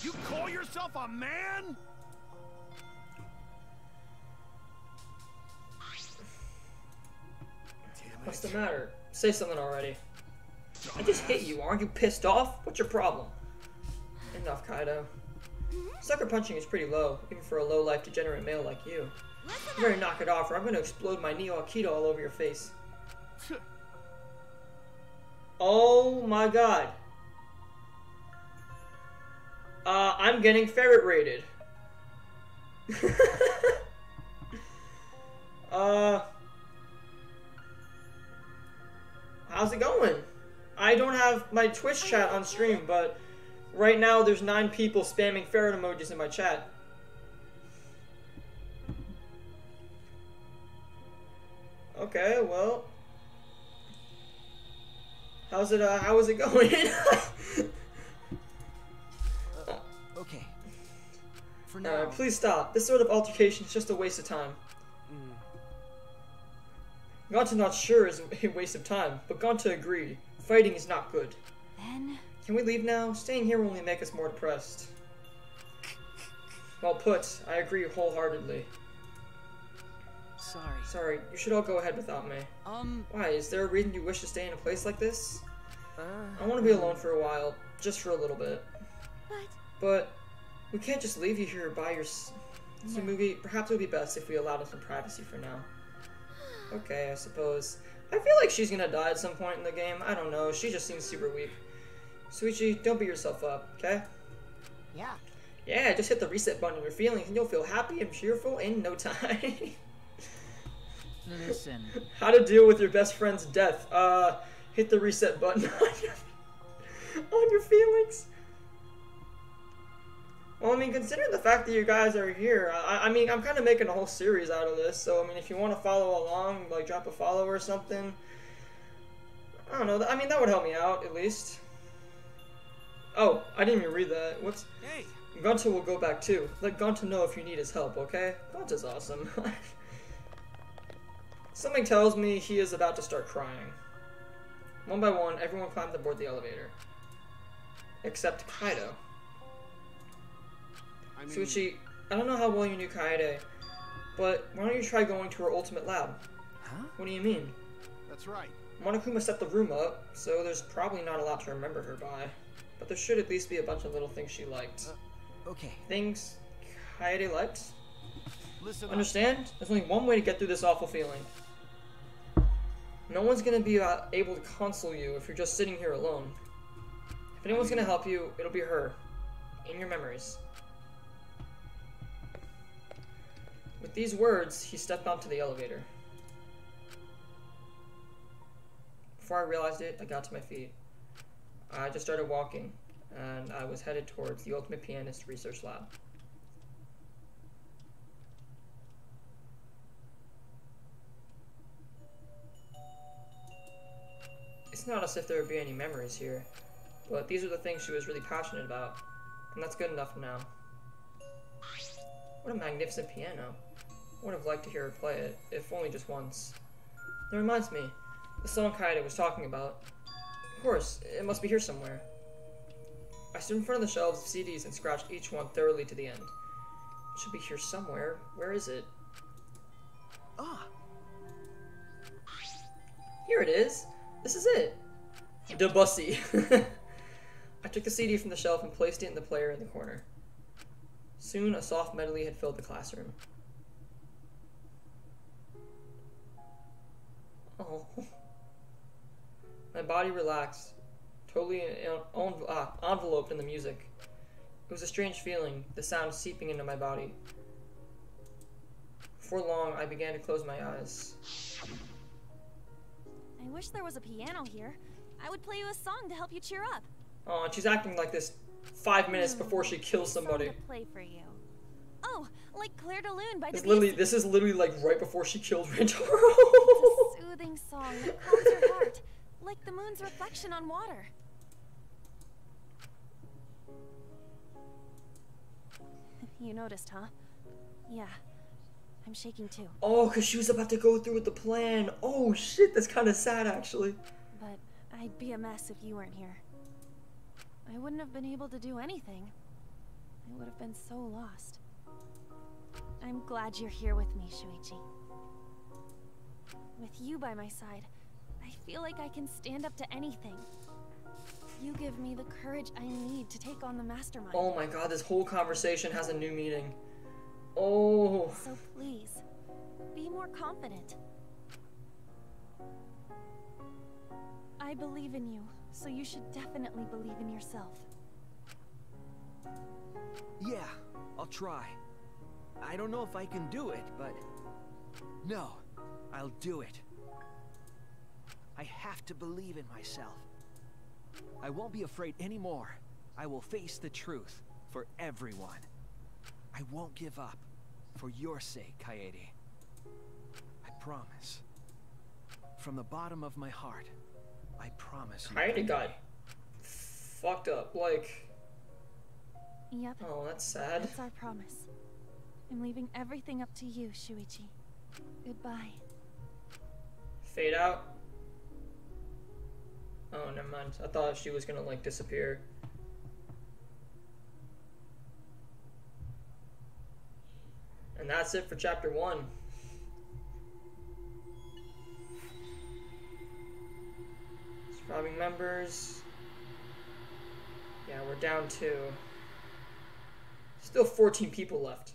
You call yourself a man? What's the matter? Say something already. I just hit you. Aren't you pissed off? What's your problem? Enough, Kaido. Sucker punching is pretty low, even for a low-life degenerate male like you. You better knock it off or I'm gonna explode my Neo Aikido all over your face. Oh my god. I'm getting ferret rated. How's it going? I don't have my Twitch chat on stream, but right now there's 9 people spamming ferret emojis in my chat. Okay, well, how is it going? Okay. For now. Please stop. This sort of altercation is just a waste of time. Gonta not sure is a waste of time, but Gonta agreed. Fighting is not good. Then... Can we leave now? Staying here will only make us more depressed. Well put. I agree wholeheartedly. Sorry, you should all go ahead without me. Why? Is there a reason you wish to stay in a place like this? I want to be alone for a while, just for a little bit. But we can't just leave you here by your... Tsumugi, perhaps it would be best if we allowed us some privacy for now. Okay, I suppose. I feel like she's gonna die at some point in the game. I don't know. She just seems super weak. Shuichi, don't beat yourself up, okay? Yeah. Yeah, just hit the reset button on your feelings and you'll feel happy and cheerful in no time. Listen. How to deal with your best friend's death. Hit the reset button on your feelings. Well, I mean, considering the fact that you guys are here, I mean, I'm kind of making a whole series out of this, so, I mean, if you want to follow along, like, drop a follow or something, I don't know, I mean, that would help me out, at least. Oh, I didn't even read that. What's... Hey! Gonta will go back, too. Let Gonta know if you need his help, okay? Gonta's awesome. Something tells me he is about to start crying. One by one, everyone climbed aboard the elevator. Except Kaido. Shuichi, I don't know how well you knew Kaede, but why don't you try going to her ultimate lab? Huh? What do you mean? That's right. Monokuma set the room up, so there's probably not a lot to remember her by. But there should at least be a bunch of little things she liked. Okay. Things Kaede liked? Listen Understand? There's only one way to get through this awful feeling. No one's gonna be able to console you if you're just sitting here alone. If anyone's gonna help you, it'll be her. In your memories. With these words, he stepped onto the elevator. Before I realized it, I got to my feet. I just started walking, and I was headed towards the Ultimate Pianist Research Lab. It's not as if there would be any memories here, but these are the things she was really passionate about, and that's good enough now. What a magnificent piano. I would have liked to hear her play it, if only just once. That reminds me, the song Kaede was talking about. Of course, it must be here somewhere. I stood in front of the shelves of CDs and scratched each one thoroughly to the end. It should be here somewhere. Where is it? Ah! Here it is! This is it! Debussy. I took the CD from the shelf and placed it in the player in the corner. Soon, a soft medley had filled the classroom. Oh. My body relaxed, totally enveloped in the music. It was a strange feeling, the sound seeping into my body. Before long, I began to close my eyes. I wish there was a piano here. I would play you a song to help you cheer up. Oh, and she's acting like this 5 minutes before she kills somebody. Song to play for you. Oh, like Claire de Lune by This is literally like right before she killed Rentaro. It's a soothing song that calms your heart, like the moon's reflection on water. You noticed, huh? Yeah. I'm shaking too. Oh, because she was about to go through with the plan. Oh shit, that's kind of sad actually. But I'd be a mess if you weren't here. I wouldn't have been able to do anything. I would have been so lost. I'm glad you're here with me, Shuichi. With you by my side, I feel like I can stand up to anything. You give me the courage I need to take on the mastermind. Oh my god, this whole conversation has a new meaning. Oh. So please, be more confident. I believe in you, so you should definitely believe in yourself. Yeah, I'll try. I don't know if I can do it, but... No, I'll do it. I have to believe in myself. I won't be afraid anymore. I will face the truth for everyone. I won't give up. For your sake, Kaede. I promise. From the bottom of my heart, I promise you. Kaede got fucked up, like... Yep. Oh, that's sad. That's our promise. I'm leaving everything up to you, Shuichi. Goodbye. Fade out. Oh, never mind. I thought she was gonna, like, disappear. And that's it for chapter 1. Surviving members. Yeah, we're down 2. Still 14 people left.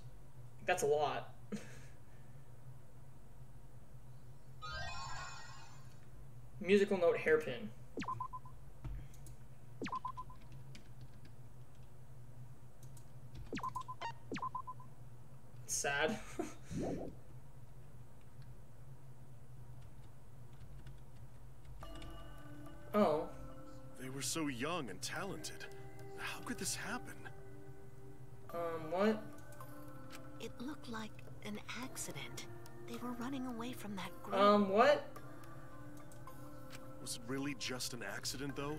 That's a lot. Musical note hairpin. It's sad. Oh. They were so young and talented. How could this happen? What? It looked like an accident. They were running away from that group. What? Was it really just an accident, though?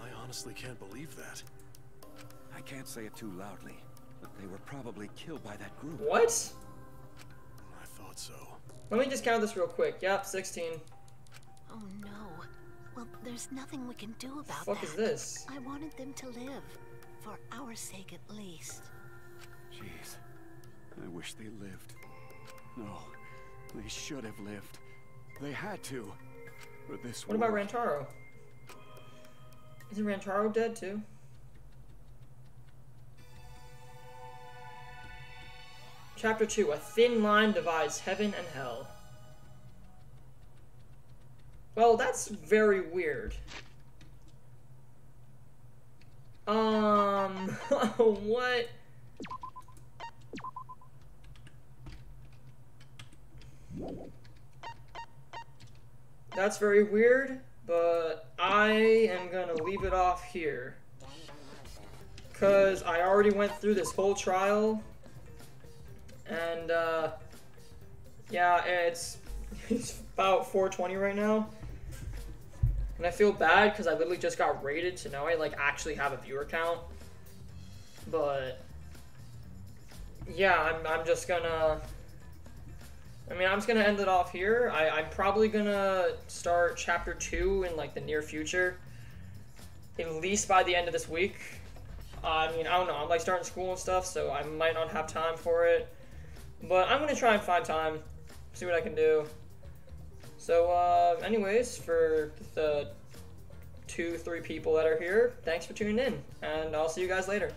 I honestly can't believe that. I can't say it too loudly, but they were probably killed by that group. What? I thought so. Let me just count this real quick. Yep, 16. Oh no. Well, there's nothing we can do about that. What the fuck is this? I wanted them to live. For our sake, at least. Jeez. I wish they lived. No. They should have lived. They had to. For this What about Rantaro? Isn't Rantaro dead too? Chapter 2. A thin line divides heaven and hell. Well, that's very weird. What? That's very weird, but I am gonna leave it off here. Cause I already went through this whole trial, and yeah, it's about 4:20 right now. And I feel bad because I literally just got rated, so now I like actually have a viewer count. But yeah, I'm just gonna. I'm just gonna end it off here. I'm probably gonna start chapter 2 in like the near future, at least by the end of this week. I don't know. I'm like starting school and stuff, so I might not have time for it. But I'm gonna try and find time, see what I can do. So, anyways, for the 2-3 people that are here, thanks for tuning in, and I'll see you guys later.